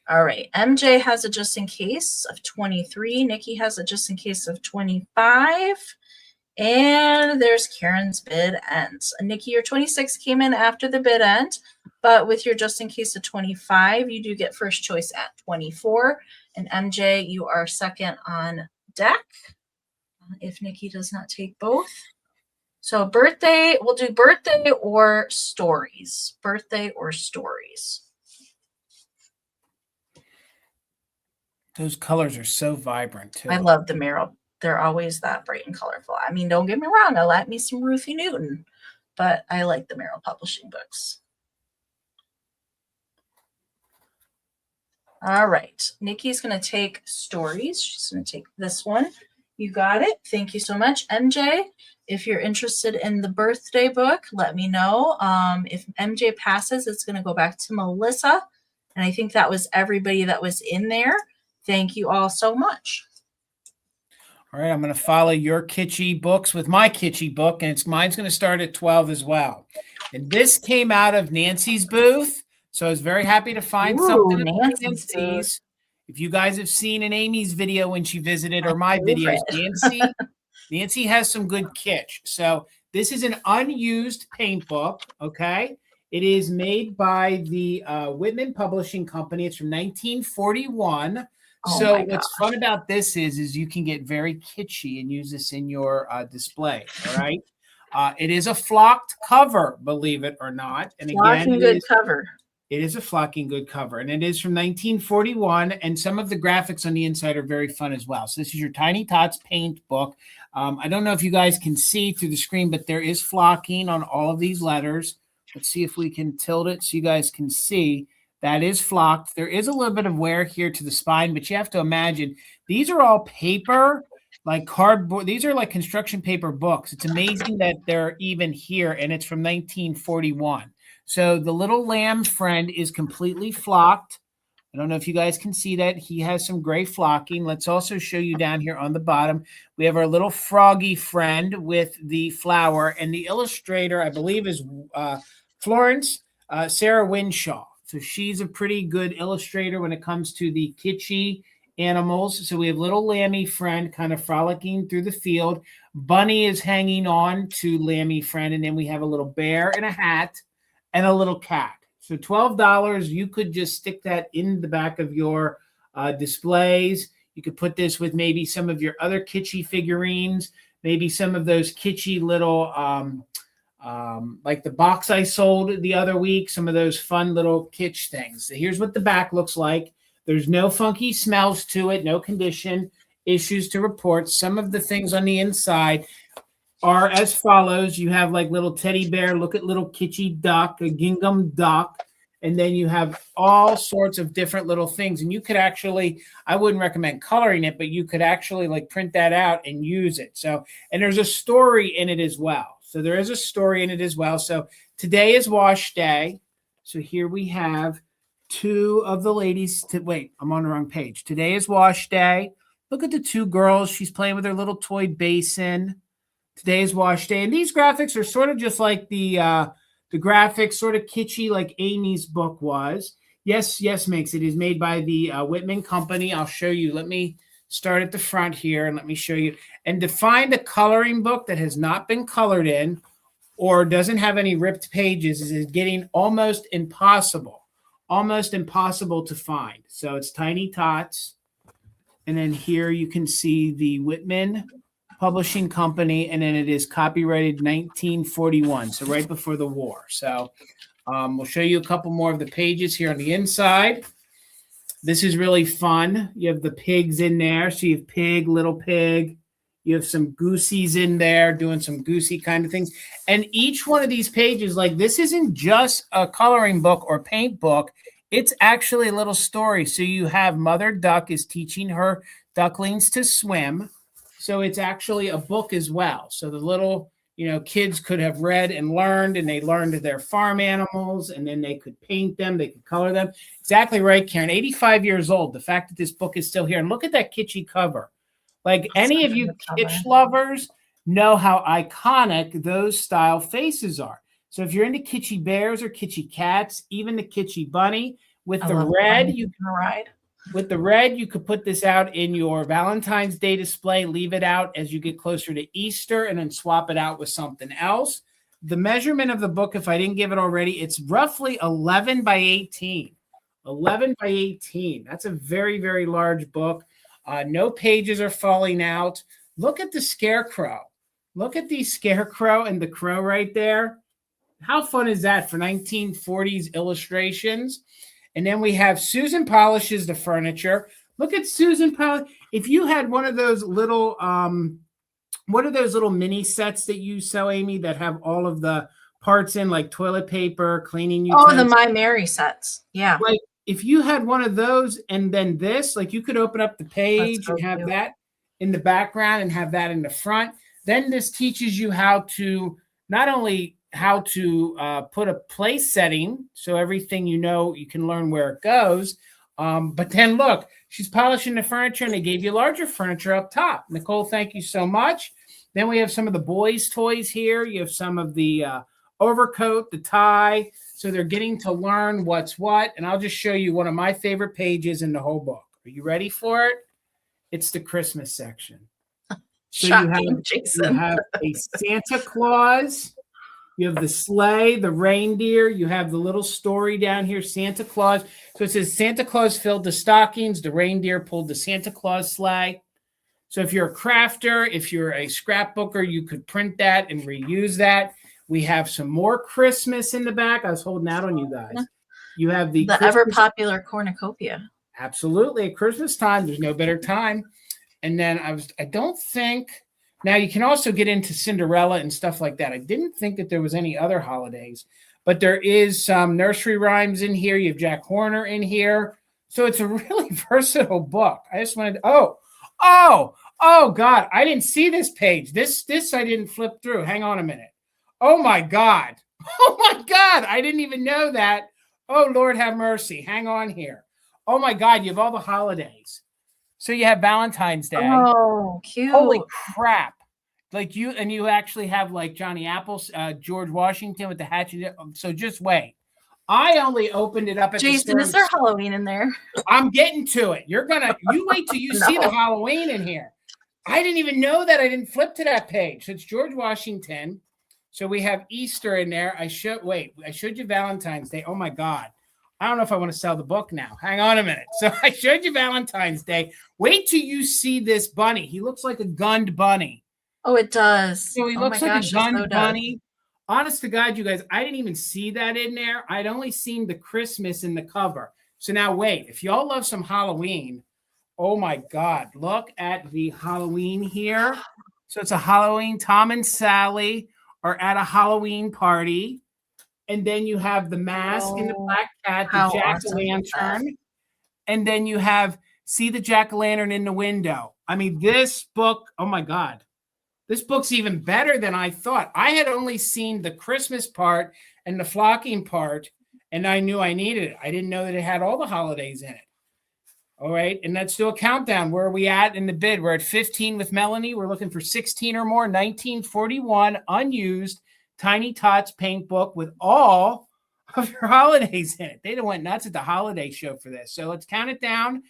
All right. MJ has a just in case of 23. Nikki has a just in case of 25. And there's Karen's bid ends. Nikki, your 26 came in after the bid end, but with your just in case of 25, you do get first choice at 24. And MJ, you are second on deck if Nikki does not take both. So birthday, we'll do birthday or stories. Birthday or stories. Those colors are so vibrant too. I love the Merrill. They're always that bright and colorful. I mean, don't get me wrong. I like me some Ruthie Newton, but I like the Merrill Publishing books. All right. Nikki's going to take stories. She's going to take this one. You got it. Thank you so much. MJ, if you're interested in the birthday book, let me know. If MJ passes, it's going to go back to Melissa. And I think that was everybody that was in there. Thank you all so much. All right, I'm going to follow your kitschy books with my kitschy book, and mine's going to start at 12 as well. And this came out of Nancy's booth, so I was very happy to find something at Nancy's. If you guys have seen an Amy's video when she visited, or my videos, Nancy has some good kitsch. So this is an unused paint book, okay? It is made by the Whitman Publishing Company. It's from 1941. So what's fun about this is you can get very kitschy and use this in your display, all right? It is a flocked cover, believe it or not. And again, it is a flocking good cover. And it is from 1941. And some of the graphics on the inside are very fun as well. So this is your Tiny Tots paint book. I don't know if you guys can see through the screen, but there is flocking on all of these letters. Let's see if we can tilt it so you guys can see. That is flocked. There is a little bit of wear here to the spine, but you have to imagine these are all paper, like cardboard. These are like construction paper books. It's amazing that they're even here, and it's from 1941. So the little lamb friend is completely flocked. I don't know if you guys can see that. He has some gray flocking. Let's also show you down here on the bottom. We have our little froggy friend with the flower, and the illustrator, I believe, is Florence Sarah Winshaw. So she's a pretty good illustrator when it comes to the kitschy animals. So we have little Lammy friend kind of frolicking through the field. Bunny is hanging on to Lammy friend. And then we have a little bear in a hat and a little cat. So $12, you could just stick that in the back of your displays. You could put this with maybe some of your other kitschy figurines, maybe some of those kitschy little Like the box I sold the other week, some of those fun little kitsch things. So here's what the back looks like. There's no funky smells to it, no condition issues to report. Some of the things on the inside are as follows. You have like little teddy bear, look at little kitschy duck, a gingham duck, and then you have all sorts of different little things. And you could actually, I wouldn't recommend coloring it, but you could actually like print that out and use it. So, and there's a story in it as well. So there is a story in it as well. So today is wash day. So here we have two of the ladies. Wait, I'm on the wrong page. Today is wash day. Look at the two girls. She's playing with her little toy basin. Today is wash day. And these graphics are sort of just like the graphics, sort of kitschy like Amy's book was. Yes, makes it is made by the Whitman Company. I'll show you. Let me start at the front here and let me show you. And to find a coloring book that has not been colored in or doesn't have any ripped pages is getting almost impossible to find. So it's Tiny Tots. And then here you can see the Whitman Publishing Company, and then it is copyrighted 1941, so right before the war. So we'll show you a couple more of the pages here on the inside. This is really fun. You have the pigs in there. So you have pig, little pig. You have some goosies in there doing some goosey kind of things. And each one of these pages, like this isn't just a coloring book or paint book. It's actually a little story. So you have Mother Duck is teaching her ducklings to swim. So it's actually a book as well. So the little, kids could have read and learned, and they learned their farm animals, and then they could paint them, they could color them. Exactly right, Karen. 85 years old. The fact that this book is still here. And look at that kitschy cover. Like any of you kitsch lovers know how iconic those style faces are. So if you're into kitschy bears or kitschy cats, even the kitschy bunny, with the red, you could put this out in your Valentine's Day display, leave it out as you get closer to Easter, and then swap it out with something else. The measurement of the book, if I didn't give it already, it's roughly 11 by 18. 11 by 18. That's a very, very large book. No pages are falling out. Look at the scarecrow. Look at the scarecrow and the crow right there. How fun is that for 1940s illustrations? And then we have Susan polishes the furniture. Look at Susan polish. If you had one of those little, what are those little mini sets that you sell, Amy, that have all of the parts in, like toilet paper, cleaning utensils? Oh, the My Mary sets. Yeah. Like if you had one of those and then this, like you could open up the page and have that in the background and have that in the front. Then this teaches you how to not only how to put a place setting, so everything you can learn where it goes. But then look, she's polishing the furniture, and they gave you larger furniture up top. Nicole, thank you so much. Then we have some of the boys' toys here. You have some of the overcoat, the tie. So they're getting to learn what's what. And I'll just show you one of my favorite pages in the whole book. Are you ready for it? It's the Christmas section. So Shocking, Jason. You have a Santa Claus. You have the sleigh, the reindeer. You have the little story down here, Santa Claus. So it says Santa Claus filled the stockings. The reindeer pulled the Santa Claus sleigh. So if you're a crafter, if you're a scrapbooker, you could print that and reuse that. We have some more Christmas in the back. I was holding out on you guys. You have the ever popular cornucopia. Absolutely. At Christmas time, there's no better time. And then I don't think, now you can also get into Cinderella and stuff like that. I didn't think that there was any other holidays, but there is some nursery rhymes in here. You have Jack Horner in here. So it's a really versatile book. I just wanted, oh God, I didn't see this page. This I didn't flip through. Hang on a minute. Oh my God. I didn't even know that. Oh, Lord have mercy. Hang on here. Oh my God, you have all the holidays. So you have Valentine's Day. Oh, cute. Holy crap. Like you actually have like Johnny Apple's, George Washington with the hatchet. So just wait. I only opened it up at Jason, is there Halloween in there? I'm getting to it. You wait till you see the Halloween in here. I didn't even know that. I didn't flip to that page. So it's George Washington. So we have Easter in there. I showed you Valentine's Day. Oh my God. I don't know if I want to sell the book now. Hang on a minute. So I showed you Valentine's Day. Wait till you see this bunny. He looks like a gunned bunny. Oh, it does. So he looks like a gunned bunny. honest to God, you guys, I didn't even see that in there. I'd only seen the Christmas in the cover. So now wait, if y'all love some Halloween, oh my God, look at the Halloween here. So it's a Halloween. Tom and Sally are at a Halloween party. And then you have the mask and the black cat, the jack-o'-lantern. And then you have, see the jack-o'-lantern in the window. I mean, this book, oh my God. This book's even better than I thought. I had only seen the Christmas part and the flocking part, and I knew I needed it. I didn't know that it had all the holidays in it. All right, and let's do a countdown. Where are we at in the bid? We're at 15 with Melanie. We're looking for 16 or more. 1941 unused Tiny Tots paint book with all of your holidays in it. They went nuts at the holiday show for this. So let's count it down.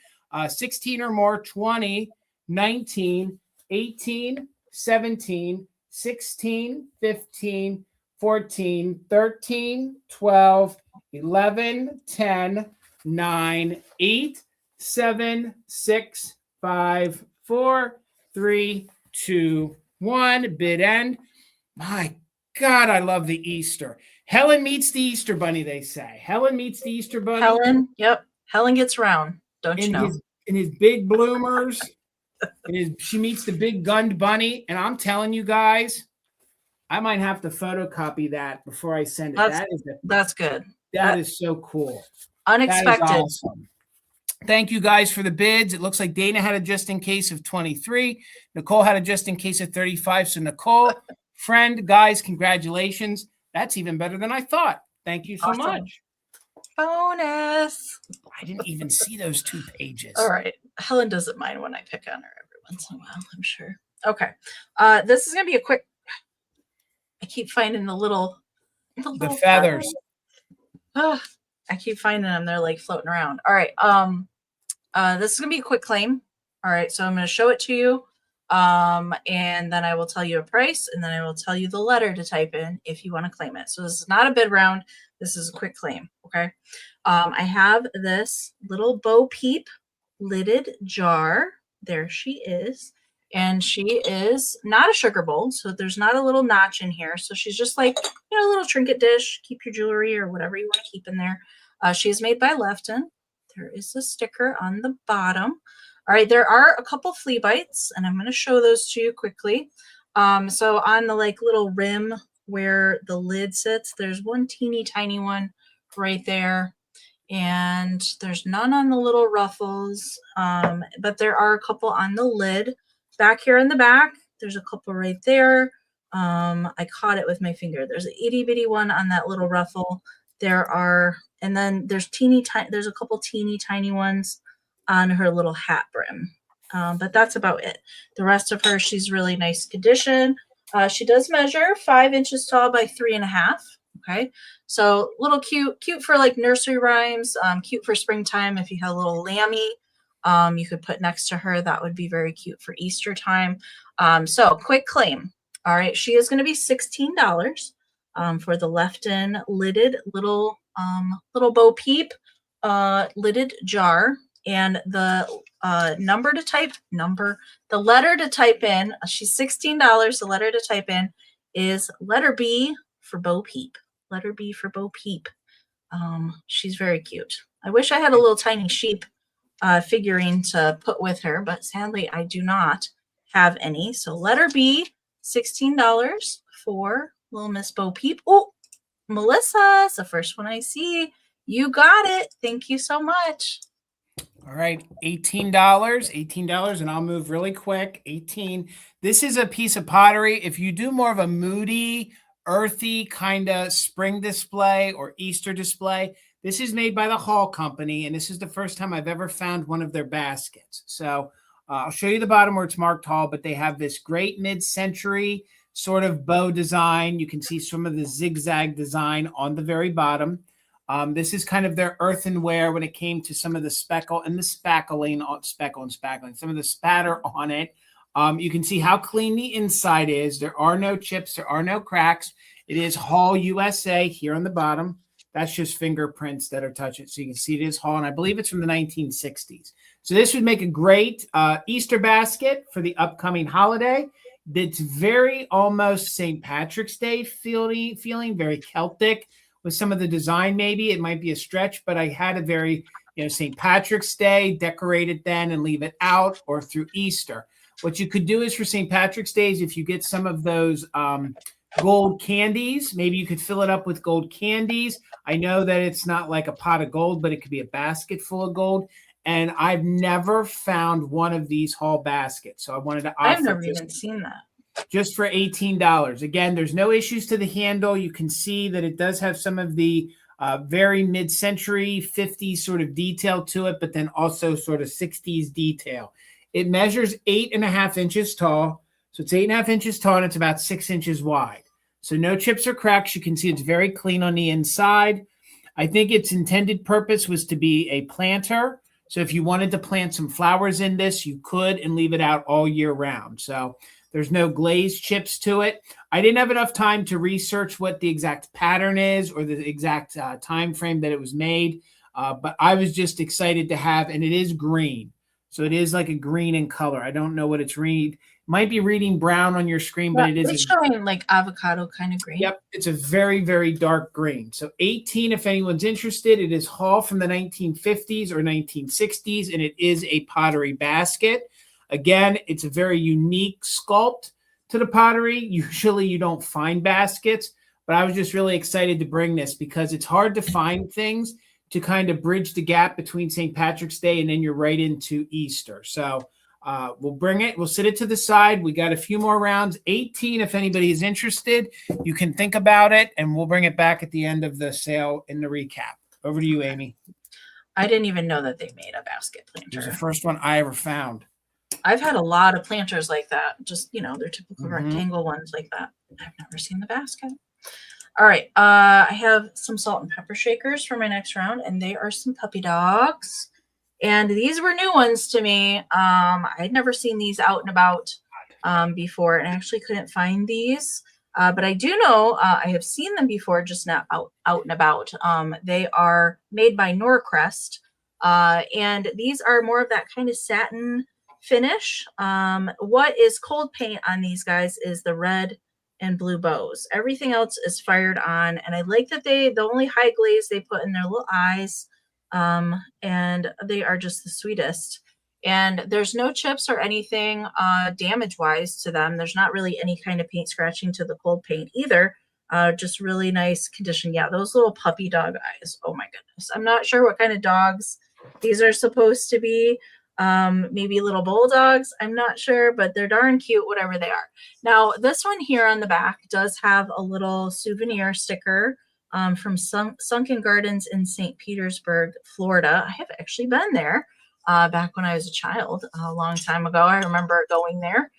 16 or more, 20, 19, 18, 17, 16, 15, 14, 13, 12, 11, 10, 9, 8, 7, 6, 5, 4, 3, 2, 1. Bid end. My God, I love the Easter. Helen meets the Easter bunny, they say. Helen meets the Easter bunny. Helen, yep. Helen gets round, don't you know? In his big bloomers. She meets the big gunned bunny. And I'm telling you guys, I might have to photocopy that before I send it. That's good. That is so cool. Unexpected. That is awesome. Thank you guys for the bids. It looks like Dana had a just in case of 23. Nicole had a just in case of 35. So Nicole, friend, guys, congratulations. That's even better than I thought. Thank you so much. Bonus. I didn't even see those 2 pages. All right. Helen doesn't mind when I pick on her every once in a while, I'm sure. Okay. This is going to be a quick. I keep finding the little feathers. Oh, I keep finding them. They're like floating around. All right. This is going to be a quick claim. All right. So I'm going to show it to you. And then I will tell you a price, and then I will tell you the letter to type in if you want to claim it. So this is not a bid round. This is a quick claim. Okay. I have this little Bo-Peep lidded jar. There she is. And she is not a sugar bowl. So there's not a little notch in here. So she's just like, a little trinket dish, keep your jewelry or whatever you want to keep in there. She is made by Lefton. There is a sticker on the bottom. All right, there are a couple flea bites, and I'm going to show those to you quickly. So on the little rim where the lid sits, there's one teeny tiny one right there, and there's none on the little ruffles, but there are a couple on the lid. Back here in the back, there's a couple right there. I caught it with my finger. There's an itty bitty one on that little ruffle. And then there's a couple teeny tiny ones on her little hat brim. But that's about it. The rest of her, she's really nice condition. She does measure 5 inches tall by 3.5. Okay. So little cute for nursery rhymes, cute for springtime. If you have a little lammy, you could put next to her. That would be very cute for Easter time. So quick claim. All right. She is going to be $16 for the Lefton lidded little Bo-Peep lidded jar. And the letter to type in, she's $16. The letter to type in is letter B for Bo-Peep. Letter B for Bo-Peep. She's very cute. I wish I had a little tiny sheep figurine to put with her, but sadly I do not have any. So letter B, $16 for little Miss Bo-Peep. Oh, Melissa, it's the first one I see. You got it. Thank you so much. All right, $18, and I'll move really quick. 18. This is a piece of pottery. If you do more of a moody, earthy kind of spring display or Easter display, this is made by the Hall Company, and this is the first time I've ever found one of their baskets. So I'll show you the bottom where it's marked Hall, but they have this great mid-century sort of bow design. You can see some of the zigzag design on the very bottom. This is kind of their earthenware when it came to some of the speckle and the spackling, some of the spatter on it. You can see how clean the inside is. There are no chips. There are no cracks. It is Hall USA here on the bottom. That's just fingerprints that are touching. So you can see it is Hall, and I believe it's from the 1960s. So this would make a great Easter basket for the upcoming holiday. that's very almost St. Patrick's Day feeling, very Celtic with some of the design. Maybe it might be a stretch, but I had a very, St. Patrick's Day, decorate it then and leave it out, or through Easter. What you could do is for St. Patrick's Day is if you get some of those gold candies, maybe you could fill it up with gold candies. I know that it's not like a pot of gold, but it could be a basket full of gold. And I've never found one of these haul baskets. So I wanted to offer. I've never even seen that. Just for $18. Again, there's no issues to the handle. You can see that it does have some of the very mid-century 50s sort of detail to it, but then also sort of 60s detail. It measures 8.5 inches tall. So it's 8.5 inches tall and it's about 6 inches wide. So no chips or cracks. You can see it's very clean on the inside. I think its intended purpose was to be a planter. So if you wanted to plant some flowers in this, you could and leave it out all year round. So there's no glazed chips to it. I didn't have enough time to research what the exact pattern is or the exact time frame that it was made. But I was just excited to have, and it is green. So it is like a green in color. I don't know what it's read. Might be reading brown on your screen, but it is. It's showing like avocado kind of green. Yep. It's a very, very dark green. So 18, if anyone's interested, it is haul from the 1950s or 1960s, and it is a pottery basket. Again, it's a very unique sculpt to the pottery. Usually you don't find baskets, but I was just really excited to bring this because it's hard to find things to kind of bridge the gap between St. Patrick's Day and then you're right into Easter. So we'll bring it. We'll sit it to the side. We got a few more rounds. 18, if anybody is interested, you can think about it, and we'll bring it back at the end of the sale in the recap. Over to you, Amy. I didn't even know that they made a basket planter. It was the first one I ever found. I've had a lot of planters like that. Just, they're typical rectangle ones like that. I've never seen the basket. All right. I have some salt and pepper shakers for my next round, and they are some puppy dogs. And these were new ones to me. I had never seen these out and about before, and I actually couldn't find these. But I do know I have seen them before, just not out and about. They are made by Norcrest, and these are more of that kind of satin finish. What is cold paint on these guys is the red and blue bows. Everything else is fired on, and I like that the only high glaze they put in their little eyes, and they are just the sweetest. And there's no chips or anything damage wise to them. There's not really any kind of paint scratching to the cold paint either. Just really nice condition. Yeah, those little puppy dog eyes. Oh my goodness. I'm not sure what kind of dogs these are supposed to be. Maybe little bulldogs. I'm not sure, but they're darn cute, whatever they are. Now, this one here on the back does have a little souvenir sticker from Sunken Gardens in St. Petersburg, Florida. I have actually been there back when I was a child, a long time ago. I remember going there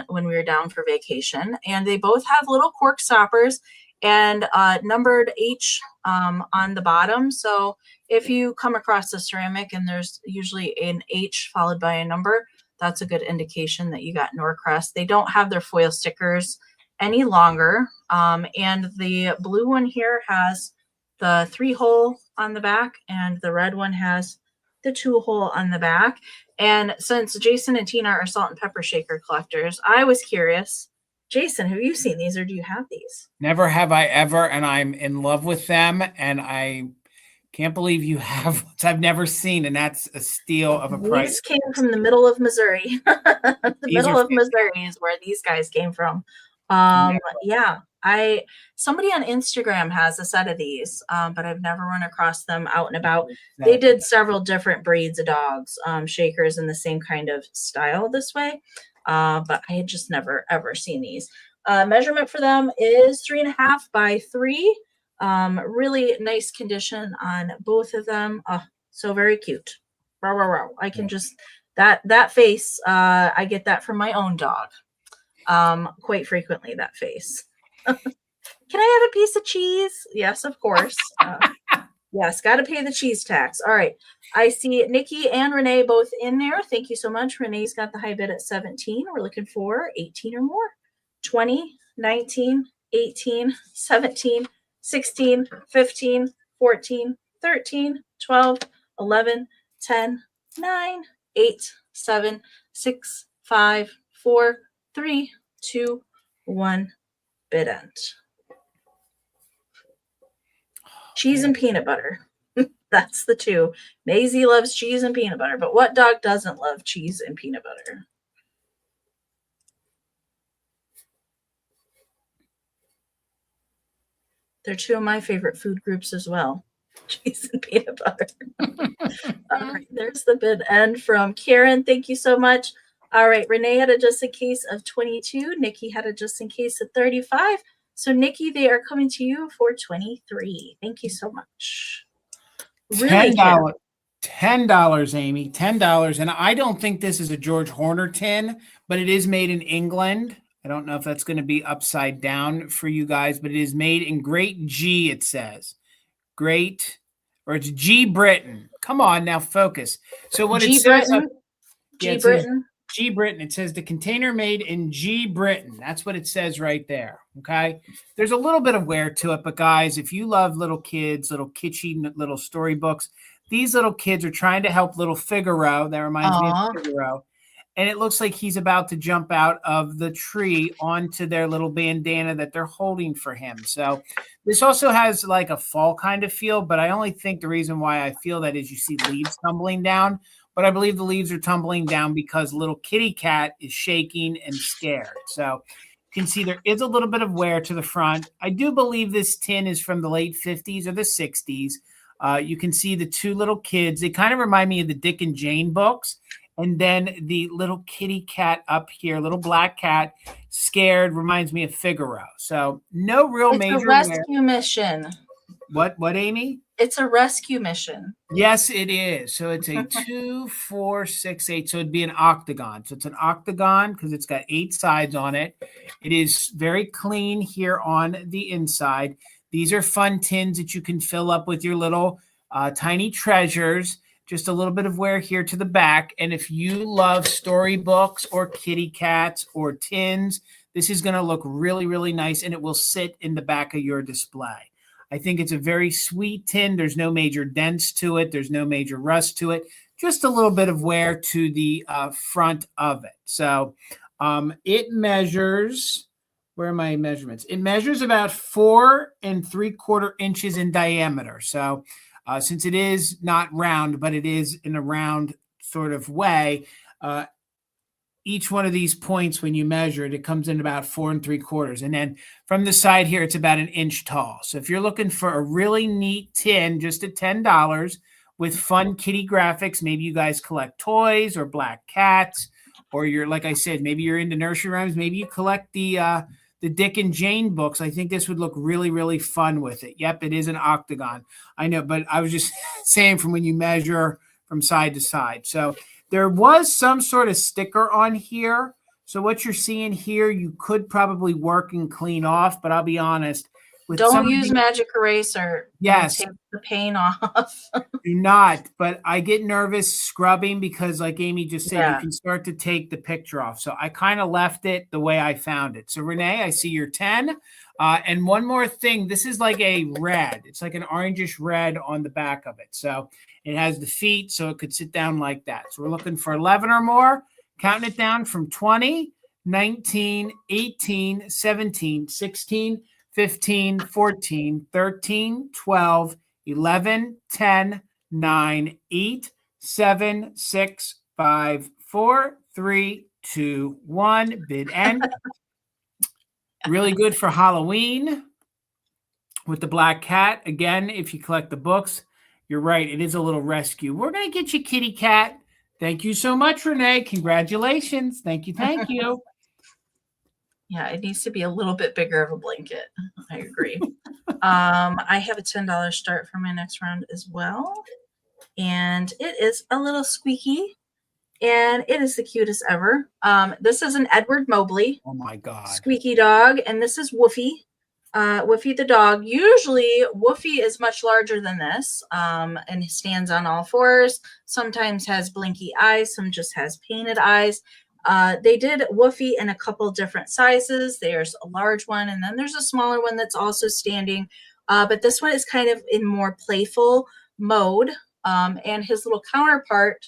when we were down for vacation, and they both have little cork stoppers and numbered H on the bottom. So if you come across a ceramic and there's usually an H followed by a number, that's a good indication that you got Norcrest. They don't have their foil stickers any longer. And the blue one here has the 3-hole on the back, and the red one has the 2-hole on the back. And since Jason and Tina are salt and pepper shaker collectors, I was curious. Jason, have you seen these, or do you have these? Never have I ever, and I'm in love with them, and I can't believe you have what I've never seen, and that's a steal of a price. These came from the middle of Missouri. The middle of Missouri is where these guys came from. Yeah, somebody on Instagram has a set of these, but I've never run across them out and about. They did several different breeds of dogs, shakers in the same kind of style this way. But I had just never, ever seen these. Measurement for them is 3.5 by 3. Really nice condition on both of them. So very cute. Row, row, row. I can just, that face, I get that from my own dog. Quite frequently, that face. Can I have a piece of cheese? Yes, of course. Yes, got to pay the cheese tax. All right. I see Nikki and Renee both in there. Thank you so much. Renee's got the high bid at 17. We're looking for 18 or more. 20, 19, 18, 17, 16, 15, 14, 13, 12, 11, 10, 9, 8, 7, 6, 5, 4, 3, 2, 1, bid end. Cheese and peanut butter. That's the two. Maisie loves cheese and peanut butter, but what dog doesn't love cheese and peanut butter? They're two of my favorite food groups as well. Cheese and peanut butter. All right, there's the bid end from Karen. Thank you so much. All right, Renee had a just in case of 22. Nikki had a just in case of 35. So Nikki, they are coming to you for 23. Thank you so much. Really $10. $10, Amy. $10. And I don't think this is a George Horner tin, but it is made in England. I don't know if that's going to be upside down for you guys, but it is made in Great G, it says. Great, or it's G Britain. Come on, now focus. So what it says... G Britain. G Britain. It says the container made in G Britain. That's what it says right there. Okay. There's a little bit of wear to it, but guys, if you love little kids, little kitschy little storybooks, these little kids are trying to help little Figaro. That reminds me of Figaro. And it looks like he's about to jump out of the tree onto their little bandana that they're holding for him. So this also has like a fall kind of feel, but I only think the reason why I feel that is you see leaves tumbling down. But I believe the leaves are tumbling down because little kitty cat is shaking and scared. So you can see there is a little bit of wear to the front. I do believe this tin is from the late 50s or the 60s. You can see the two little kids. They kind of remind me of the Dick and Jane books. And then the little kitty cat up here, little black cat, scared, reminds me of Figaro. So no real major wear. It's a rescue mission. What, Amy? It's a rescue mission. Yes, it is. So it's a 2, 4, 6, 8. So it'd be an octagon. So it's an octagon because it's got 8 sides on it. It is very clean here on the inside. These are fun tins that you can fill up with your little tiny treasures. Just a little bit of wear here to the back. And if you love storybooks or kitty cats or tins, this is going to look really, really nice. And it will sit in the back of your display. I think it's a very sweet tin. There's no major dents to it. There's no major rust to it. Just a little bit of wear to the front of it. So it measures, where are my measurements? It measures about 4 3/4 inches in diameter. So since it is not round, but it is in a round sort of way, each one of these points, when you measure it, it comes in about 4 3/4. And then from the side here, it's about 1 inch tall. So if you're looking for a really neat tin, just at $10 with fun kitty graphics, maybe you guys collect toys or black cats, or you're, like I said, maybe you're into nursery rhymes. Maybe you collect the Dick and Jane books. I think this would look really, really fun with it. Yep, it is an octagon. I know, but I was just saying from when you measure from side to side. So there was some sort of sticker on here. So what you're seeing here, you could probably work and clean off, but I'll be honest. Don't use magic eraser. Yes. Take the paint off. Do not, but I get nervous scrubbing because like Amy just said, you can start to take the picture off. So I kind of left it the way I found it. So Renee, I see your 10. And one more thing, this is like a red. It's like an orangish red on the back of it. So it has the feet, so it could sit down like that. So we're looking for 11 or more, counting it down from 20, 19, 18, 17, 16, 15, 14, 13, 12, 11, 10, 9, 8, 7, 6, 5, 4, 3, 2, 1. Bid end. Really good for Halloween with the black cat. Again, if you collect the books, you're right. It is a little rescue. We're going to get you, kitty cat. Thank you so much, Renee. Congratulations. Thank you. Thank you. Yeah, it needs to be a little bit bigger of a blanket. I agree. I have a $10 start for my next round as well. And it is a little squeaky. And it is the cutest ever. This is an Edward Mobley. Oh, my God. Squeaky dog. And this is Woofy. Woofy the dog. Usually, Woofy is much larger than this and stands on all fours. Sometimes has blinky eyes. Some just has painted eyes. They did Woofy in a couple different sizes. There's a large one, and then there's a smaller one that's also standing. But this one is kind of in more playful mode. And his little counterpart,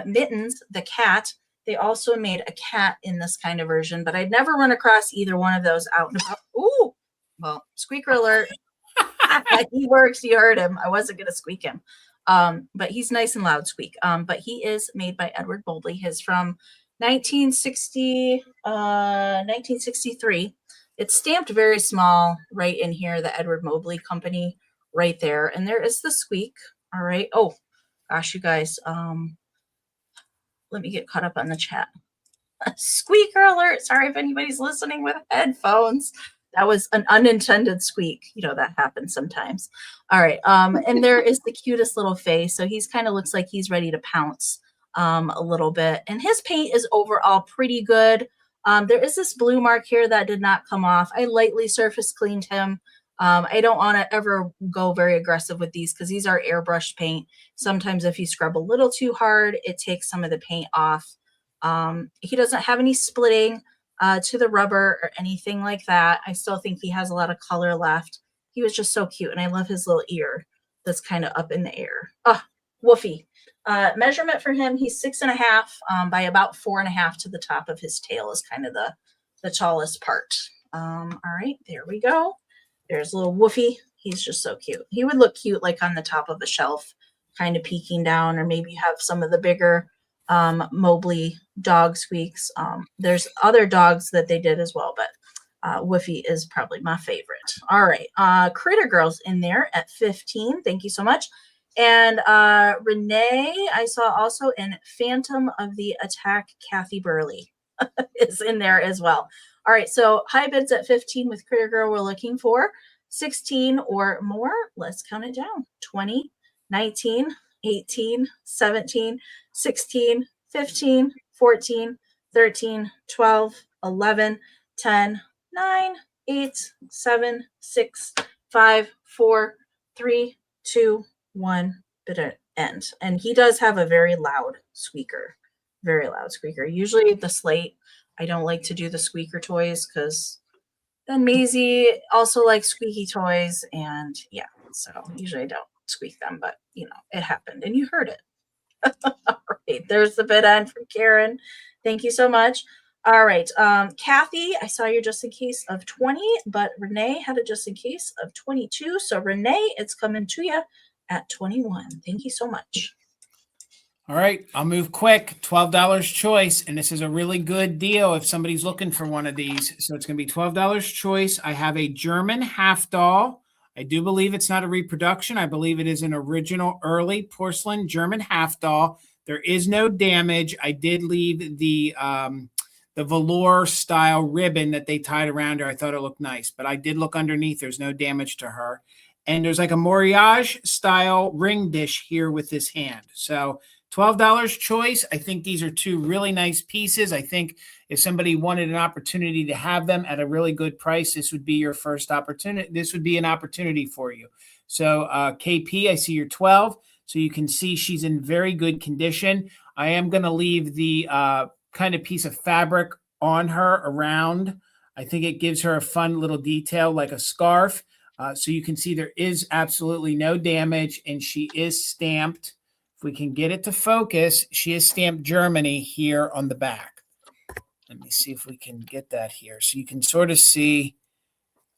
Mittens, the cat, They also made a cat in this kind of version, but I'd never run across either one of those out and about. Ooh, well, squeaker alert. He works. You heard him. I wasn't going to squeak him. But he's nice and loud squeak. But he is made by Edward Boldley. His from 1963. It's stamped very small right in here, the Edward Mobley Company right there. And there is the squeak. All right. Oh, gosh, you guys. Let me get caught up on the chat. Squeaker alert. Sorry if anybody's listening with headphones. That was an unintended squeak. You know, that happens sometimes. All right. And there is the cutest little face. So he's kind of looks like he's ready to pounce a little bit. And his paint is overall pretty good. There is this blue mark here that did not come off. I lightly surface cleaned him. I don't want to ever go very aggressive with these because these are airbrushed paint. Sometimes if you scrub a little too hard, it takes some of the paint off. He doesn't have any splitting to the rubber or anything like that. I still think he has a lot of color left. He was just so cute. And I love his little ear that's kind of up in the air. Oh, woofy. Measurement for him, he's 6.5 by about 4.5 to the top of his tail is kind of the tallest part. All right, there we go. There's little Woofy. He's just so cute. He would look cute like on the top of a shelf, kind of peeking down, or maybe you have some of the bigger Mobley dog squeaks. There's other dogs that they did as well, but Woofy is probably my favorite. All right, Critter Girl's in there at 15. Thank you so much. And Renee, I saw also in Phantom of the Attack, Kathy Burley is in there as well. All right, so high bids at 15 with Critter Girl. We're looking for 16 or more. Let's count it down. 20, 19, 18, 17, 16, 15, 14, 13, 12, 11, 10, 9, 8, 7, 6, 5, 4, 3, 2, 1, bid end. And he does have a very loud squeaker. Very loud squeaker. Usually the slate, I don't like to do the squeaker toys because then Maisie also likes squeaky toys. And yeah, so usually I don't squeak them, but you know, it happened and you heard it. All right, there's the bid end from Karen. Thank you so much. All right, Kathy, I saw your just in case of 20, but Renee had a just in case of 22. So Renee, it's coming to you at 21. Thank you so much. All right, I'll move quick. $12 choice, and this is a really good deal if somebody's looking for one of these. So it's going to be $12 choice. I have a German half doll. I do believe it's not a reproduction. I believe it is an original early porcelain German half doll. There is no damage. I did leave the velour style ribbon that they tied around her. I thought it looked nice, but I did look underneath. There's no damage to her. And there's like a Moriage style ring dish here with this hand. So $12 choice. I think these are two really nice pieces. I think if somebody wanted an opportunity to have them at a really good price, this would be your first opportunity. This would be an opportunity for you. So KP, I see you're 12. So you can see she's in very good condition. I am going to leave the kind of piece of fabric on her around. I think it gives her a fun little detail like a scarf. So you can see there is absolutely no damage, and she is stamped. If we can get it to focus, she is stamped Germany here on the back. Let me see if we can get that here. So you can sort of see,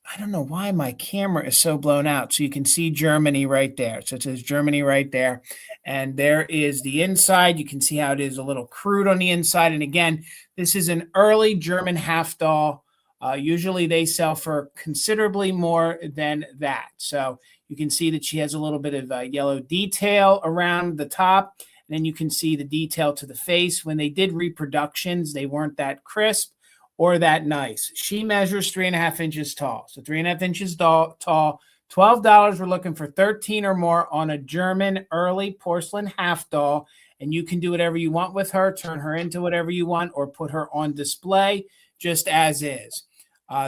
I don't know why my camera is so blown out. So you can see Germany right there. So it says Germany right there. And there is the inside. You can see how it is a little crude on the inside. And again, this is an early German half doll. Usually they sell for considerably more than that. So you can see that she has a little bit of yellow detail around the top. And then you can see the detail to the face. When they did reproductions, they weren't that crisp or that nice. She measures 3.5 inches tall. So 3.5 inches tall, $12. We're looking for 13 or more on a German early porcelain half doll. And you can do whatever you want with her, turn her into whatever you want, or put her on display just as is.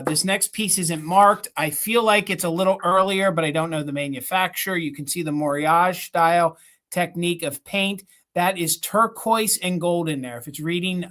This next piece isn't marked. I feel like it's a little earlier, but I don't know the manufacturer. You can see the Moriage style technique of paint. That is turquoise and gold in there. If it's reading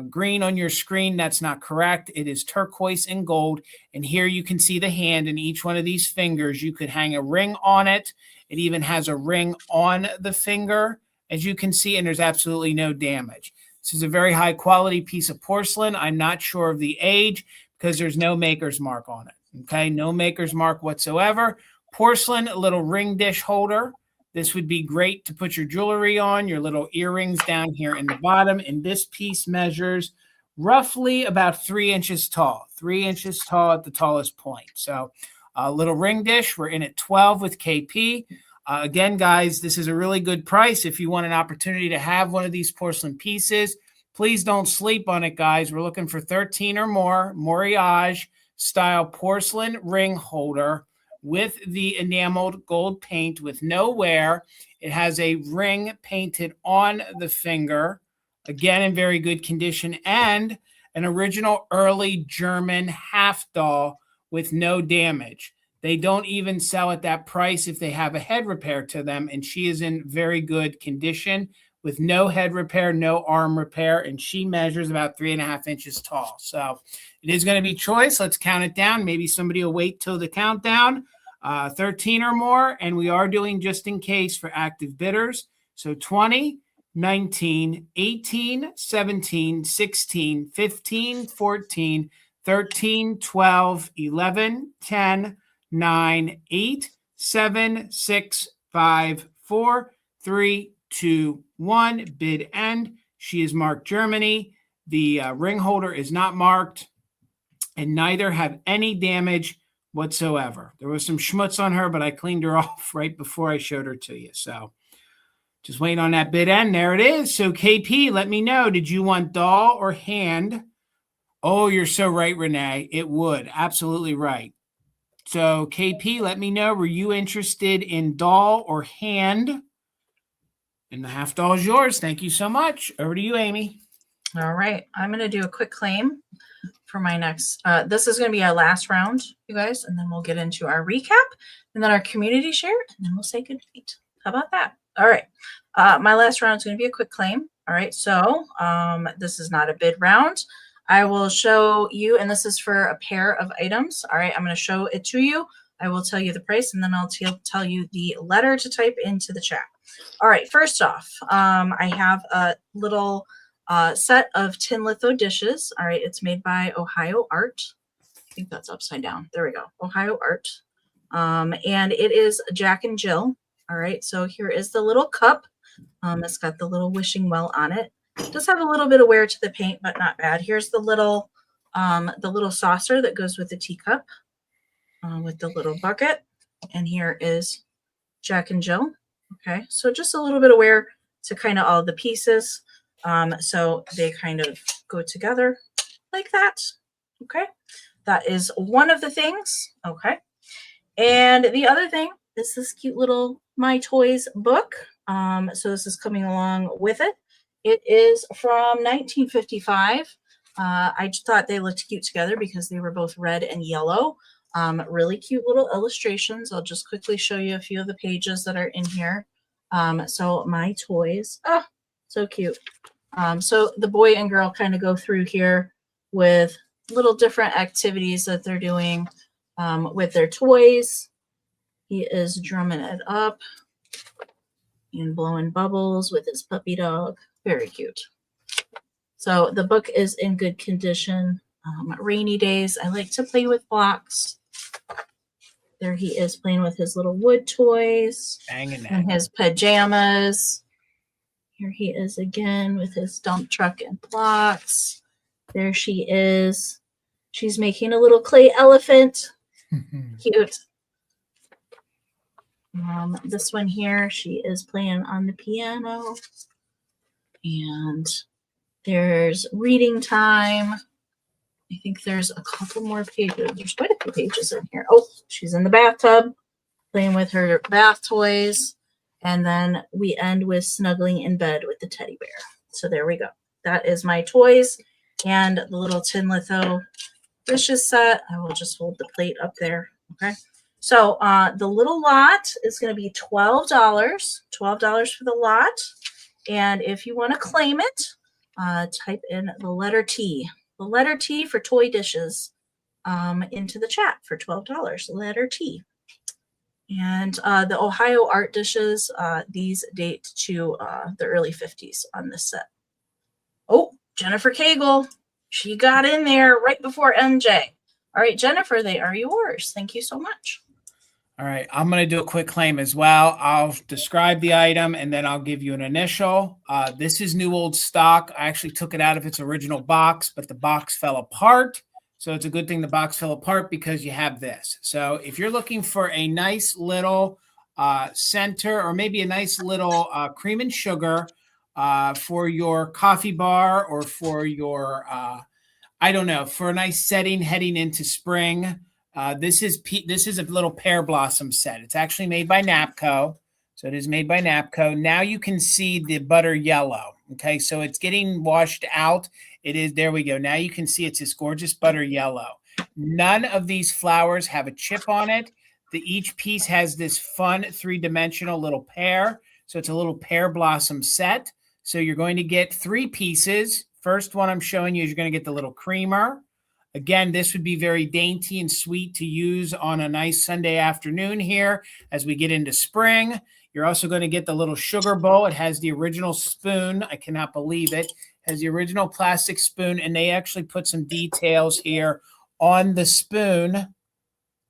green on your screen, that's not correct. It is turquoise and gold. And here you can see the hand in each one of these fingers. You could hang a ring on it. It even has a ring on the finger, as you can see, and there's absolutely no damage. This is a very high quality piece of porcelain. I'm not sure of the age because there's no maker's mark on it. Okay, no maker's mark whatsoever. Porcelain, a little ring dish holder. This would be great to put your jewelry on, your little earrings down here in the bottom. And this piece measures roughly about 3 inches tall, 3 inches tall at the tallest point. So a little ring dish, we're in at 12 with KP. Again, guys, this is a really good price. If you want an opportunity to have one of these porcelain pieces, please don't sleep on it, guys. We're looking for 13 or more Moriage style porcelain ring holder with the enameled gold paint with no wear. It has a ring painted on the finger, again, in very good condition, and an original early German half doll with no damage. They don't even sell at that price if they have a head repair to them, and she is in very good condition with no head repair, no arm repair, and she measures about 3.5 inches tall. So it is going to be choice. Let's count it down. Maybe somebody will wait till the countdown. 13 or more, and we are doing just in case for active bidders. So 20, 19, 18, 17, 16, 15, 14, 13, 12, 11, 10, 9, 8, 7, 6, 5, 4, 3, 2, 1. Bid end. She is marked Germany. The ring holder is not marked, and neither have any damage whatsoever. There was some schmutz on her, but I cleaned her off right before I showed her to you. So just waiting on that bid end. There it is. So KP, let me know. Did you want doll or hand? Oh, you're so right, Renee. It would. Absolutely right. So KP, let me know. Were you interested in doll or hand? And the half doll is yours. Thank you so much. Over to you, Amy. All right. I'm going to do a quick claim for my next. This is going to be our last round, you guys, and then we'll get into our recap and then our community share, and then we'll say good night. How about that? All right. My last round is going to be a quick claim. All right. So this is not a bid round. I will show you, and this is for a pair of items. All right. I'm going to show it to you. I will tell you the price, and then I'll tell you the letter to type into the chat. All right. First off, I have a little set of tin litho dishes. All right, it's made by Ohio Art. I think that's upside down. There we go. Ohio Art. And it is Jack and Jill. All right, so here is the little cup. It's got the little wishing well on it. It does have a little bit of wear to the paint, but not bad. Here's the little saucer that goes with the teacup with the little bucket. And here is Jack and Jill. Okay, so just a little bit of wear to kind of all the pieces. So they kind of go together like that. Okay. That is one of the things. Okay. And the other thing is this cute little My Toys book. So this is coming along with it. It is from 1955. I just thought they looked cute together because they were both red and yellow. Really cute little illustrations. I'll just quickly show you a few of the pages that are in here. So My Toys. Oh, so cute. So the boy and girl kind of go through here with little different activities that they're doing with their toys. He is drumming it up and blowing bubbles with his puppy dog. Very cute. So the book is in good condition. Rainy days, I like to play with blocks. There he is playing with his little wood toys and his pajamas. Here he is again with his dump truck and blocks. There she is. She's making a little clay elephant. Cute. This one here, she is playing on the piano. And there's reading time. I think there's a couple more pages. There's quite a few pages in here. Oh, she's in the bathtub playing with her bath toys. And then we end with snuggling in bed with the teddy bear. So there we go. That is My Toys and the little tin litho dishes set. I will just hold the plate up there. Okay. So the little lot is going to be $12. $12 for the lot. And if you want to claim it, type in the letter T. The letter T for toy dishes into the chat for $12. Letter T. And the Ohio Art dishes, these date to the early 50s on this set. Oh, Jennifer Cagle. She got in there right before MJ. All right, Jennifer, they are yours. Thank you so much. All right, I'm going to do a quick claim as well. I'll describe the item and then I'll give you an initial. This is new old stock. I actually took it out of its original box, but the box fell apart. So it's a good thing the box fell apart because you have this. So if you're looking for a nice little center or maybe a nice little cream and sugar for your coffee bar or for your, I don't know, for a nice setting heading into spring, this is a little pear blossom set. It's actually made by Napco. So it is made by Napco. Now you can see the butter yellow. Okay, so it's getting washed out. It is, there we go. Now you can see it's this gorgeous butter yellow. None of these flowers have a chip on it. Each piece has this fun three-dimensional little pear. So it's a little pear blossom set. So you're going to get 3 pieces. First one I'm showing you is you're going to get the little creamer. Again, this would be very dainty and sweet to use on a nice Sunday afternoon here as we get into spring. You're also going to get the little sugar bowl. It has the original spoon. I cannot believe it. It has the original plastic spoon, and they actually put some details here on the spoon.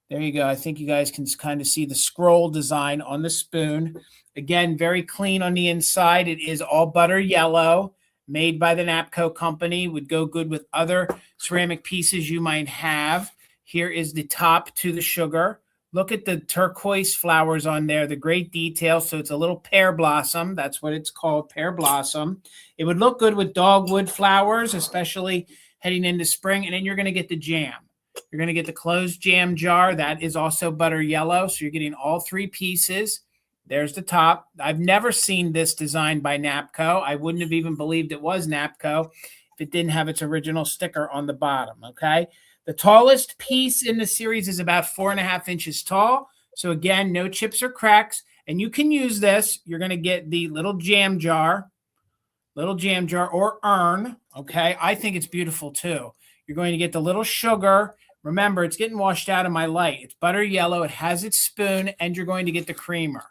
There you go. I think you guys can kind of see the scroll design on the spoon. Again, very clean on the inside. It is all butter yellow, made by the Napco company, would go good with other ceramic pieces you might have. Here is the top to the sugar. Look at the turquoise flowers on there, the great detail. So it's a little pear blossom. That's what it's called, pear blossom. It would look good with dogwood flowers, especially heading into spring. And then you're going to get the jam. You're going to get the closed jam jar. That is also butter yellow. So you're getting all 3 pieces. There's the top. I've never seen this design by Napco. I wouldn't have even believed it was Napco if it didn't have its original sticker on the bottom, okay? The tallest piece in the series is about 4.5 inches tall. So again, no chips or cracks. And you can use this. You're going to get the little jam jar or urn, okay? I think it's beautiful too. You're going to get the little sugar. Remember, it's getting washed out of my light. It's butter yellow. It has its spoon, and you're going to get the creamer.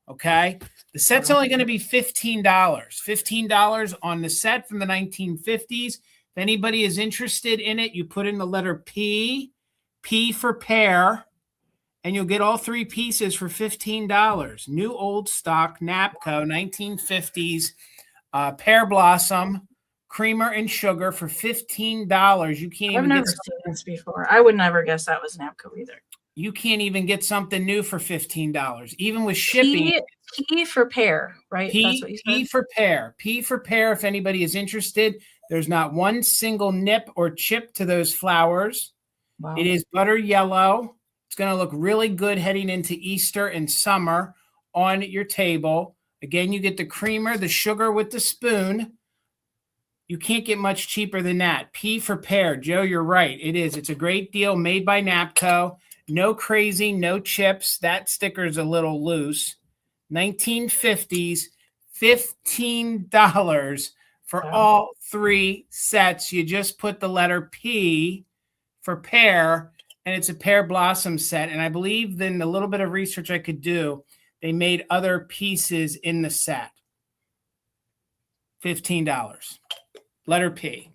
Okay, the set's only going to be $15. $15 on the set from the 1950s. If anybody is interested in it, you put in the letter P for pear, and you'll get all 3 pieces for $15. New old stock, Napco, 1950s, pear blossom, creamer and sugar for $15. You can't even I've never seen this before. I would never guess that was Napco either. You can't even get something new for $15, even with shipping. P for pear, right? That's what you said? P for pear. P for pear, if anybody is interested. There's not one single nip or chip to those flowers. Wow. It is butter yellow. It's going to look really good heading into Easter and summer on your table. Again, you get the creamer, the sugar with the spoon. You can't get much cheaper than that. P for pear. Joe, you're right. It is. It's a great deal made by Napco. No crazy, no chips. That sticker's a little loose. 1950s, $15 for all 3 sets. You just put the letter P for pear, and it's a pear blossom set. And I believe in the little bit of research I could do, they made other pieces in the set. $15. Letter P.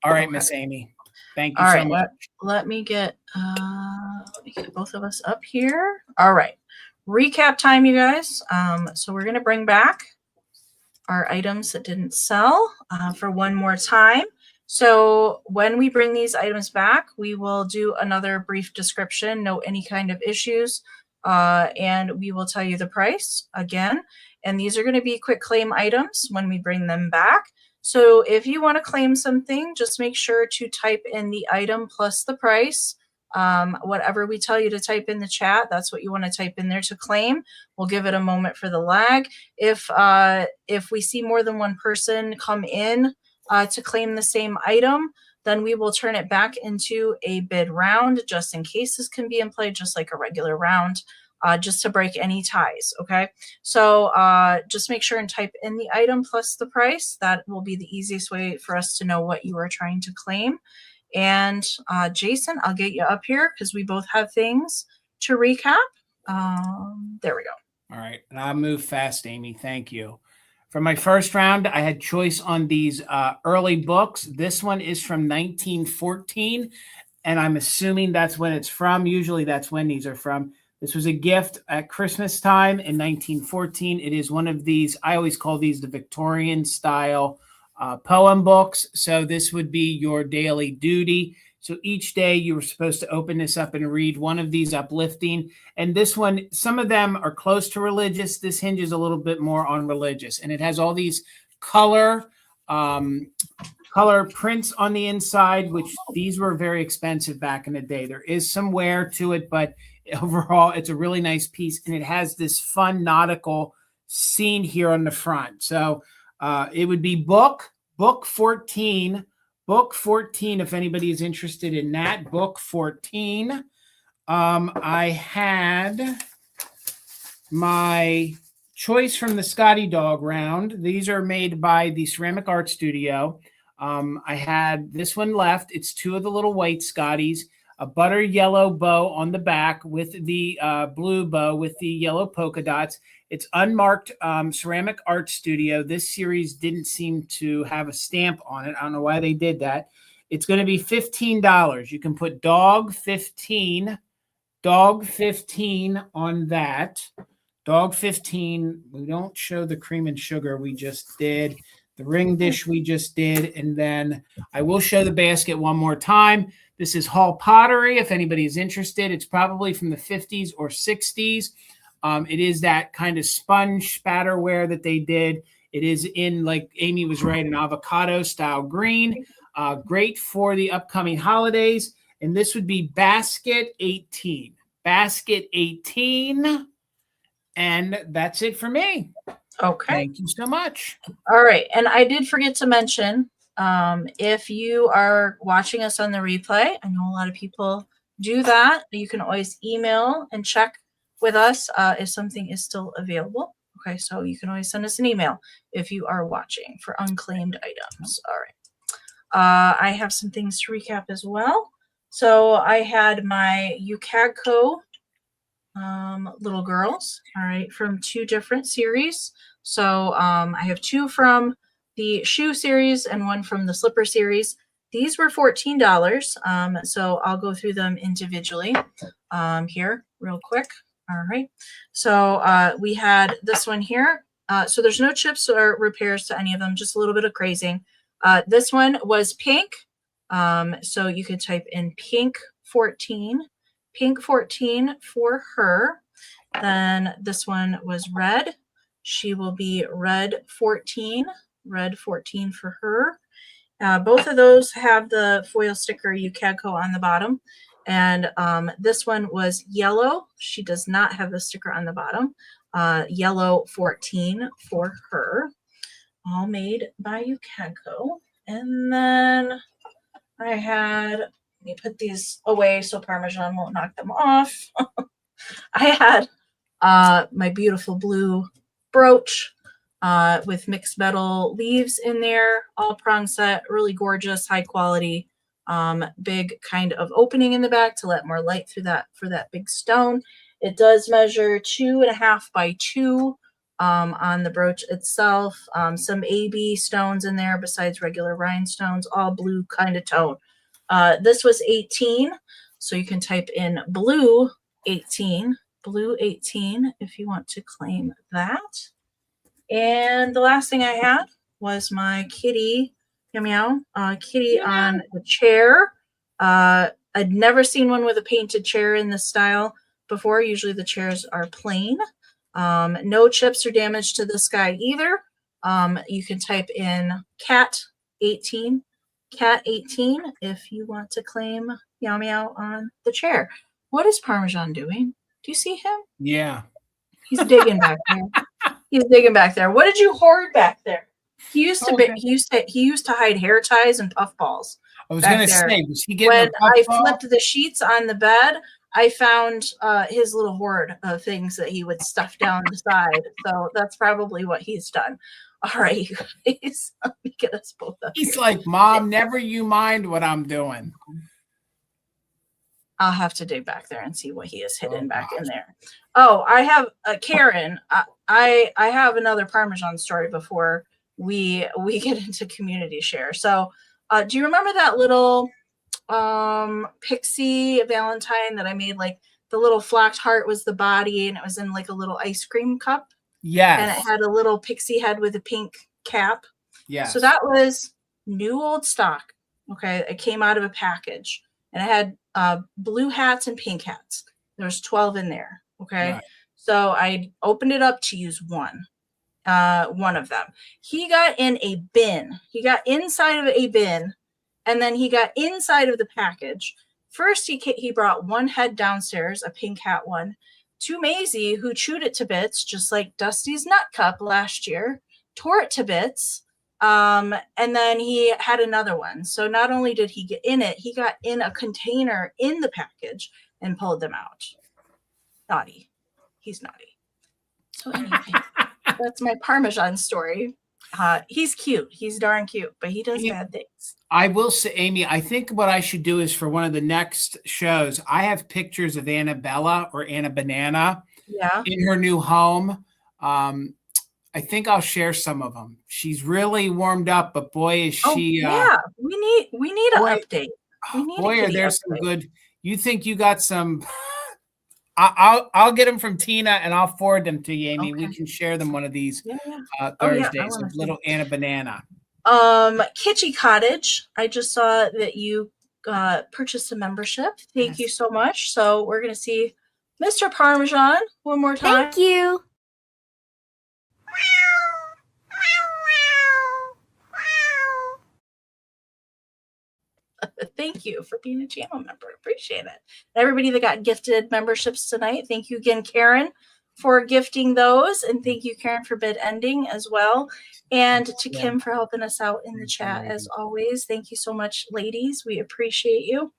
All right, Miss Amy. Thank you so much. Let me get both of us up here. All right. Recap time, you guys. So we're going to bring back our items that didn't sell for one more time. So when we bring these items back, we will do another brief description, note any kind of issues, and we will tell you the price again. And these are going to be quick claim items when we bring them back. So if you want to claim something, just make sure to type in the item plus the price. Whatever we tell you to type in the chat, that's what you want to type in there to claim. We'll give it a moment for the lag. If we see more than one person come in to claim the same item, then we will turn it back into a bid round just in case this can be in play, just like a regular round. Just to break any ties, okay? So just make sure and type in the item plus the price. That will be the easiest way for us to know what you are trying to claim. And Jason, I'll get you up here because we both have things to recap. There we go. All right, and I'll move fast, Amy. Thank you. For my first round, I had choice on these early books. This one is from 1914, and I'm assuming that's when it's from. Usually that's when these are from. This was a gift at Christmas time in 1914. It is one of these, I always call these the Victorian style poem books. So this would be your daily duty. So each day you were supposed to open this up and read one of these uplifting. And this one, some of them are close to religious. This hinges a little bit more on religious. And it has all these color prints on the inside, which these were very expensive back in the day. There is some wear to it, but overall, it's a really nice piece. And it has this fun nautical scene here on the front. So it would be book 14. Book 14, if anybody is interested in that. Book 14. I had my choice from the Scotty dog round. These are made by the Ceramic Art Studio. I had this one left. It's two of the little white Scotties, a butter yellow bow on the back with the blue bow with the yellow polka dots. It's unmarked Ceramic Art Studio. This series didn't seem to have a stamp on it. I don't know why they did that. It's going to be $15. You can put dog 15 on that. Dog 15. We don't show the cream and sugar we just did. The ring dish we just did. And then I will show the basket one more time. This is Hall Pottery. If anybody is interested, it's probably from the 50s or 60s. It is that kind of sponge spatterware that they did. It is in, like Amy was right, an avocado style green. Great for the upcoming holidays. And this would be basket 18. Basket 18. And that's it for me. Okay. Thank you so much. All right. And I did forget to mention, if you are watching us on the replay, I know a lot of people do that. You can always email and check with us if something is still available. Okay, so you can always send us an email if you are watching for unclaimed items. All right. I have some things to recap as well. So I had my UCAGCO little girls, all right, from two different series. So I have two from the shoe series and one from the slipper series. These were $14. So I'll go through them individually here real quick. All right. So we had this one here. So there's no chips or repairs to any of them, just a little bit of crazing. This one was pink. So you could type in pink 14 for her. Then this one was red. She will be red 14 for her. Both of those have the foil sticker UCAGCO on the bottom. And this one was yellow. She does not have the sticker on the bottom. Yellow 14 for her. All made by UCAGCO. And then I had, let me put these away so Parmesan won't knock them off. I had my beautiful blue brooch with mixed metal leaves in there, all prong set, really gorgeous, high quality. Big kind of opening in the back to let more light through that for that big stone. It does measure 2.5 by 2 on the brooch itself. Some AB stones in there besides regular rhinestones, all blue kind of tone. This was 18, so you can type in blue 18 if you want to claim that. And the last thing I had was my kitty, meow, kitty on the chair. I'd never seen one with a painted chair in this style before. Usually the chairs are plain. No chips or damage to this guy either. You can type in cat 18 if you want to claim meow meow on the chair. What is Parmesan doing? Do you see him? Yeah. He's digging back there. He's digging back there. What did you hoard back there? He used to hide hair ties and puffballs. I was going to say, was he getting when I flipped the sheets on the bed, I found his little hoard of things that he would stuff down the side. So that's probably what he's done. All right, you guys, let me get us both up. He's like, Mom, never you mind what I'm doing. I'll have to dig back there and see what he has hidden back in gosh. there. Oh, I have Karen. I have another Parmesan story before we get into community share. So, do you remember that little pixie Valentine that I made? Like the little flocked heart was the body, and it was in like a little ice cream cup. Yes. And it had a little pixie head with a pink cap. Yes. So that was new old stock. Okay, it came out of a package, and it had blue hats and pink hats. There's 12 in there. Okay, right. So I opened it up to use one of them. He got in a bin. He got inside of a bin, and then he got inside of the package. First, he brought one head downstairs, a pink hat one, to Maisie, who chewed it to bits, just like Dusty's nut cup last year, tore it to bits. And then he had another one. So not only did he get in it, he got in a container in the package and pulled them out. Naughty. He's naughty. So anyway, that's my Parmesan story. He's cute. He's darn cute, but he does bad things. I will say, Amy, I think what I should do is for one of the next shows, I have pictures of Annabella or Anna Banana in her new home. I think I'll share some of them. She's really warmed up, but boy, is she. We need an update. Boy, are there some good. You think you got some. I'll get them from Tina and I'll forward them to you, Amy. We can share them one of these Thursdays of little Anna Banana. Kitschy Cottage. I just saw that you purchased a membership. Thank you so much. So we're gonna see Mr. Parmesan one more time. Thank you. Thank you for being a channel member. Appreciate it. Everybody that got gifted memberships tonight, thank you again, Karen, for gifting those. And thank you, Karen, for bid ending as well. And to Kim for helping us out in the chat as always. Thank you so much, ladies. We appreciate you.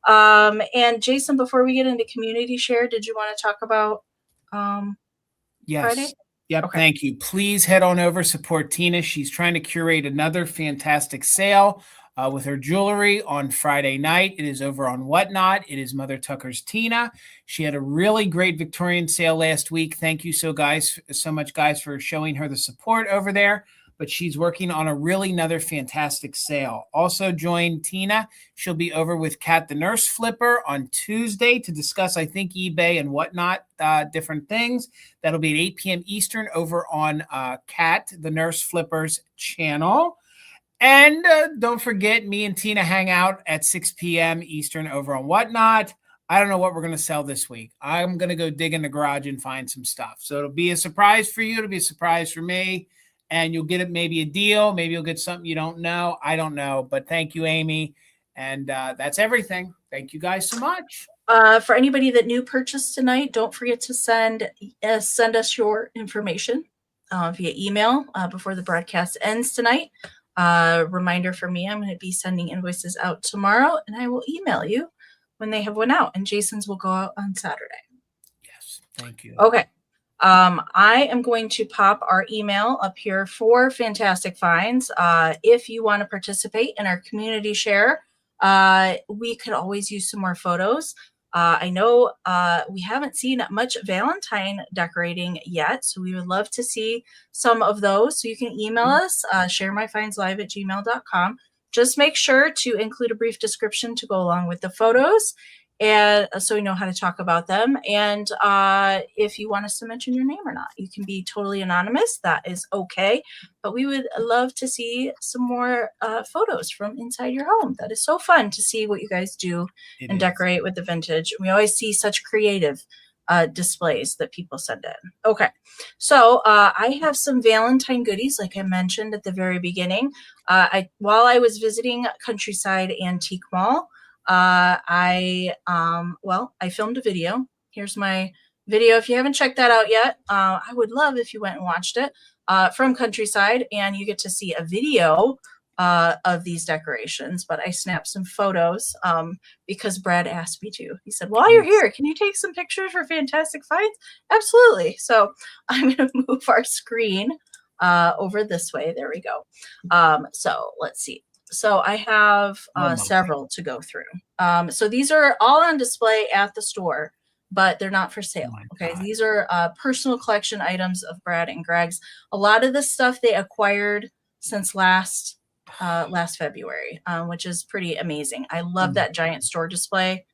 And Jason, before we get into community share, did you want to talk about Friday? Yep. Okay. Thank you. Please head on over, support Tina. She's trying to curate another fantastic sale with her jewelry on Friday night. It is over on Whatnot. It is Mother Tucker's Tina. She had a really great Victorian sale last week. Thank you so much, guys, for showing her the support over there. But she's working on another fantastic sale. Also join Tina. She'll be over with Kat the Nurse Flipper on Tuesday to discuss, I think, eBay and Whatnot, different things. That'll be at 8 p.m. Eastern over on Kat the Nurse Flipper's channel. And don't forget, me and Tina hang out at 6 p.m. Eastern over on Whatnot. I don't know what we're going to sell this week. I'm going to go dig in the garage and find some stuff. So it'll be a surprise for you. It'll be a surprise for me. And you'll get it, maybe a deal. Maybe you'll get something you don't know. I don't know. But thank you, Amy. And that's everything. Thank you guys so much. For anybody that new purchased tonight, don't forget to send us your information via email before the broadcast ends tonight. Reminder for me, I'm going to be sending invoices out tomorrow, and I will email you when they have went out. And Jason's will go out on Saturday. Yes. Thank you. Okay. I am going to pop our email up here for Fantastic Finds. If you want to participate in our community share, we could always use some more photos. I know we haven't seen much Valentine decorating yet, so we would love to see some of those. So you can email us, ShareMyFindsLive@gmail.com. Just make sure to include a brief description to go along with the photos, and so we know how to talk about them. And if you want us to mention your name or not, you can be totally anonymous. That is okay. But we would love to see some more photos from inside your home. That is so fun to see what you guys do and decorate with the vintage. We always see such creative displays that people send in. Okay, so I have some Valentine goodies, like I mentioned at the very beginning. While I was visiting Countryside Antique Mall, I filmed a video. Here's my video. If you haven't checked that out yet, I would love if you went and watched it from Countryside, and you get to see a video of these decorations. But I snapped some photos because Brad asked me to. He said, while you're here, can you take some pictures for Fantastic Finds? Absolutely. So I'm going to move our screen over this way. There we go. So let's see. So I have several to go through. So these are all on display at the store, but they're not for sale. Okay, these are personal collection items of Brad and Greg's. A lot of this stuff they acquired since last February, which is pretty amazing. I love that giant store display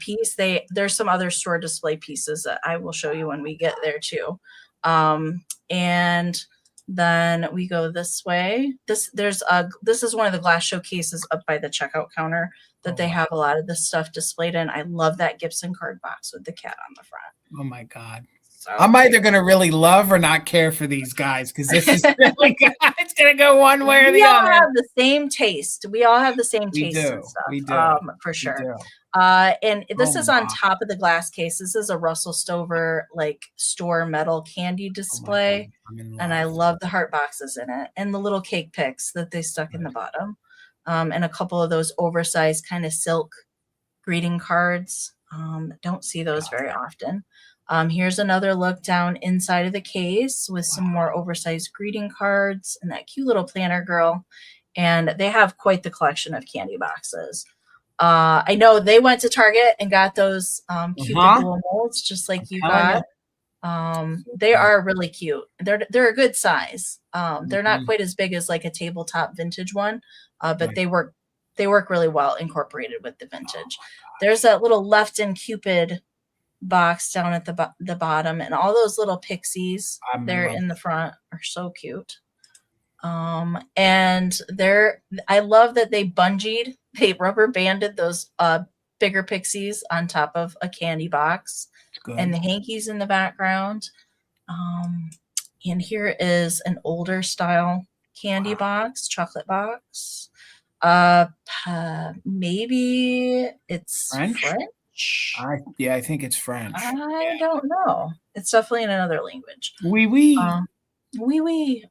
piece. There's some other store display pieces that I will show you when we get there too. And then we go this way. This is one of the glass showcases up by the checkout counter that they have a lot of this stuff displayed in. I love that Gibson card box with the cat on the front. Oh my God. So I'm either going to really love or not care for these guys because this is really good. It's going to go one way or the other. We all have the same taste. We all have the same taste and stuff. We do. For sure. And this is on top of the glass case. This is a Russell Stover like store metal candy display. And I love the heart boxes in it and the little cake picks that they stuck in the bottom. And a couple of those oversized kind of silk greeting cards. Don't see those very often. Here's another look down inside of the case with some more oversized greeting cards and that cute little planner girl. And they have quite the collection of candy boxes. I know they went to Target and got those cute dual molds just like you got. They are really cute. They're a good size. They're not quite as big as like a tabletop vintage one, but they work really well incorporated with the vintage. There's that little left-in Cupid box down at the bottom, and all those little pixies there in the front are so cute. And I love that they rubber banded those bigger pixies on top of a candy box and the hankies in the background. And here is an older style candy box, chocolate box. Maybe it's French. I think it's French. I don't know. It's definitely in another language. Oui, oui. Oui, oui.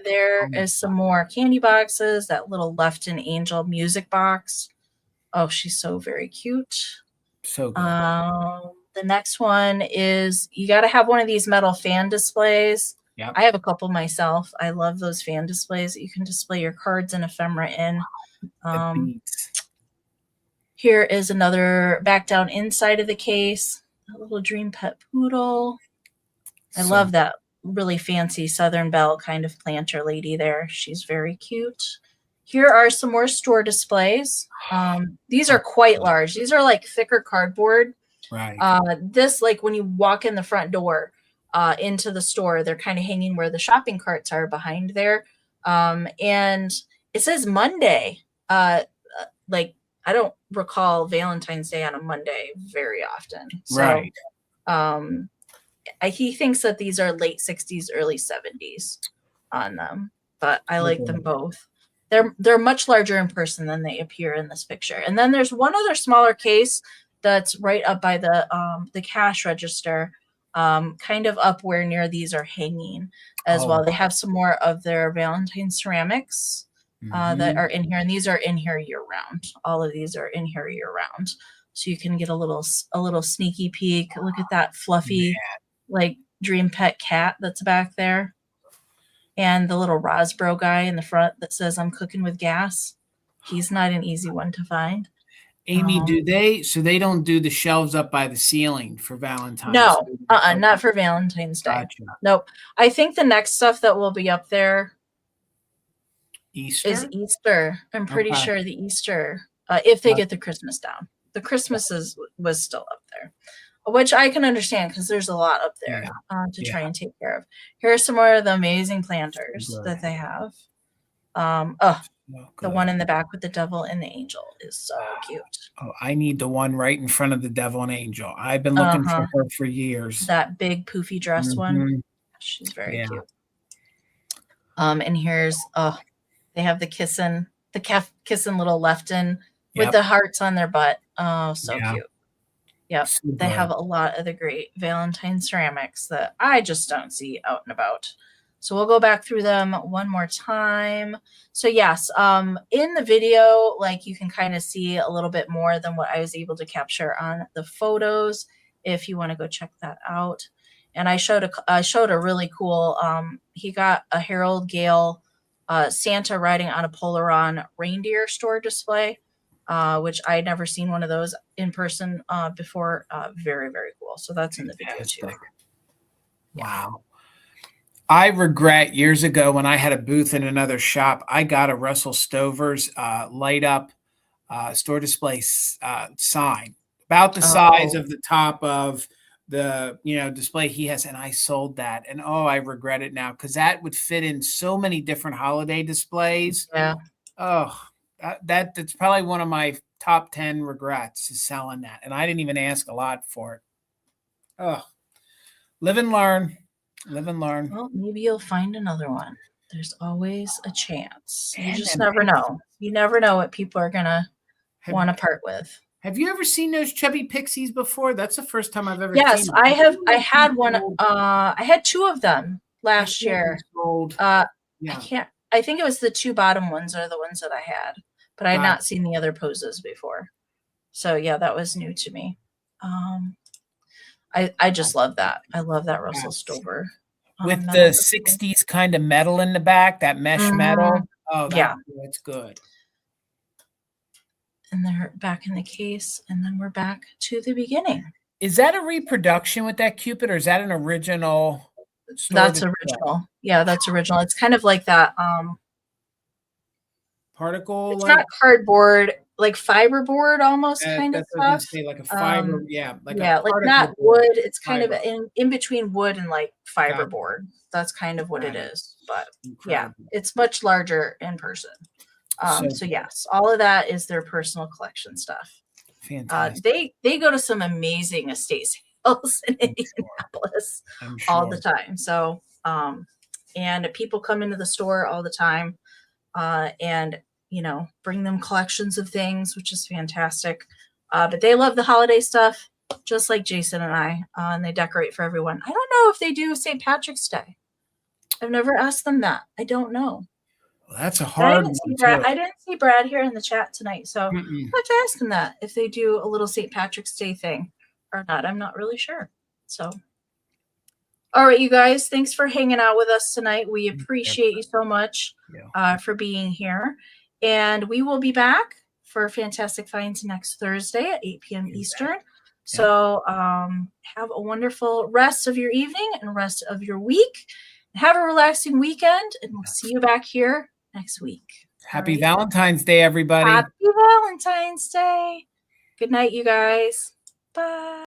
There is some more candy boxes. That little left-in angel music box. Oh, she's so very cute. So good. The next one is you got to have one of these metal fan displays. Yep. I have a couple myself. I love those fan displays that you can display your cards and ephemera in. Here is another back down inside of the case, a little dream pet poodle. I love that really fancy Southern Belle kind of planter lady there. She's very cute. Here are some more store displays. These are quite large. These are like thicker cardboard. Right. This, like when you walk in the front door into the store, they're kind of hanging where the shopping carts are behind there. And it says Monday. Like I don't recall Valentine's Day on a Monday very often. So, right. He thinks that these are late 60s, early 70s on them, but I like them both. They're much larger in person than they appear in this picture. And then there's one other smaller case that's right up by the cash register, kind of up where near these are hanging as well. They have some more of their Valentine ceramics that are in here, and these are in here year round. All of these are in here year round, so you can get a little sneaky peek. Look at that fluffy like dream pet cat that's back there, and the little Rosbro guy in the front that says I'm cooking with gas. He's not an easy one to find. Amy, so they don't do the shelves up by the ceiling for Valentine's? No, not for Valentine's Day. Gotcha. Nope. I think the next stuff that will be up there Easter? is Easter. I'm pretty sure the Easter, if they get the Christmas down. The Christmas was still up there, which I can understand because there's a lot up there to try and take care of. Here are some more of the amazing planters that they have. The one in the back with the devil and the angel is so cute. Oh, I need the one right in front of the devil and angel. I've been looking for her for years. That big poofy dress one. She's very cute. And here's they have the kissing little leftin with the hearts on their butt. Oh, so cute. Yep. They have a lot of the great Valentine ceramics that I just don't see out and about. So we'll go back through them one more time. So yes, in the video, like you can kind of see a little bit more than what I was able to capture on the photos if you want to go check that out. And I showed a really cool, he got a Harold Gale Santa riding on a Polaron reindeer store display, which I had never seen one of those in person before. Very, very cool. So that's in the video too. Wow. I regret years ago when I had a booth in another shop, I got a Russell Stover's light up store display sign about the size of the top of the display he has, and I sold that, and I regret it now because that would fit in so many different holiday displays. Yeah. That's probably one of my top 10 regrets is selling that, and I didn't even ask a lot for it. Live and learn. Well, maybe you'll find another one. There's always a chance. You just never know. You never know what people are gonna want to part with. Have you ever seen those chubby pixies before? That's the first time I've ever seen them. Yes, I have. I had one. I had 2 of them last year. I think it was the 2 bottom ones are the ones that I had, but I had not seen the other poses before. So yeah, that was new to me. I just love that. I love that Russell Stover. With the 60s kind of metal in the back, that mesh metal. Oh, that's good. And they're back in the case, and then we're back to the beginning. Is that a reproduction with that Cupid, or is that an original? That's original. Yeah, that's original. It's kind of like that. Particle. It's not cardboard, like fiberboard almost kind of stuff. Like a fiber, like not wood. It's kind of in between wood and like fiberboard. That's kind of what it is. But yeah, it's much larger in person. So yes, all of that is their personal collection stuff. Fantastic. They go to some amazing estate sales in Indianapolis all the time. So and people come into the store all the time and bring them collections of things, which is fantastic. But they love the holiday stuff, just like Jason and I, and they decorate for everyone. I don't know if they do St. Patrick's Day. I've never asked them that. I don't know. Well, that's a hard one. I didn't see Brad here in the chat tonight, so I have to ask him that if they do a little St. Patrick's Day thing or not. I'm not really sure. So, all right, you guys, thanks for hanging out with us tonight. We appreciate you so much for being here. And we will be back for Fantastic Finds next Thursday at 8 p.m. Eastern. So have a wonderful rest of your evening and rest of your week. Have a relaxing weekend, and we'll see you back here next week. Happy Valentine's Day, everybody. Happy Valentine's Day. Good night, you guys. Bye.